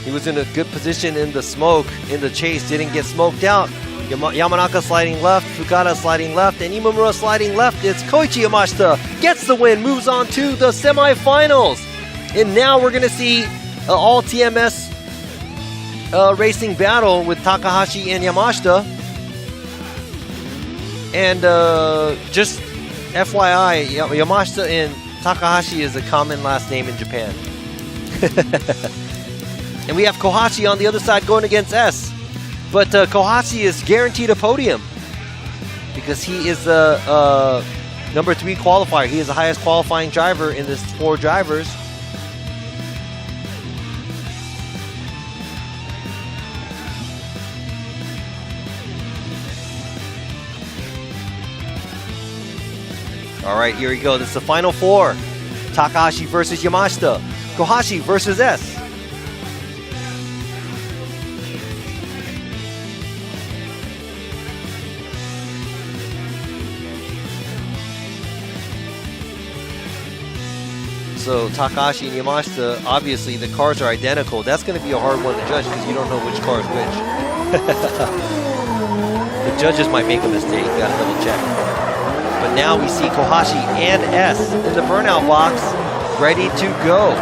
He was in a good position in the smoke, in the chase, didn't get smoked out. Yamanaka sliding left, Fukada sliding left, and Imamura sliding left. It's Koichi Yamashita, gets the win, moves on to the semifinals. And now we're gonna see all TMS racing battle with Takahashi and Yamashita. And just FYI, Yamashita and Takahashi is a common last name in Japan. And we have Kohashi on the other side going against S. But Kohashi is guaranteed a podium because he is the number 3 qualifier. He is the highest qualifying driver in this 4 drivers. All right, here we go. This is the final 4. Takahashi versus Yamashita. Kohashi versus S. So Takahashi and Yamashita, obviously the cars are identical. That's going to be a hard one to judge because you don't know which car is which. The judges might make a mistake, got to double check. But now we see Kohashi and S in the burnout box, ready to go.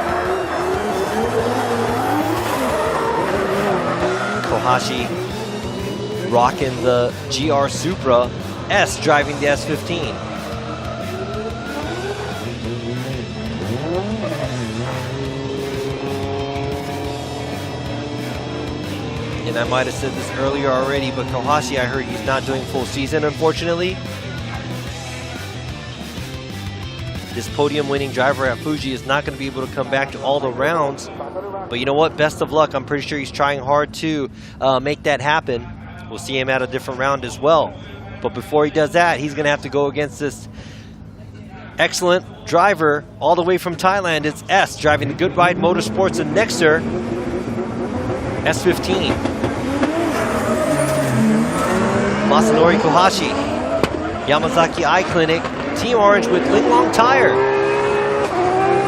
Kohashi rocking the GR Supra, S driving the S15. And I might have said this earlier already, but Kohashi, I heard he's not doing full season, unfortunately. This podium winning driver at Fuji is not going to be able to come back to all the rounds. But you know what? Best of luck. I'm pretty sure he's trying hard to make that happen. We'll see him at a different round as well. But before he does that, he's going to have to go against this excellent driver all the way from Thailand. It's S driving the Good Ride Motorsports and Nexter S15. Masanori Kohashi, Yamazaki Eye Clinic, Team Orange with Linglong Tire.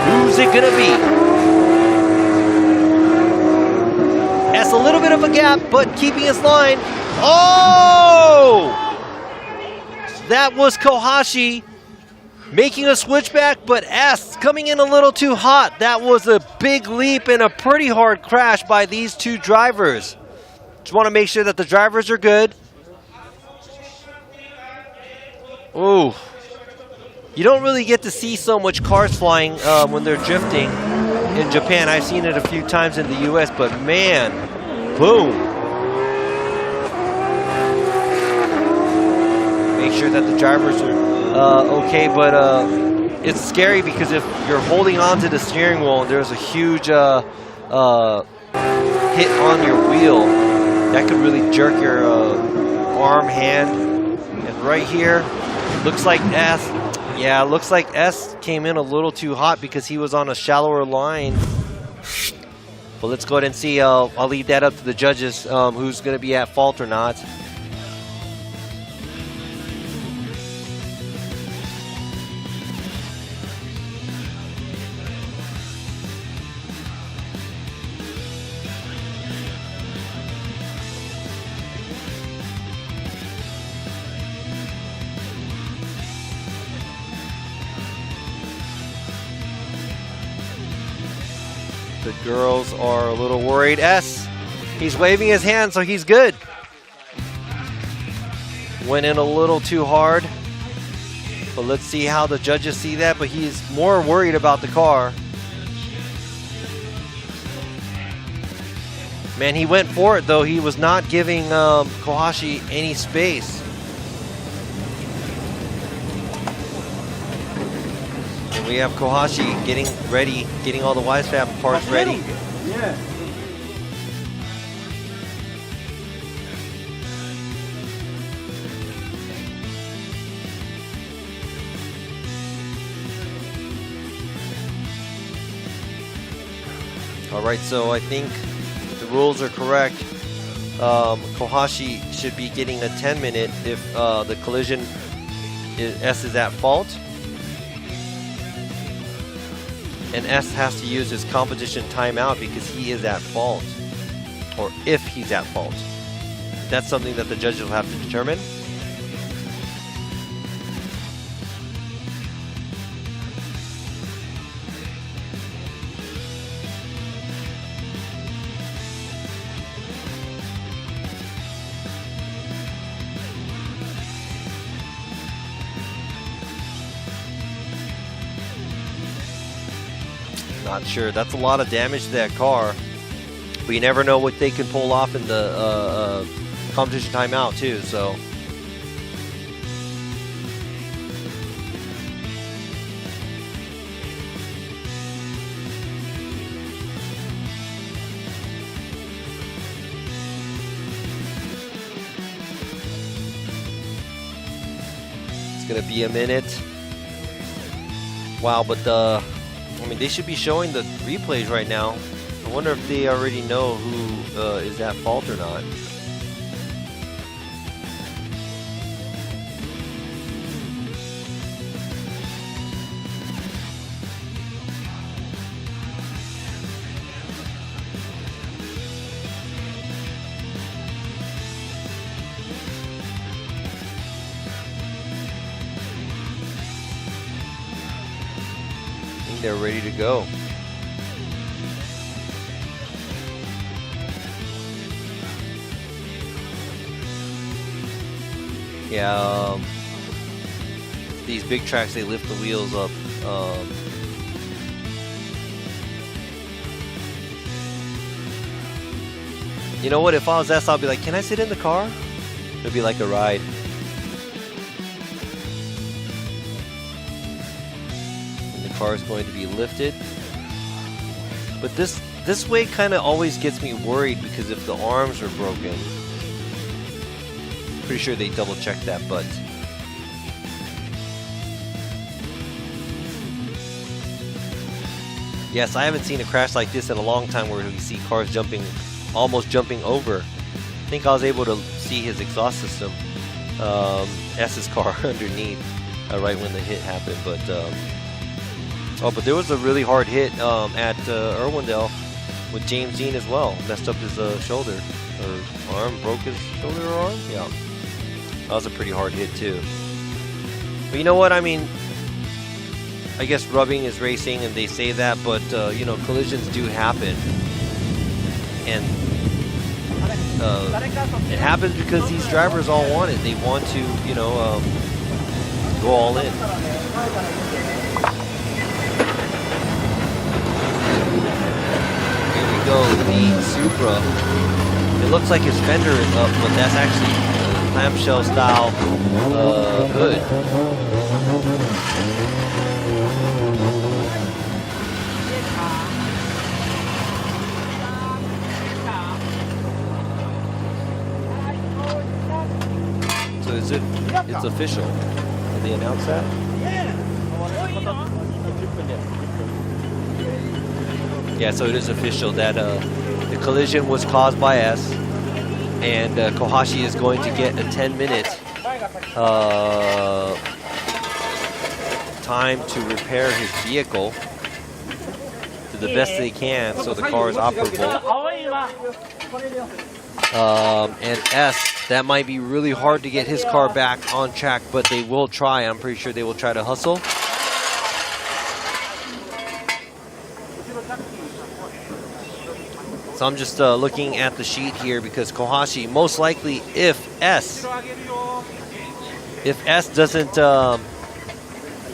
Who's it gonna be? S a little bit of a gap, but keeping his line. Oh! That was Kohashi making a switchback, but S coming in a little too hot. That was a big leap and a pretty hard crash by these 2 drivers. Just want to make sure that the drivers are good. Ooh. You don't really get to see so much cars flying when they're drifting in Japan. I've seen it a few times in the US, but man, boom. Make sure that the drivers are okay, but it's scary because if you're holding on to the steering wheel and there's a huge hit on your wheel, that could really jerk your arm, hand. And right here, looks like S. Yeah, looks like S came in a little too hot because he was on a shallower line. But let's go ahead and see. I'll leave that up to the judges, who's going to be at fault or not. The girls are a little worried. S, he's waving his hand, so he's good. Went in a little too hard. But let's see how the judges see that. But he's more worried about the car. Man, he went for it, though. He was not giving Kohashi any space. We have Kohashi getting ready, getting all the Wisefab parts ready. Yeah. All right, so I think the rules are correct. Kohashi should be getting a 10-minute if the collision S is at fault. And S has to use his competition timeout because he is at fault, or if he's at fault. That's something that the judges will have to determine. Not sure. That's a lot of damage to that car. But you never know what they can pull off in the competition timeout too, so. It's gonna be a minute. Wow, but I mean, they should be showing the replays right now. I wonder if they already know who is at fault or not. They're ready to go. Yeah, these big tracks, they lift the wheels up. You know what, if I was S, I'll be like, can I sit in the car? It'd be like a ride. Car is going to be lifted, but this way kind of always gets me worried because if the arms are broken, pretty sure they double check that, but yes, I haven't seen a crash like this in a long time where you see cars almost jumping over. I think I was able to see his exhaust system, S's car underneath right when the hit happened, but oh, but there was a really hard hit at Irwindale with James Dean as well. Messed up his shoulder or arm, broke his shoulder or arm. Yeah, that was a pretty hard hit too. But you know what? I mean, I guess rubbing is racing, and they say that, but you know, collisions do happen, and it happens because these drivers all want it. They want to, you know, go all in. Go, the Supra. It looks like his fender is up, but that's actually clamshell style hood. So it's official. Did they announce that? Yeah, so it is official that the collision was caused by S, and Kohashi is going to get a 10-minute time to repair his vehicle to the best they can, so the car is operable. And S, that might be really hard to get his car back on track, but they will try. I'm pretty sure they will try to hustle. So I'm just looking at the sheet here because Kohashi, most likely, if S doesn't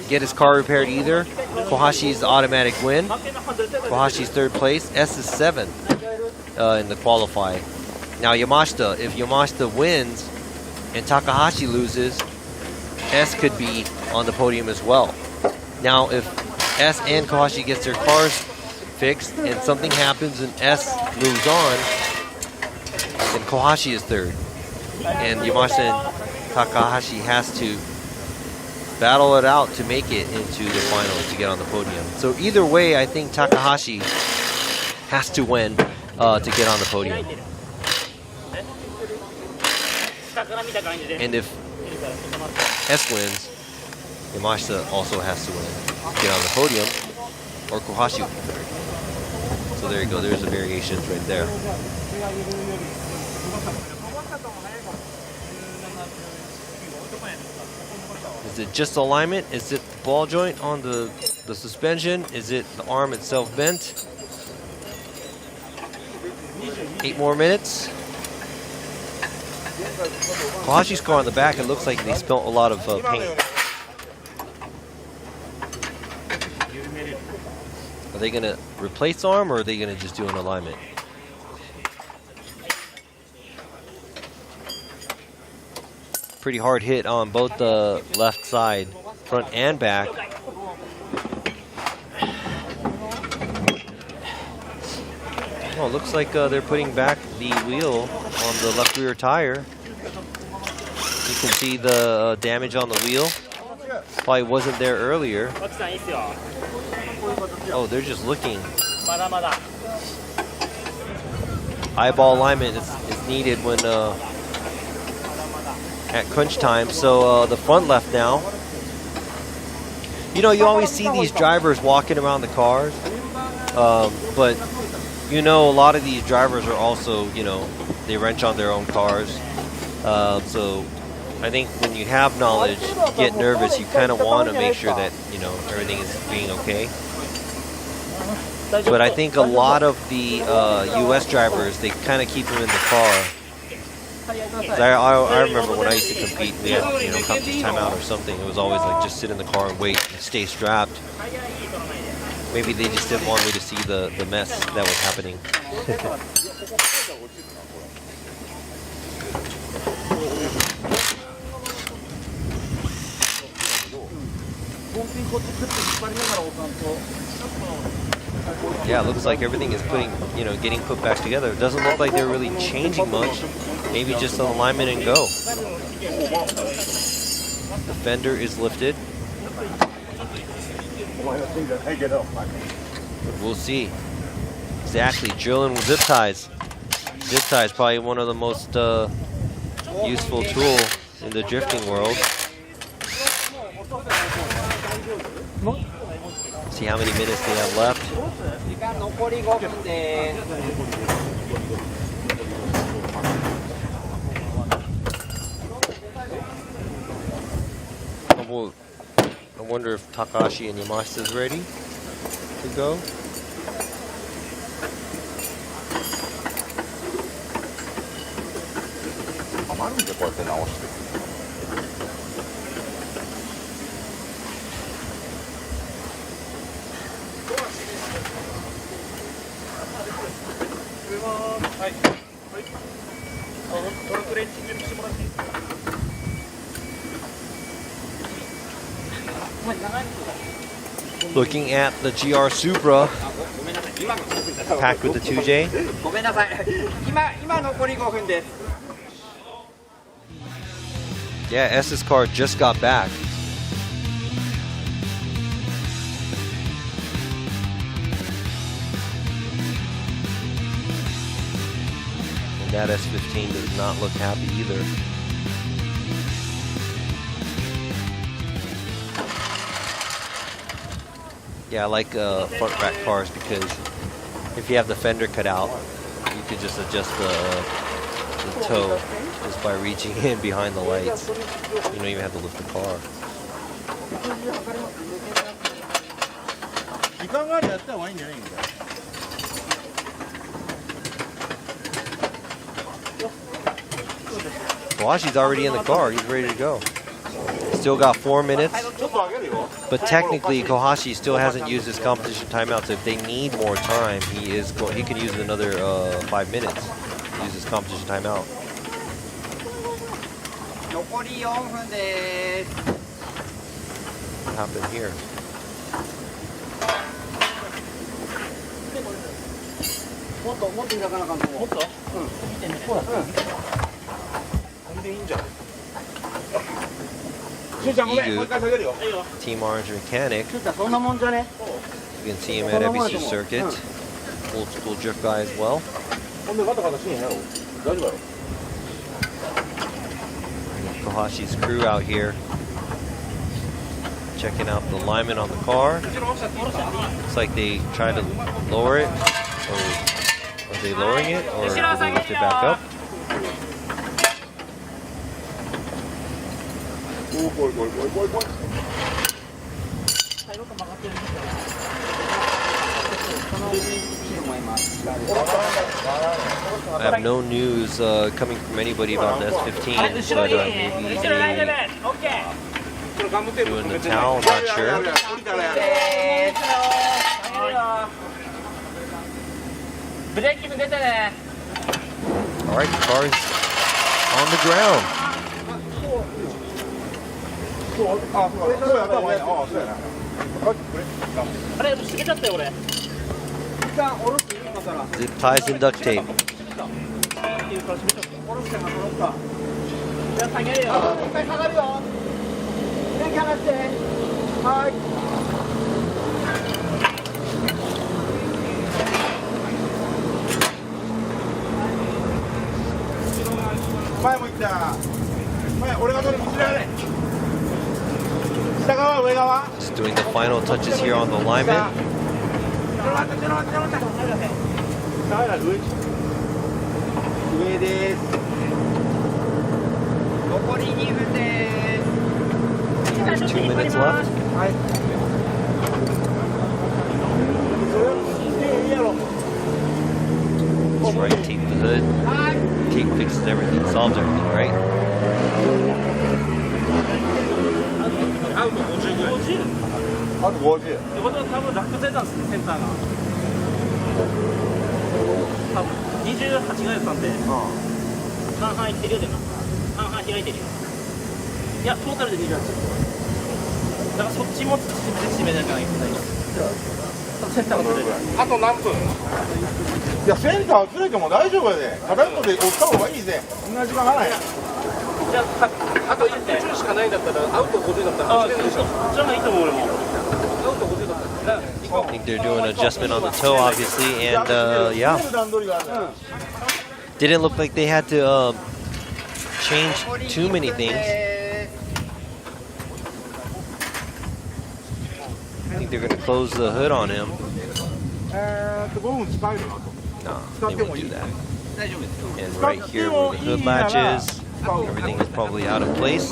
get his car repaired either, Kohashi's automatic win. Kohashi's 3rd place. S is 7th in the qualifying. Now Yamashita, if Yamashita wins and Takahashi loses, S could be on the podium as well. Now if S and Kohashi gets their cars fixed and something happens and S moves on, then Kohashi is 3rd. And Yamashita and Takahashi has to battle it out to make it into the final to get on the podium. So either way, I think Takahashi has to win to get on the podium. And if S wins, Yamashita also has to win to get on the podium, or Kohashi will be 3rd. So there you go, there's the variations right there. Is it just alignment? Is it the ball joint on the suspension? Is it the arm itself bent? 8 more minutes. Kohashi's car on the back, it looks like they spilled a lot of paint. Are they going to replace the arm, or are they going to just do an alignment? Pretty hard hit on both the left side, front and back. Oh, looks like they're putting back the wheel on the left rear tire. You can see the damage on the wheel. Probably wasn't there earlier. Oh, they're just looking. Eyeball alignment is needed when at crunch time. So the front left now. You know, you always see these drivers walking around the cars, but you know, a lot of these drivers are also, you know, they wrench on their own cars. So I think when you have knowledge, you get nervous, you kind of want to make sure that, you know, everything is being okay. But I think a lot of the US drivers, they kind of keep them in the car. I remember when I used to compete, we had, you know, come to timeout or something. It was always like just sit in the car and wait and stay strapped. Maybe they just didn't want me to see the mess that was happening. Yeah, it looks like everything is getting put back together. It doesn't look like they're really changing much. Maybe just an alignment and go. The fender is lifted. We'll see. Exactly, drilling with zip ties. Zip ties probably one of the most useful tool in the drifting world. See how many minutes they have left. I wonder if Takahashi and Yamashita is ready to go. Looking at the GR Supra packed with the 2J. Yeah, S's car just got back. That S15 does not look happy either. Yeah, I like front rack cars because if you have the fender cut out, you could just adjust the toe just by reaching in behind the lights. You don't even have to lift the car. Kawashi's already in the car. He's ready to go. Still got 4 minutes. But technically, Kohashi still hasn't used his competition timeout. So if they need more time, he can use another 5 minutes. Use his competition timeout. What happened here? Team Orange Mechanic. You can see him at every circuit. Old school drift guy as well. Kohashi's crew out here checking out the alignment on the car. Looks like they tried to lower it. Or are they lowering it? Or did they lift it back up? I have no news coming from anybody about the S15, but maybe they're doing the towel, I'm not sure. Alright, the car is on the ground. Zip ties and duct tape. Just doing the final touches here on the alignment. There's 2 minutes left. That's right, tape the hood. Tape fixes everything, solves everything, right? I think they're doing an adjustment on the toe, obviously, and yeah. Didn't look like they had to change too many things. I think they're going to close the hood on him. No, they won't do that. And right here where the hood latch is, everything is probably out of place.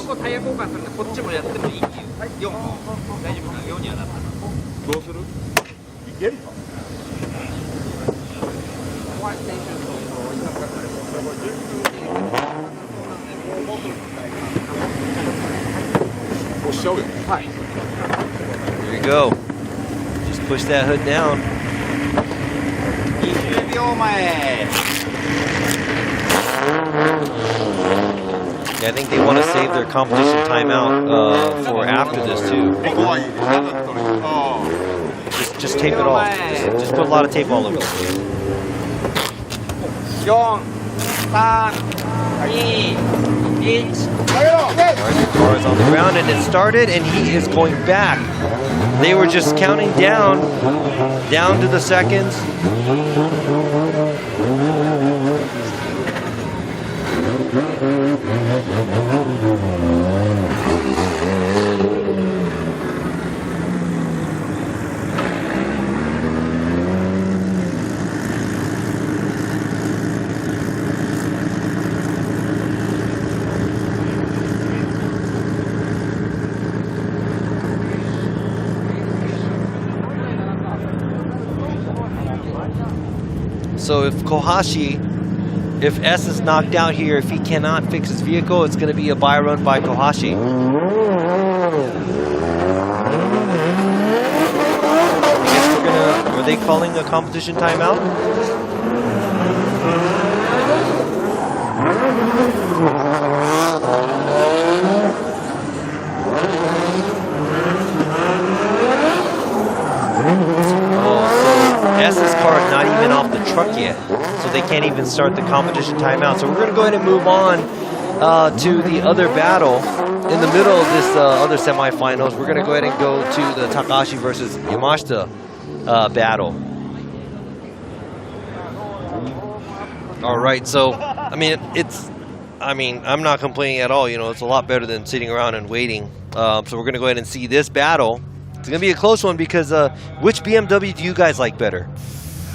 There you go. Just push that hood down. Yeah, I think they want to save their competition timeout for after this too. Just tape it off. Just put a lot of tape all over the place. 4、3、2、1。Alright, the car is on the ground and it started and he is going back. They were just counting down to the seconds. So if if S is knocked out here, if he cannot fix his vehicle, it's going to be a buy run by Kohashi. I guess we're gonna. Are they calling a competition timeout? S's car is not even off the truck yet, so they can't even start the competition timeout. So we're going to go ahead and move on to the other battle. In the middle of this other semifinals, we're going to go ahead and go to the Takahashi versus Yamashita battle. All right, so I'm not complaining at all. You know, it's a lot better than sitting around and waiting. So we're going to go ahead and see this battle. It's going to be a close one because which BMW do you guys like better?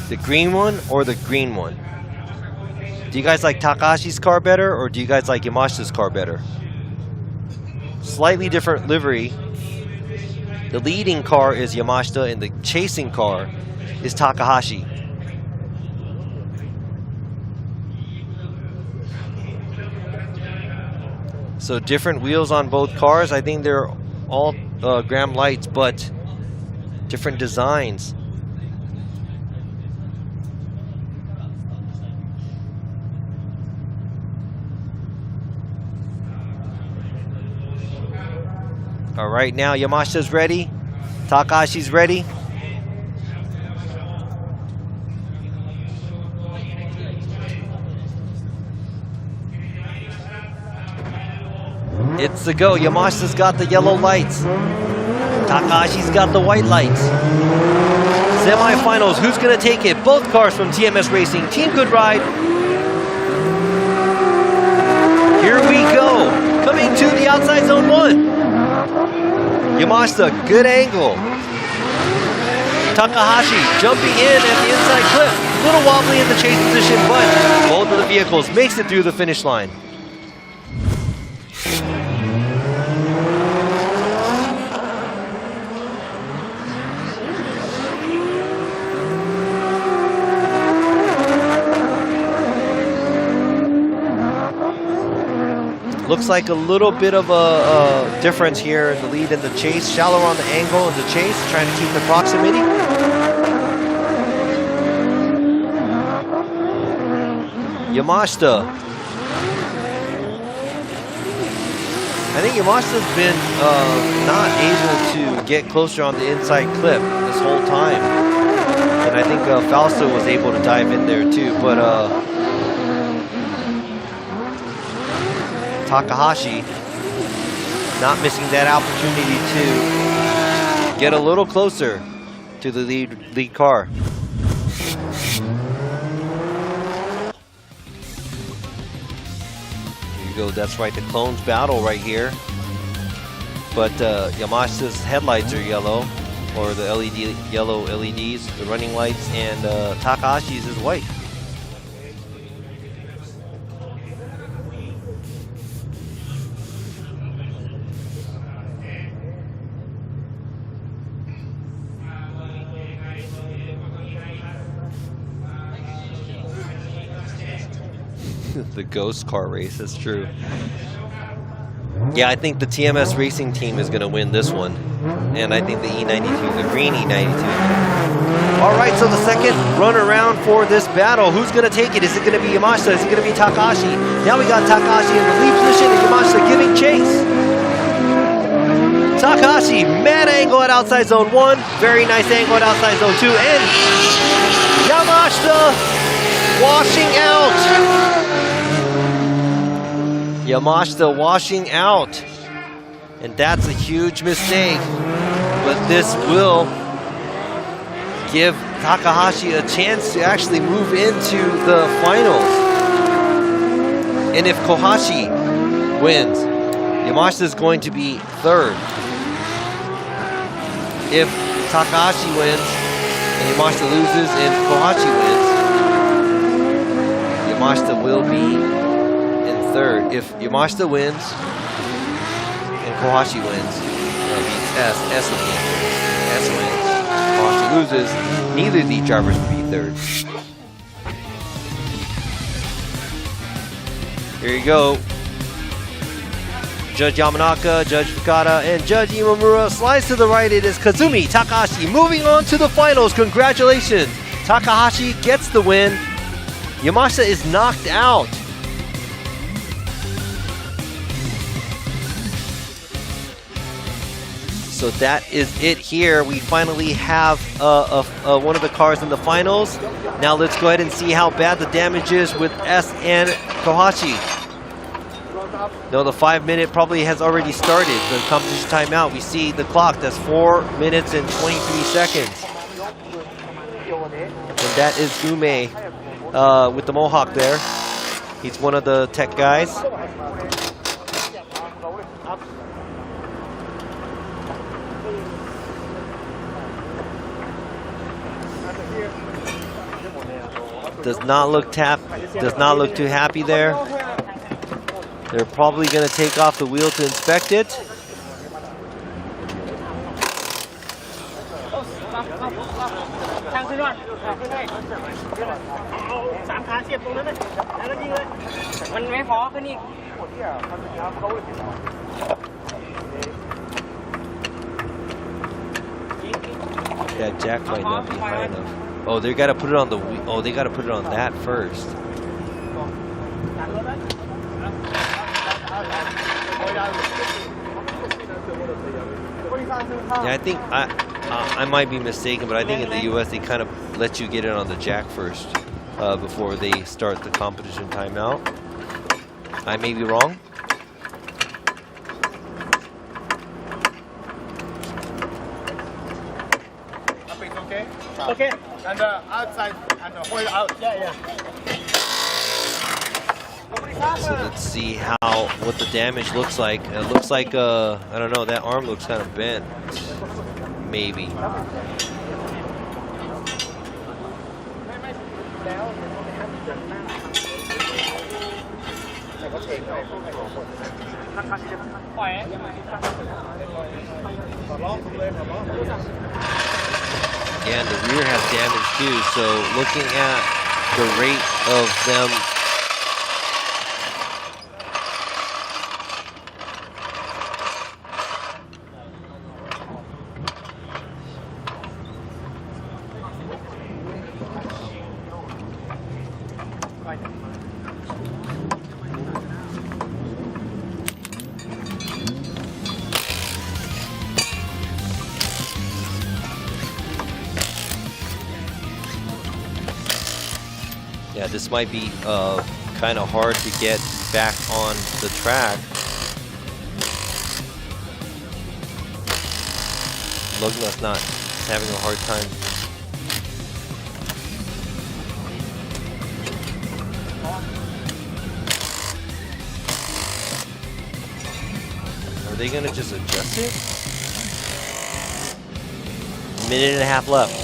The green one or the green one? Do you guys like Takahashi's car better or do you guys like Yamashita's car better? Slightly different livery. The leading car is Yamashita and the chasing car is Takahashi. So different wheels on both cars. I think they're all Graham lights, but different designs. All right, now Yamashita's ready. Takahashi's ready. It's a go. Yamashita's got the yellow lights. Takahashi's got the white lights. Semifinals, who's gonna take it? Both cars from TMS Racing. Team Good Ride. Here we go. Coming to the outside zone 1. Yamashita, good angle. Takahashi jumping in at the inside clip. A little wobbly in the chase position, but both of the vehicles makes it through the finish line. Looks like a little bit of a difference here in the lead and the chase. Shallower on the angle in the chase, trying to keep the proximity. Yamashita. I think Yamashita's been not able to get closer on the inside clip this whole time. And I think Fausto was able to dive in there too, but Takahashi not missing that opportunity to get a little closer to the lead car. Here you go, that's right, the clones battle right here. But Yamashita's headlights are yellow, or the yellow LEDs, the running lights, and Takahashi's is white. The ghost car race, that's true. Yeah, I think the TMS Racing team is going to win this one. And I think the E92, the green E92. All right, so the second run around for this battle. Who's going to take it? Is it going to be Yamashita? Is it going to be Takahashi? Now we got Takahashi in the lead position and Yamashita giving chase. Takahashi, mad angle at outside zone 1. Very nice angle at outside zone 2. And Yamashita washing out. Yamashita washing out. And that's a huge mistake. But this will give Takahashi a chance to actually move into the finals. And if Kohashi wins, Yamashita is going to be third. If Takahashi wins and Yamashita loses and Kohashi wins, Yamashita will be in third. If Yamashita wins and Kohashi wins, S will be in third. S wins, Kohashi loses, neither of these drivers will be third. Here you go. Judge Yamanaka, Judge Fukada, and Judge Imamura slides to the right. It is Kazumi Takahashi moving on to the finals. Congratulations. Takahashi gets the win. Yamashita is knocked out. So that is it here. We finally have one of the cars in the finals. Now let's go ahead and see how bad the damage is with S and Kohashi. No, the 5-minute probably has already started. The competition timeout, we see the clock. That's 4 minutes and 23 seconds. And that is Ume with the mohawk there. He's one of the tech guys. Does not look too happy there. They're probably going to take off the wheel to inspect it. That jack might not be high enough. Oh, they got to put it on the wheel. Oh, they got to put it on that first. Yeah, I think I might be mistaken, but I think in the U.S. they kind of let you get it on the jack first before they start the competition timeout. I may be wrong. Okay, and outside and hold it out. Yeah. So let's see what the damage looks like. It looks like I don't know. That arm looks kind of bent. Maybe. Yeah, and the rear has damage too. So looking at the rate of them. Yeah, this might be kind of hard to get back on the track. Lugna's not having a hard time. Are they gonna just adjust it? Minute and a half left.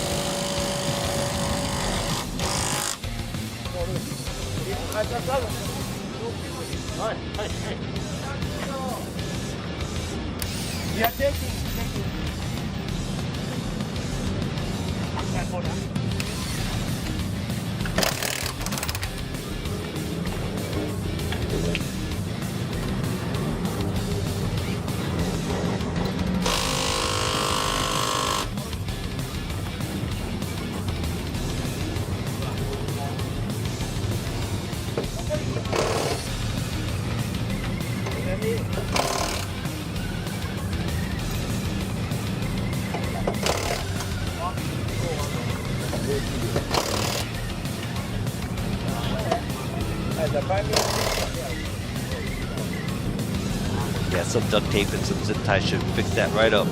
Yeah, some duct tape and some zip ties should fix that right up.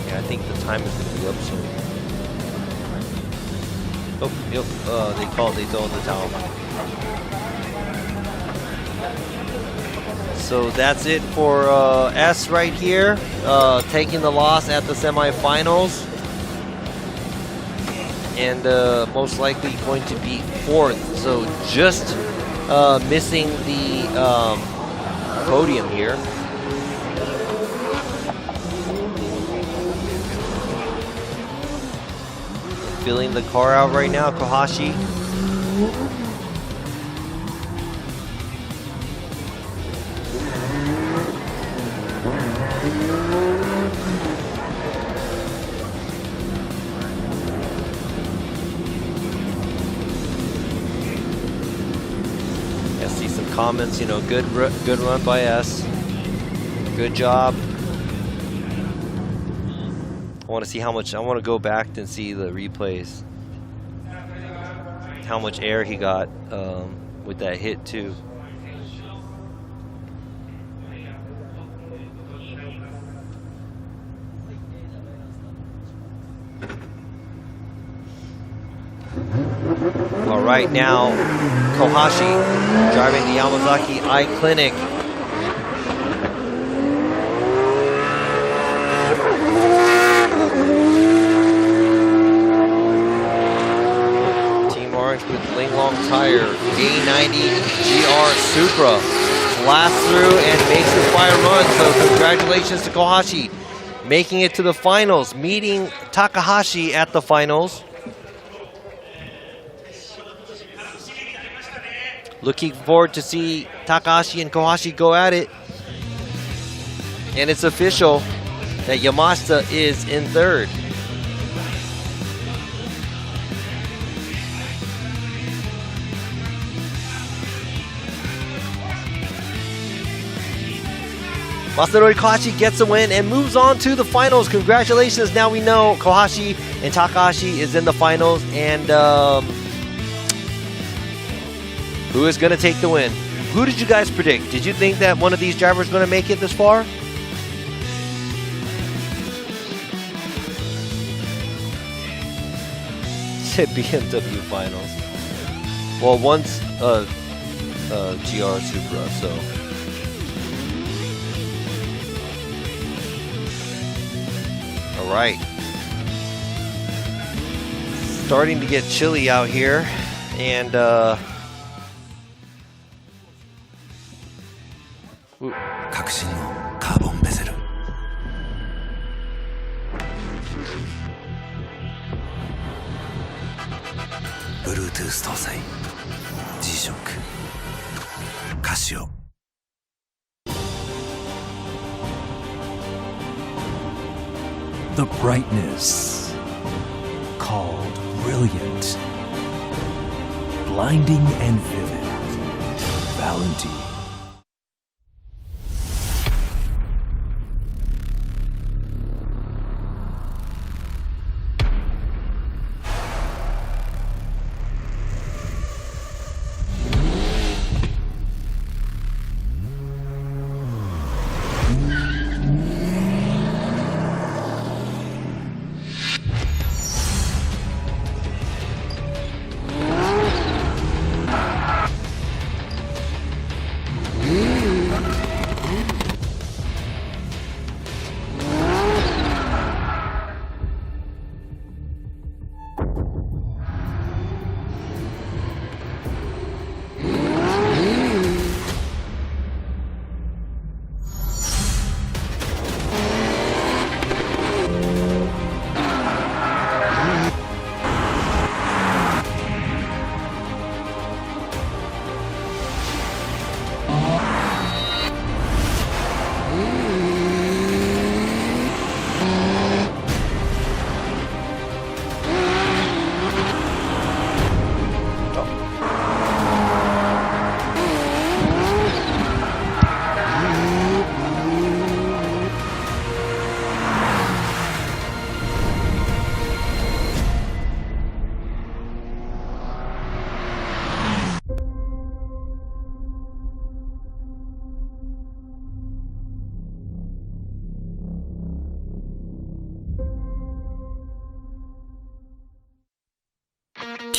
Yeah, I think the time is going to be up soon. Oh, yep, they throw in the towel. So that's it for S right here, taking the loss at the semifinals. And most likely going to be fourth. So just missing the podium here. Filling the car out right now, Kohashi. I see some comments, you know, good run by S. Good job. I want to see how much, I want to go back and see the replays. How much air he got with that hit too. All right, now Kohashi driving the Yamazaki iClinic. Team Orange with Linglong Tire, A90 GR Supra. Blasts through and makes the final run, so congratulations to Kohashi. Making it to the finals, meeting Takahashi at the finals. Looking forward to see Takahashi and Kohashi go at it. And it's official that Yamashita is in third. Masanori Kohashi gets a win and moves on to the finals. Congratulations. Now we know Kohashi and Takahashi is in the finals. And who is going to take the win? Who did you guys predict? Did you think that one of these drivers is going to make it this far? Said BMW finals. Well, one's GR Supra, so. All right. Starting to get chilly out here, and Bluetooth 搭載 G-SHOCK カシオ The brightness called brilliant, blinding and vivid, Valentine.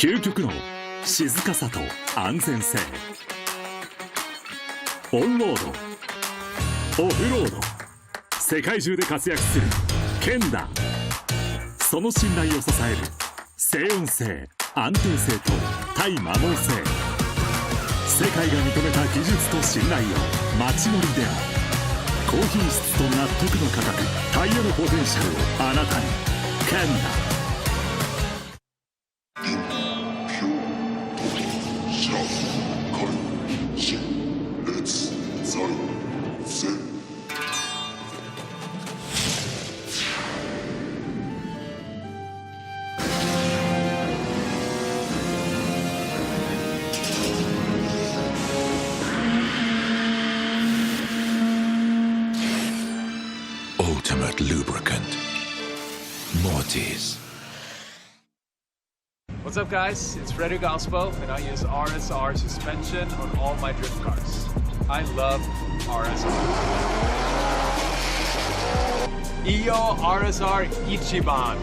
「究極の静かさと安全性」「オンロード」「オフロード」世界中で活躍するケンダ。その信頼を支える静音性、安定性と対摩耗性。世界が認めた技術と信頼を街乗りである。高品質と納得の価格、タイヤのポテンシャルをあなたに。ケンダ。Ultimate lubricant. Mortis. What's up guys, it's Frederick Alspo and I use RSR suspension on all my drift cars. I love RSR. Iyo RSR Ichiban.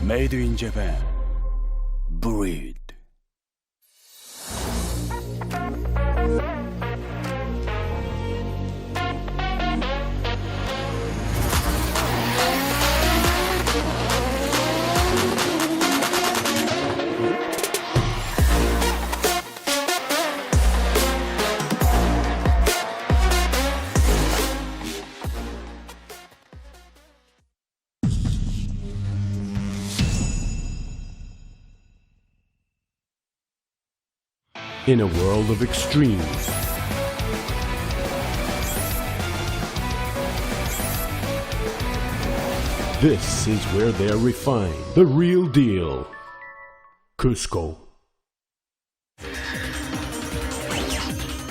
Made in Japan. Breed. In a world of extremes, this is where they're refined. The real deal. Cusco.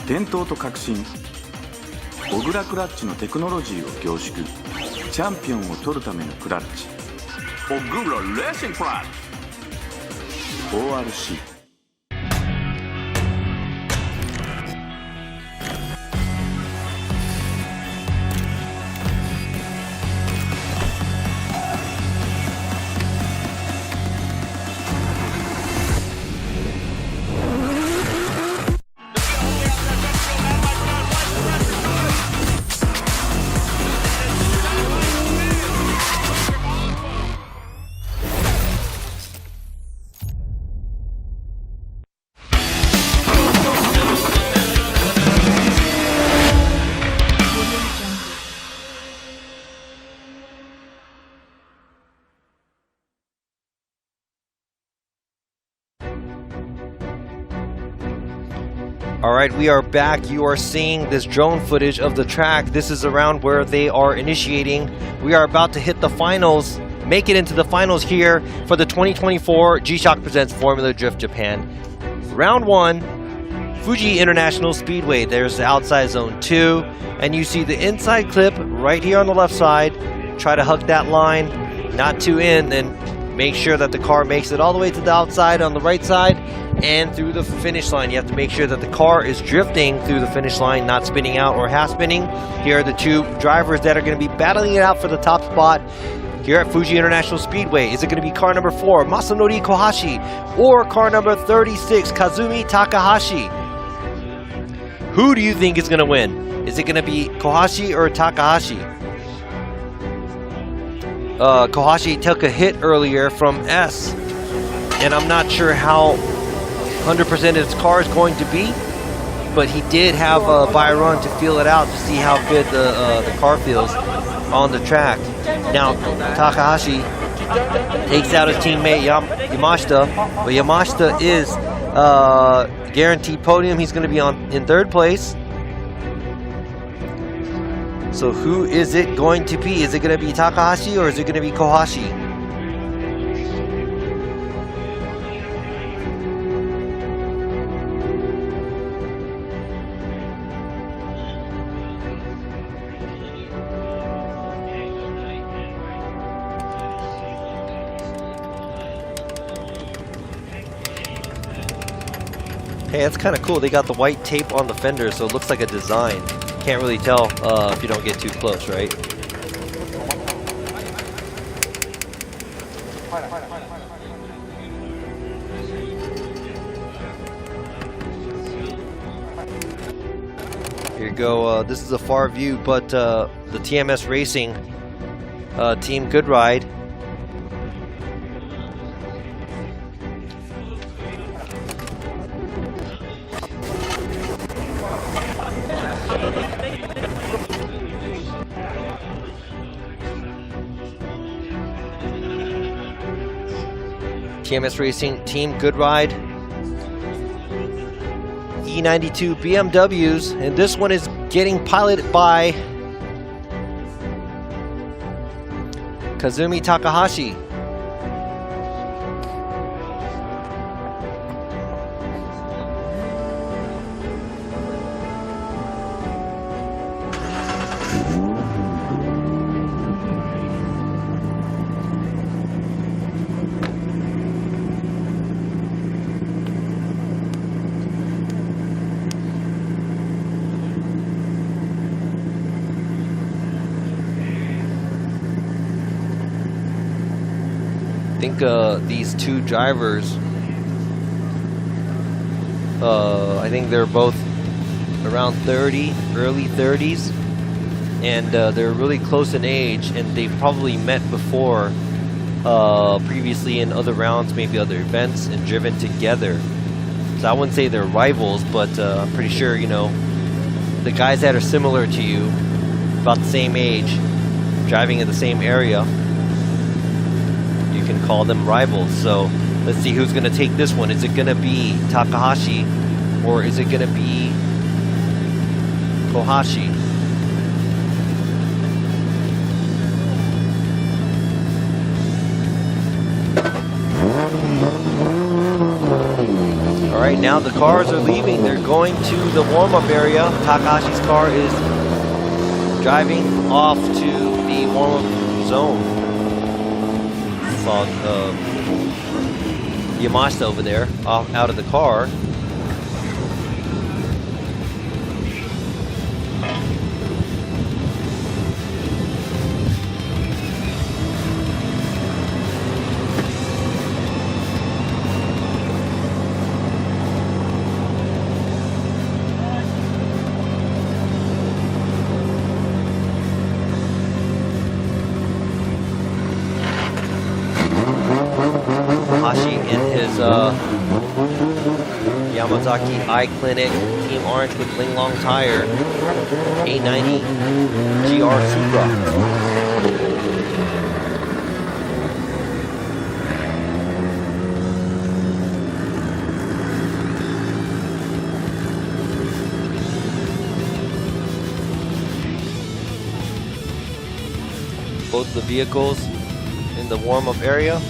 伝統と革新、小倉クラッチのテクノロジーを凝縮、チャンピオンを取るためのクラッチ、小倉レーシングクラッチ ORC。All right, we are back. You are seeing this drone footage of the track. This is around where they are initiating. We are about to hit the finals, make it into the finals here for the 2024 G-Shock Presents Formula Drift Japan. Round 1, Fuji International Speedway. There's the outside zone 2, and you see the inside clip right here on the left side. Try to hug that line, not too in, and make sure that the car makes it all the way to the outside on the right side and through the finish line. You have to make sure that the car is drifting through the finish line, not spinning out or half spinning. Here are the two drivers that are going to be battling it out for the top spot here at Fuji International Speedway. Is it going to be car number 4, Masanori Kohashi, or car number 36, Kazumi Takahashi? Who do you think is going to win? Is it going to be Kohashi or Takahashi? Kohashi took a hit earlier from S, and I'm not sure how 100% his car is going to be, but he did have a buy run to feel it out to see how good the car feels on the track. Now Takahashi takes out his teammate Yamashita, but Yamashita is guaranteed podium. He's going to be in 3rd place. So who is it going to be? Is it going to be Takahashi or is it going to be Kohashi? Hey, that's kind of cool. They got the white tape on the fender, so it looks like a design. can't really tell if you don't get too close, right? Here you go. This is a far view, but the TMS Racing team, good ride. TMS Racing team, good ride. E92 BMWs, and this one is getting piloted by Kazumi Takahashi. I think these two drivers, I think they're both around 30, early 30s, and they're really close in age, and they've probably met before previously in other rounds, maybe other events, and driven together. So I wouldn't say they're rivals, but I'm pretty sure, you know, the guys that are similar to you, about the same age, driving in the same area, you can call them rivals. So let's see who's going to take this one. Is it going to be Takahashi or is it going to be Kohashi? All right, now the cars are leaving. They're going to the warm-up area. Takahashi's car is driving off to the warm-up zone. Saw Yamashita over there, out of the car. Yamazaki iClinic, Team Orange with Linglong Tire, A90 GR Supra. Both the vehicles in the warm-up area.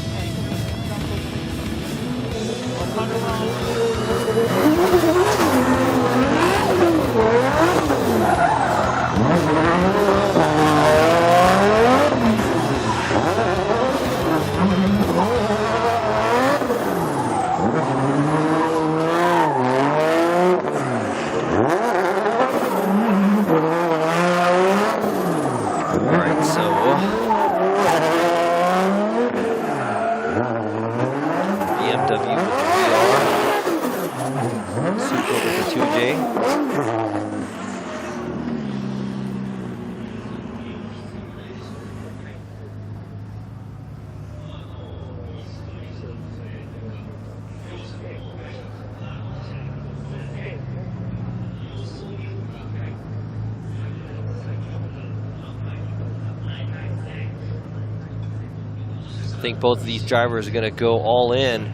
I think both of these drivers are going to go all in.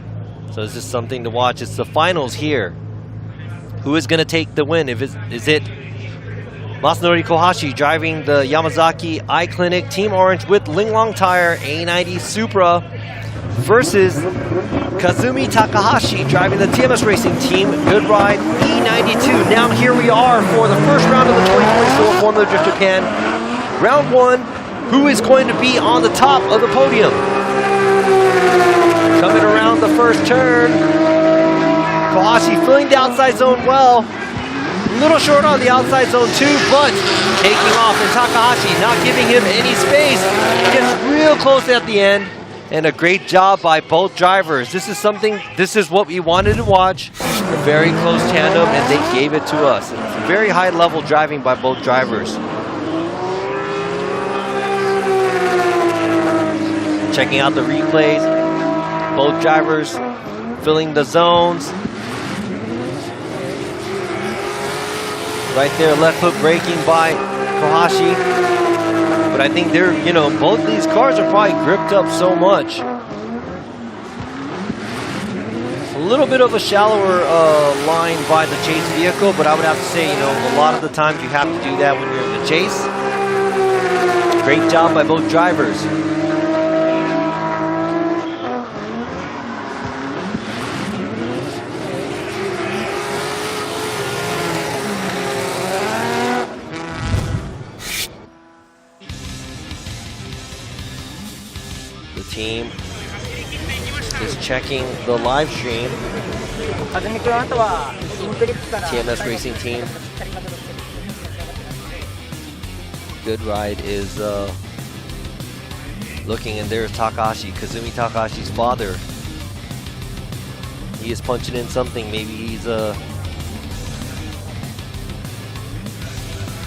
So this is something to watch. It's the finals here. Who is going to take the win? Is it Masanori Kohashi driving the Yamazaki iClinic Team Orange with Linglong Tire A90 Supra versus Kazumi Takahashi driving the TMS Racing Team Good Ride E92. Now here we are for the first round of the 2024 Formula Drift Japan. Round one, who is going to be on the top of the podium? Coming around the first turn, Kohashi filling the outside zone well. A little short on the outside zone 2, but taking off, and Takahashi not giving him any space. Gets real close at the end, and a great job by both drivers. This is what we wanted to watch. A very close tandem, and they gave it to us. Very high level driving by both drivers. Checking out the replays. Both drivers filling the zones. Right there, left hook braking by Kohashi. But I think they're, both these cars are probably gripped up so much. A little bit of a shallower line by the chase vehicle, but I would have to say, a lot of the times you have to do that when you're in the chase. Great job by both drivers. Team is checking the live stream. TMS Racing Team. Good Ride is looking, and there's Takahashi, Kazumi Takahashi's father. He is punching in something. Maybe he's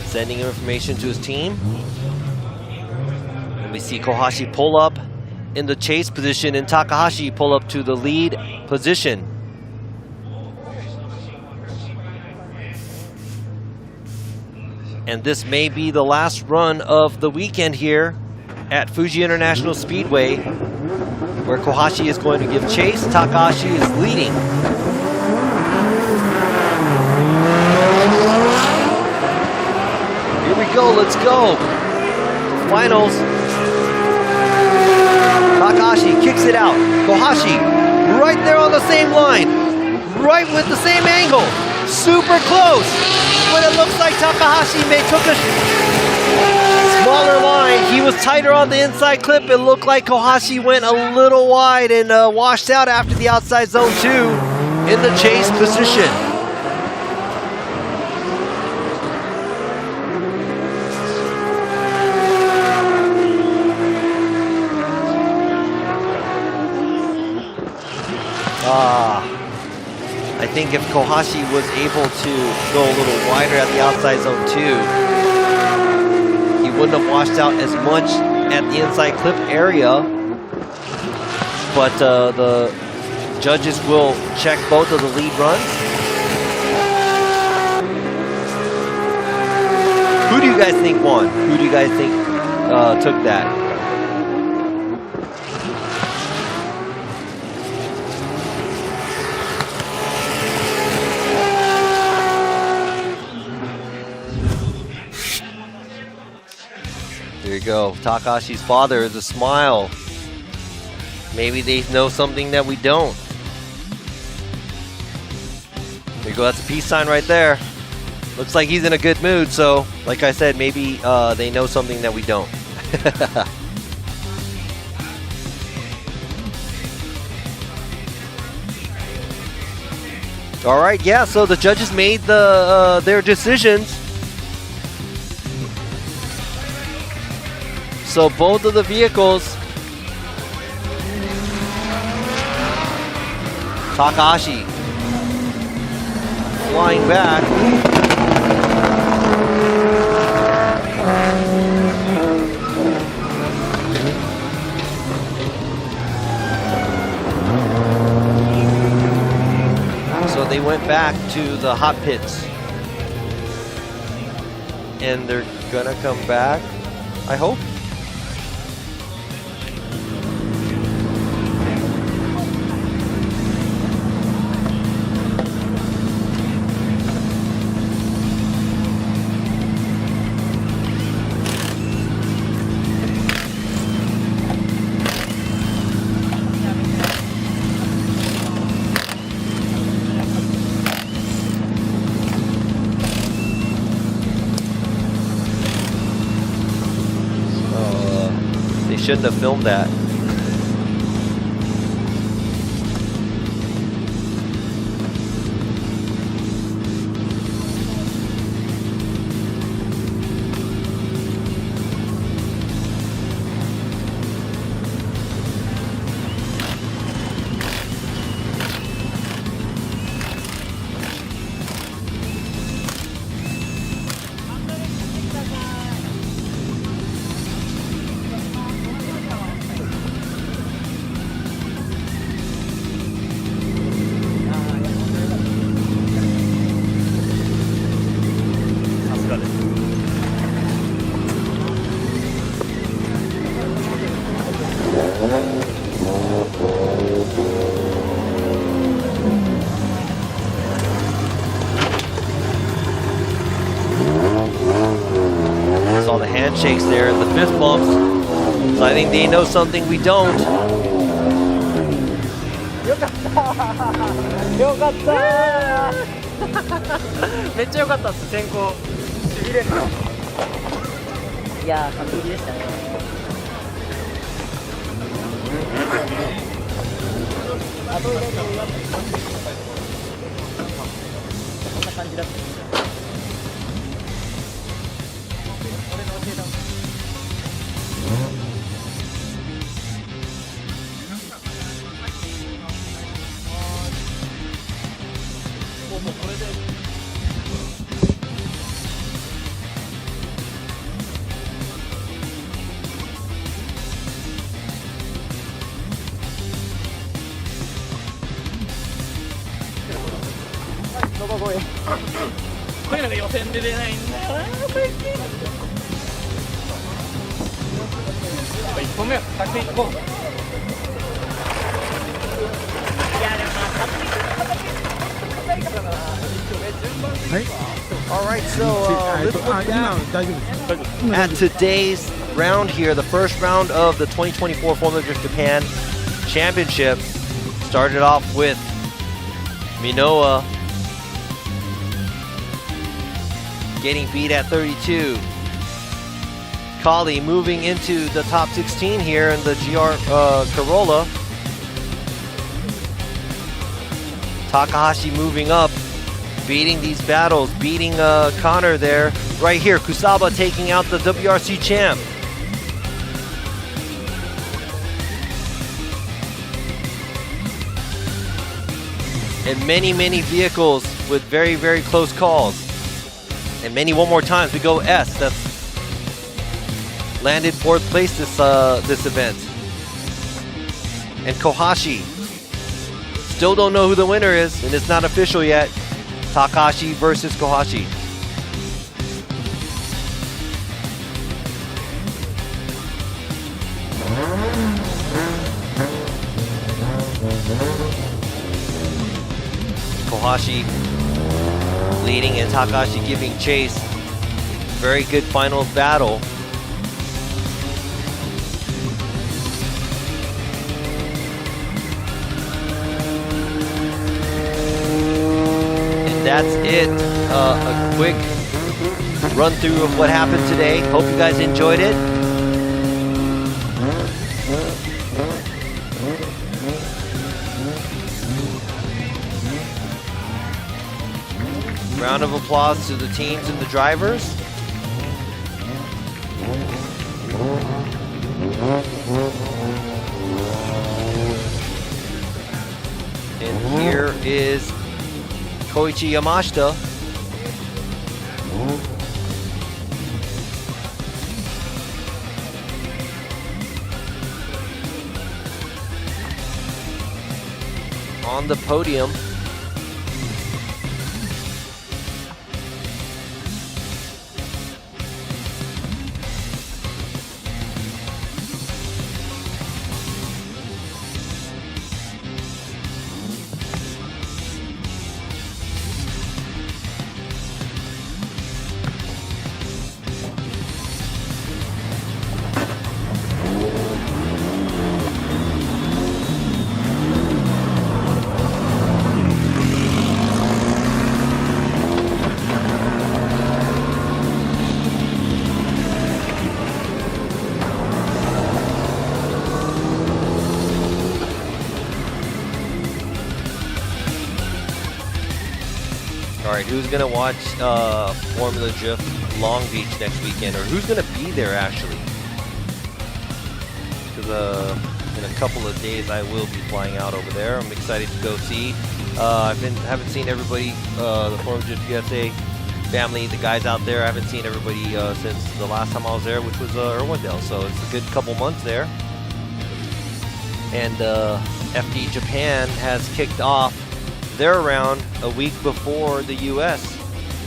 sending information to his team. And we see Kohashi pull up in the chase position, and Takahashi pull up to the lead position. And this may be the last run of the weekend here at Fuji International Speedway, where Kohashi is going to give chase. Takahashi is leading. Here we go, let's go. Finals. Takahashi kicks it out. Kohashi right there on the same line. Right with the same angle. Super close. But it looks like Takahashi took a smaller line. He was tighter on the inside clip. It looked like Kohashi went a little wide and washed out after the outside zone 2 in the chase position. I think if Kohashi was able to go a little wider at the outside zone 2, he wouldn't have washed out as much at the inside clip area. But the judges will check both of the lead runs. Who do you guys think won? Who do you guys think took that? There you go. Takahashi's father is a smile. Maybe they know something that we don't. There you go. That's a peace sign right there. Looks like he's in a good mood. So, like I said, maybe they know something that we don't. All right. Yeah. So the judges made their decisions. So both of the vehicles, Takahashi flying back. So they went back to the hot pits, and they're gonna come back, I hope. Shouldn't have filmed that. handshakes there, the fist bumps. So I think they know something we don't. よかっためっちゃ良かったっす、先行しびれるの。いやー、完璧でしたね。あとこんな感じだった。俺の教えたもん。こういうのが予選で出ないんだよな、最近。1本目は先に行こう。いやでもまあ硬いからな。Alright, so let's look down at today's round here, the first round of the 2024 Formula Drift Japan Championship. Started off with Minoa getting beat at 32. Kali moving into the top 16 here in the GR Corolla. Takahashi moving up, beating these battles, beating Connor there. Right here, Kusaba taking out the WRC champ. And many, many vehicles with very, very close calls. And many one more times. We go S. That's landed fourth place this event. And Kohashi. Still don't know who the winner is, and it's not official yet. Takahashi versus Kohashi. Kohashi leading and Takahashi giving chase. Very good finals battle. And that's it. A quick run through of what happened today. Hope you guys enjoyed it. Round of applause to the teams and the drivers. And here is Koichi Yamashita. On the podium. All right, who's gonna watch Formula Drift Long Beach next weekend, or who's gonna be there actually? Because in a couple of days I will be flying out over there. I'm excited to go see. Haven't seen everybody, the Formula Drift USA family, the guys out there. I haven't seen everybody since the last time I was there, which was Irwindale. So it's a good couple months there. And FD Japan has kicked off their round a week before the US.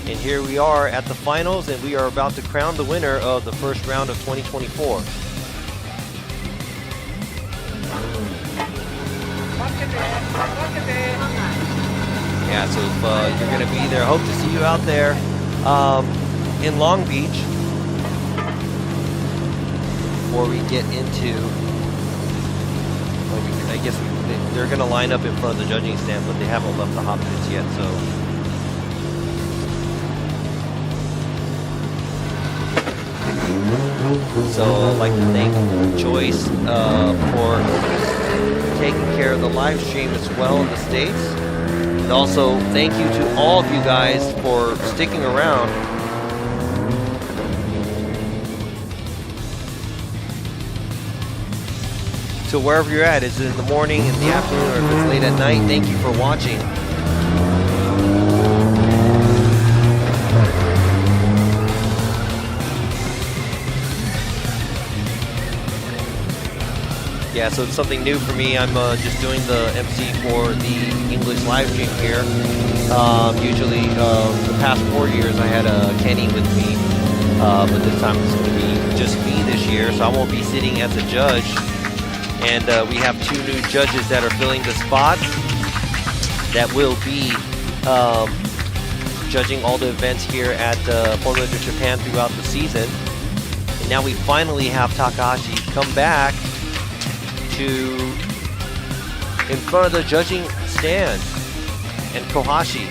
And here we are at the finals, and we are about to crown the winner of the first round of 2024. Yeah, so if you're gonna be there, hope to see you out there in Long Beach. before we get into, I guess they're going to line up in front of the judging stand, but they haven't left the hot pits yet, so. So I'd like to thank Joyce for taking care of the live stream as well in the States. And also thank you to all of you guys for sticking around. To wherever you're at, is it in the morning, in the afternoon, or if it's late at night, thank you for watching. Yeah, so it's something new for me. I'm just doing the MC for the English live stream here. Usually, the past 4 years, I had Kenny with me, but this time it's going to be just me this year, so I won't be sitting as a judge. And we have 2 new judges that are filling the spots that will be judging all the events here at Formula Drift Japan throughout the season. And now we finally have Takahashi come back in front of the judging stand, and Kohashi.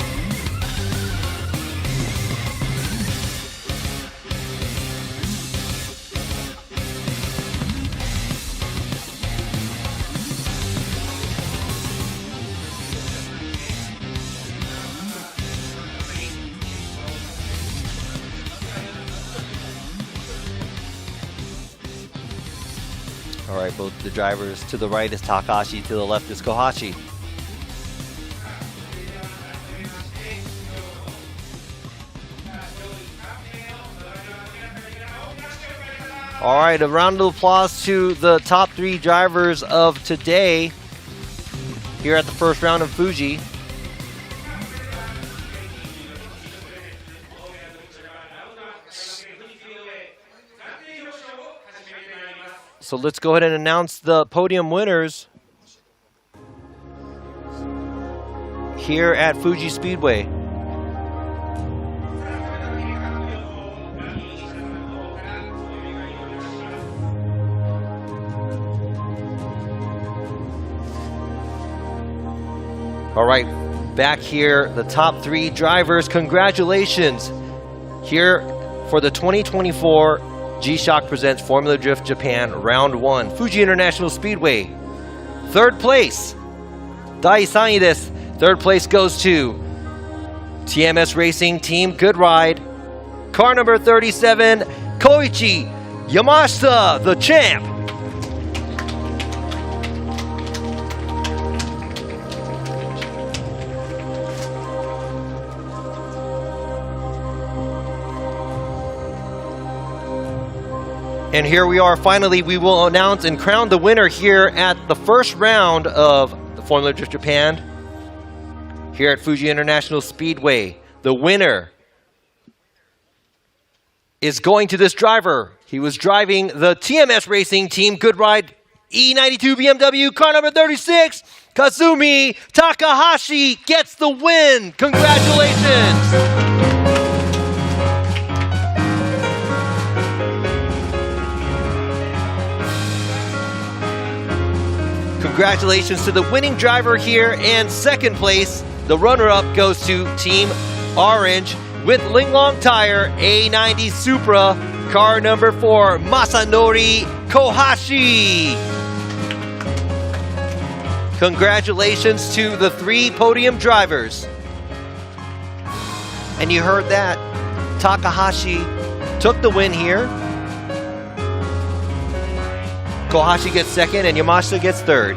All right, both the drivers, to the right is Takahashi, to the left is Kohashi. All right, a round of applause to the top 3 drivers of today here at the first round of Fuji. So let's go ahead and announce the podium winners here at Fuji Speedway. All right, back here, the top 3 drivers. Congratulations here for the 2024 G-Shock presents Formula Drift Japan Round 1, Fuji International Speedway. 3rd place, 第3位です. 3rd place goes to TMS Racing Team Good Ride. Car number 37, Koichi Yamashita, the champ. And here we are, finally, we will announce and crown the winner here at the first round of the Formula Drift Japan here at Fuji International Speedway. The winner is going to this driver. He was driving the TMS Racing Team Good Ride E92 BMW, car number 36, Kazumi Takahashi gets the win. Congratulations. Congratulations to the winning driver here, and 2nd place, the runner-up goes to Team Orange with Linglong Tire A90 Supra, car number 4, Masanori Kohashi. Congratulations to the 3 podium drivers. And you heard that, Takahashi took the win here. Kohashi gets 2nd and Yamashita gets 3rd.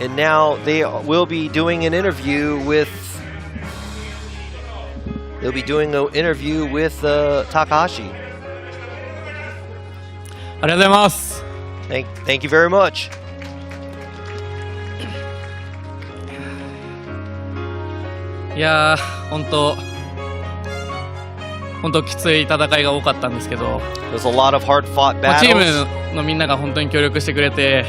And now they will be doing an interview with Takahashi. Thank you very much. Yeah, 本当きつい戦いが多かったんですけど、 There's a lot of hard-fought チー battles. ムのみんなが本当に協力してくれて、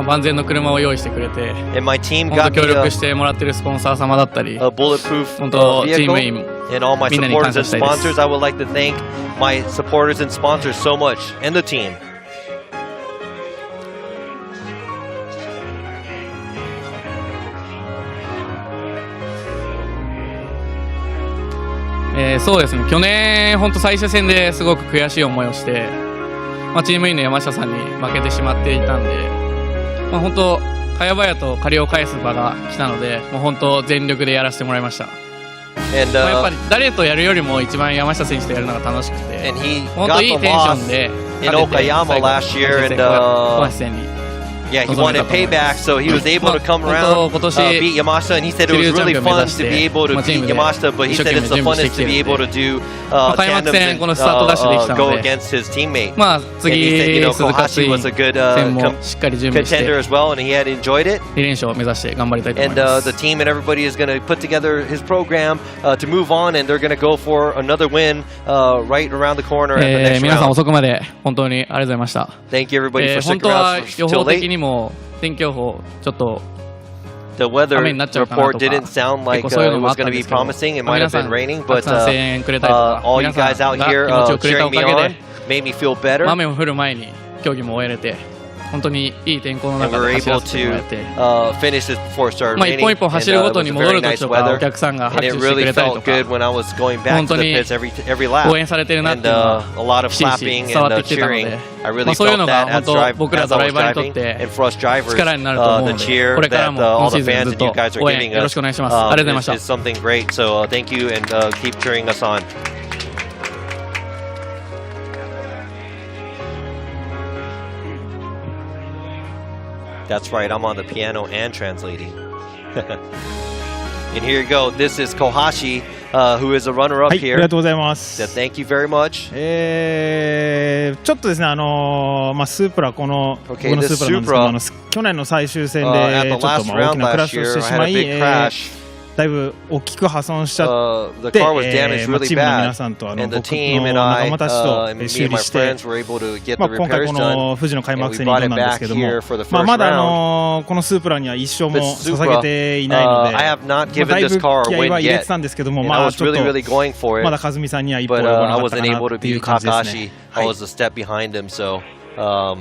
万全の車を用意してくれて、 And my team 本当 got 協 me 力してもらってるスポンサー様だったり、 a bulletproof 本当チー vehicle. ム員 And all my みんなに感 supporters 謝 and したいです。 sponsors, I would like to thank my supporters and sponsors so much, and the team. そうですね、去年、本当最終戦ですごく悔しい思いをして、チーム員の山下さんに負けてしまっていたんで、本当、早々と借りを返す場が来たので、もう本当、全力でやらせてもらいました。And やっぱり誰とやるよりも一番山下選手とやるのが楽しくて、 and he 本 got 当いい the テンショ loss ンで in 勝てて、 Okayama 最後 last year, and 小橋戦に。 yeah, he wanted payback, so he was able to come around, beat Yamashita, and he said it was really fun to be able to beat Yamashita, but he said it's the funnest to be able to do tandem and go against his teammate. 次、 And he said, you know, 鈴鹿 Kohashi was a good 戦もしっかり準備して contender as well, and he had enjoyed it. 2連勝を目指して頑張りたいと思い And ます。 the team and everybody is going to put together his program to move on, and they're going to go for another win right around the corner at the next 皆さん round. 遅くまで本当にありがとうございました。 Thank you everybody for 本 sticking 当は around 予 till 報的 late. にも天気予報ちょっと The weather 雨になっちゃうかな report とか didn't sound like 結構そういう it のもあ was った going ん to で be すけど、 promising. It 皆 might have さ been ん raining, たく but さん声援くれたりとか、 all you 皆さ guys ん out が here 気持ちをくれ cheering たお me かげ on で made me feel better. 雨も降る前に競技も終えれて、本当にいい天候の And 中 we're で走 able らせてもらえ to て、 finish this before it started 一本 raining. 一本 And 走るご it と was に a 戻 very る nice 時とかお weather. 客さんが And 拍手 it してく really れたりと felt か、 good when I was going back 本 to 当 the に pits every lap. 応援されてるなって And いうのは a lot of ひしひし clapping 伝わ and ってきてたの cheering. で、 I really そういう felt の that が本 as 当僕ら I ドライ was バーにとっ driving, て and for us drivers, 力になると思う the ので、 cheer これから that も all 今シ the ーズン fans ずっ and you と guys are 応援 giving よろしくお願いします。 us ありがとうございま is した。 something great. So thank you, and keep cheering us on. That's right, I'm on the piano and translating. And here you go. This is Kohashi, who is a runner-up はい、あ here. りがとうございます。 So thank you very much. ちょっとですね、スープラ、この Okay, 僕のスープラなんですけど、 this 去年の最終戦 at で the ちょっと last 大き round なクラッ last シュをし year, て I し had ま a い、 big crash. だいぶ大きく破損しちゃ The って、 car was damaged チ really ームの皆 bad, さんと and the 僕 team の and 仲 I, 間たち and と me 修 and 理 my して、 friends were able to get 今 the 回 repairs この done. 富士の開 And 幕 we 戦に brought 挑 it んだんです back けども、 here for the first まだ round. このスープラには一勝 But も Supra, 捧げていないので、 I have not だ given い this ぶ car a 気合 win は入れ yet. てたんですけども、 And I まあ was ちょっ really, と really going for まだ it. 和美さんには一歩及 But ば I なかった wasn't かな able to っていう beat 感じですね。 Takahashi. I was a step behind him, so あ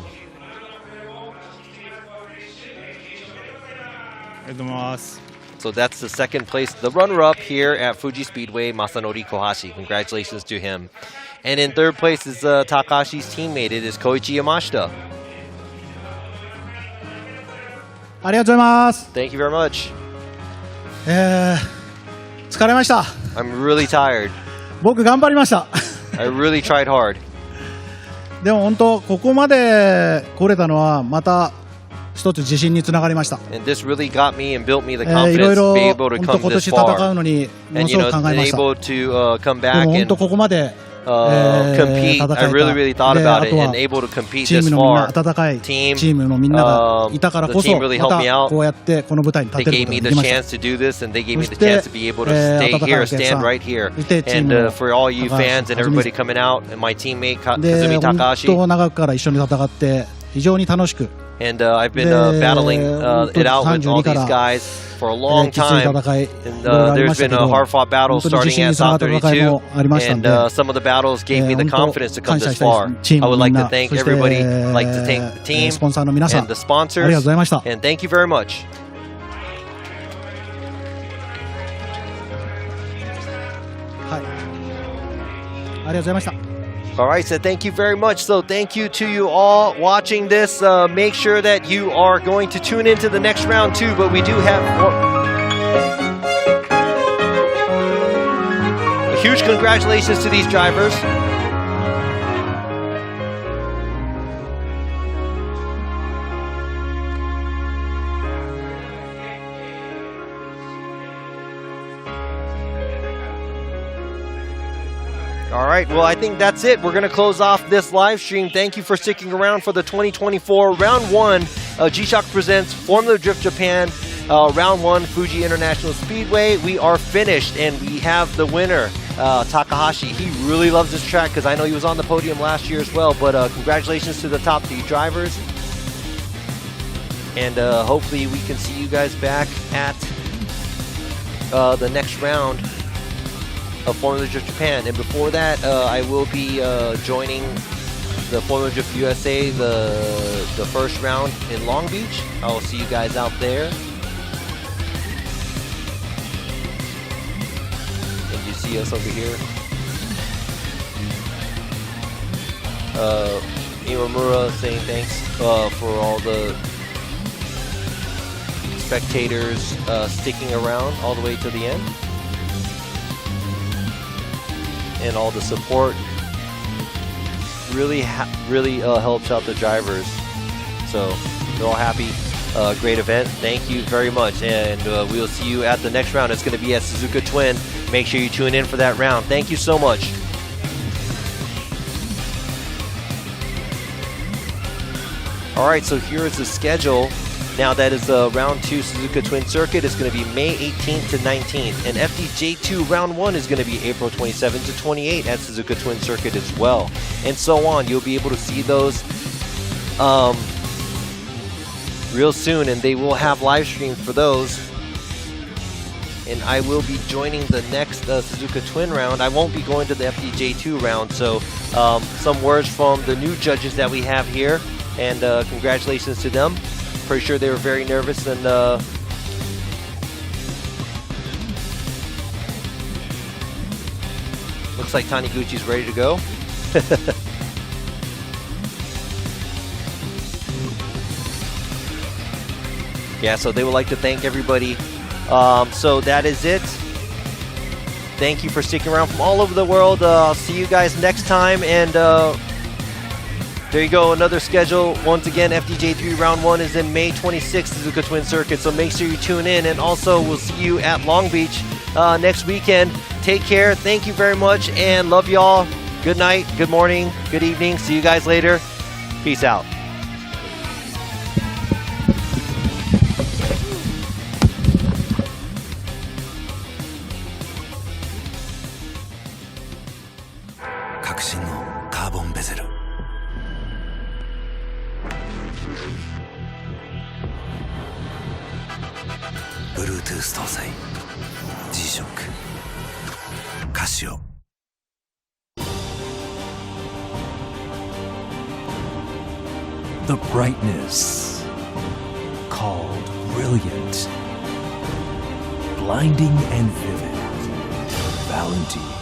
りがとうございます。 so that's the second place, the runner-up here at Fuji Speedway, Masanori Kohashi. Congratulations to him. And in third place is Takashi's teammate. It is Koichi Yamashita. ありがとうございます。 Thank you very much. 疲れました。 I'm really tired. 僕頑張りました。 I really tried hard. でも本当ここまで来れたのはまた一つ自信につながりました。 And this really got me and built me the い confidence ろい to ろ be able to 本当 come 今 this 年戦 far. うのにもの And す you ご know, く考え been ました。 able to come で back も本 and 当ここまで compete. 戦えた。 I really, really thought で about あ it と and は able to compete チー this ムのみんな far. 温かい Team, チームのみんながいたからこ the そ team really ま helped me た out. こうやってこの舞台に They 立てる gave こと me が the できました。 chance to do this, and they gave me そ the して chance to be able to stay 温かい here, お客さ stand ん right here. そしてチー And ムの for all you 高橋 fans and 和美 everybody coming out, and my teammate で Kazumi 本 Takahashi. 当長くから一緒に戦って非常に楽しく And I've been で battling it out with all 32 these から guys for a long きつい time. 戦いい And ろいろありま there's した been け a ど hard fought battle 本当に自 starting 信 at につながった戦い South もありましたん 32. で And some of the battles gave me the 本当 confidence to come 感謝 this したい far. です。チー I ム would のみん like な to thank そして everybody, like to thank the team スポンサーの皆さん and the ありがとう sponsors. ございました。 And thank you very much. はい。ありがとうございました。 All right, so thank you very much. So thank you to you all watching this. Make sure that you are going to tune into the next round too, but we do have a huge congratulations to these drivers. All right, well, I think that's it. We're going to close off this live stream. Thank you for sticking around for the 2024 Round 1 G-Shock Presents Formula Drift Japan Round 1 Fuji International Speedway. We are finished, and we have the winner, Takahashi. He really loves this track because I know he was on the podium last year as well, but congratulations to the top 3 drivers. and hopefully we can see you guys back at the next round of Formula Drift Japan. And before that, I will be joining the Formula Drift USA, the first round in Long Beach. I will see you guys out there. And you see us over here. Imamura saying thanks for all the spectators sticking around all the way to the end, and all the support really helps out the drivers, so they're all happy. Great event, thank you very much, and we'll see you at the next round. It's going to be at Suzuka Twin. Make sure you tune in for that round. Thank you so much. All right, so here is the schedule. Now that is the round 2 Suzuka Twin Circuit. It's going to be May 18th to 19th. And FDJ2 round 1 is going to be April 27th to 28th at Suzuka Twin Circuit as well. And so on. You'll be able to see those real soon, and they will have live streams for those. And I will be joining the next Suzuka Twin round. I won't be going to the FDJ2 round. So some words from the new judges that we have here, and congratulations to them. Pretty sure they were very nervous, and looks like Taniguchi's ready to go. Yeah, so they would like to thank everybody. So that is it. Thank you for sticking around from all over the world. I'll see you guys next time, and there you go, another schedule. Once again, FDJ3 round 1 is in May 26th, Suzuka Twin Circuit, so make sure you tune in. And also, we'll see you at Long Beach next weekend. Take care, thank you very much, and love y'all. Good night, good morning, good evening. See you guys later. Peace out. Bluetooth 搭載 G-SHOCK カシオ The brightness called brilliant, blinding and vivid, Valentine.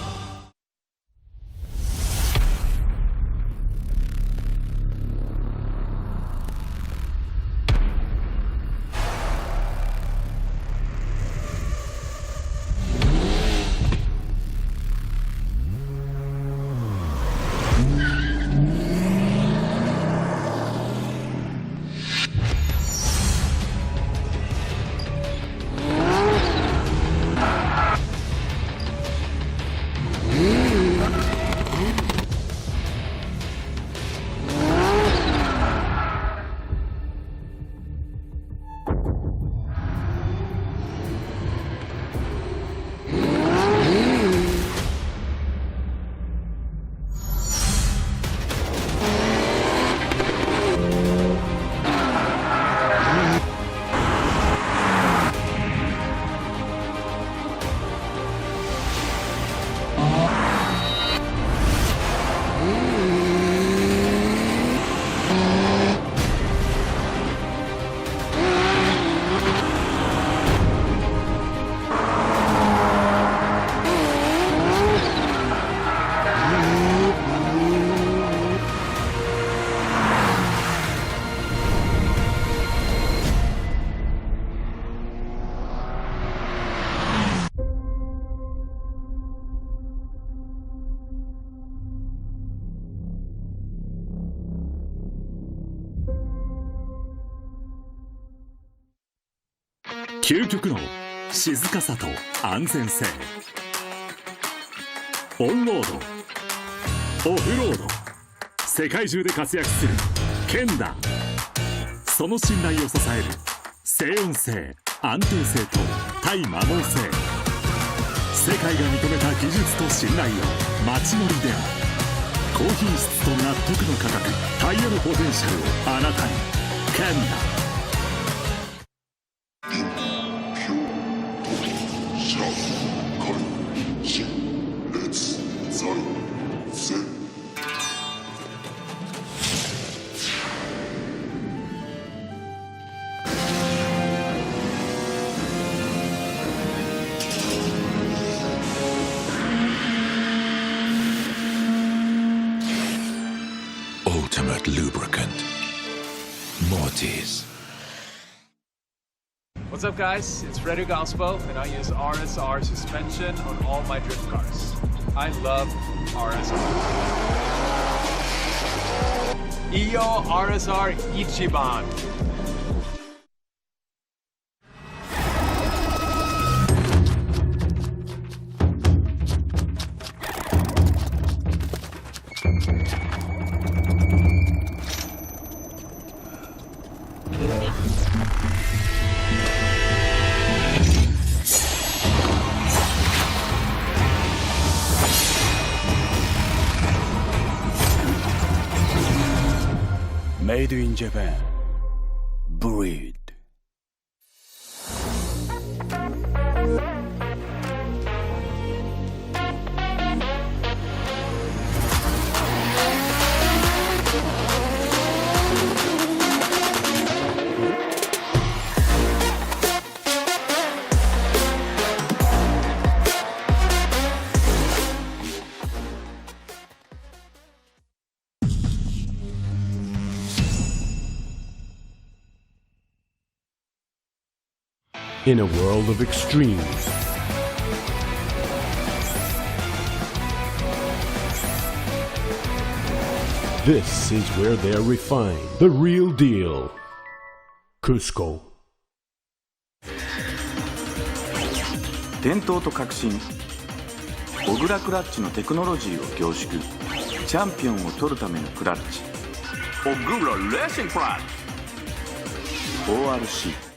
究極の静かさと安全性、オンロード、オフロード、世界中で活躍するケンダ。その信頼を支える静音性、安定性と対摩耗性、世界が認めた技術と信頼を街乗りでも高品質と納得の価格、タイヤのポテンシャルをあなたに。ケンダ Ultimate lubricant. Mortis. What's up, guys? It's Frederick Gaspo, and I use RSR suspension on all my drift cars. I love RSR. Iyo RSR Ichiban. Made in Japan. Breed. In a world of extremes, this is where they're refined. The real deal. Cusco. 伝統と革新小倉クラッチのテクノロジーを凝縮チャンピオンを取るためのクラッチ小倉レーシングクラッチ ORC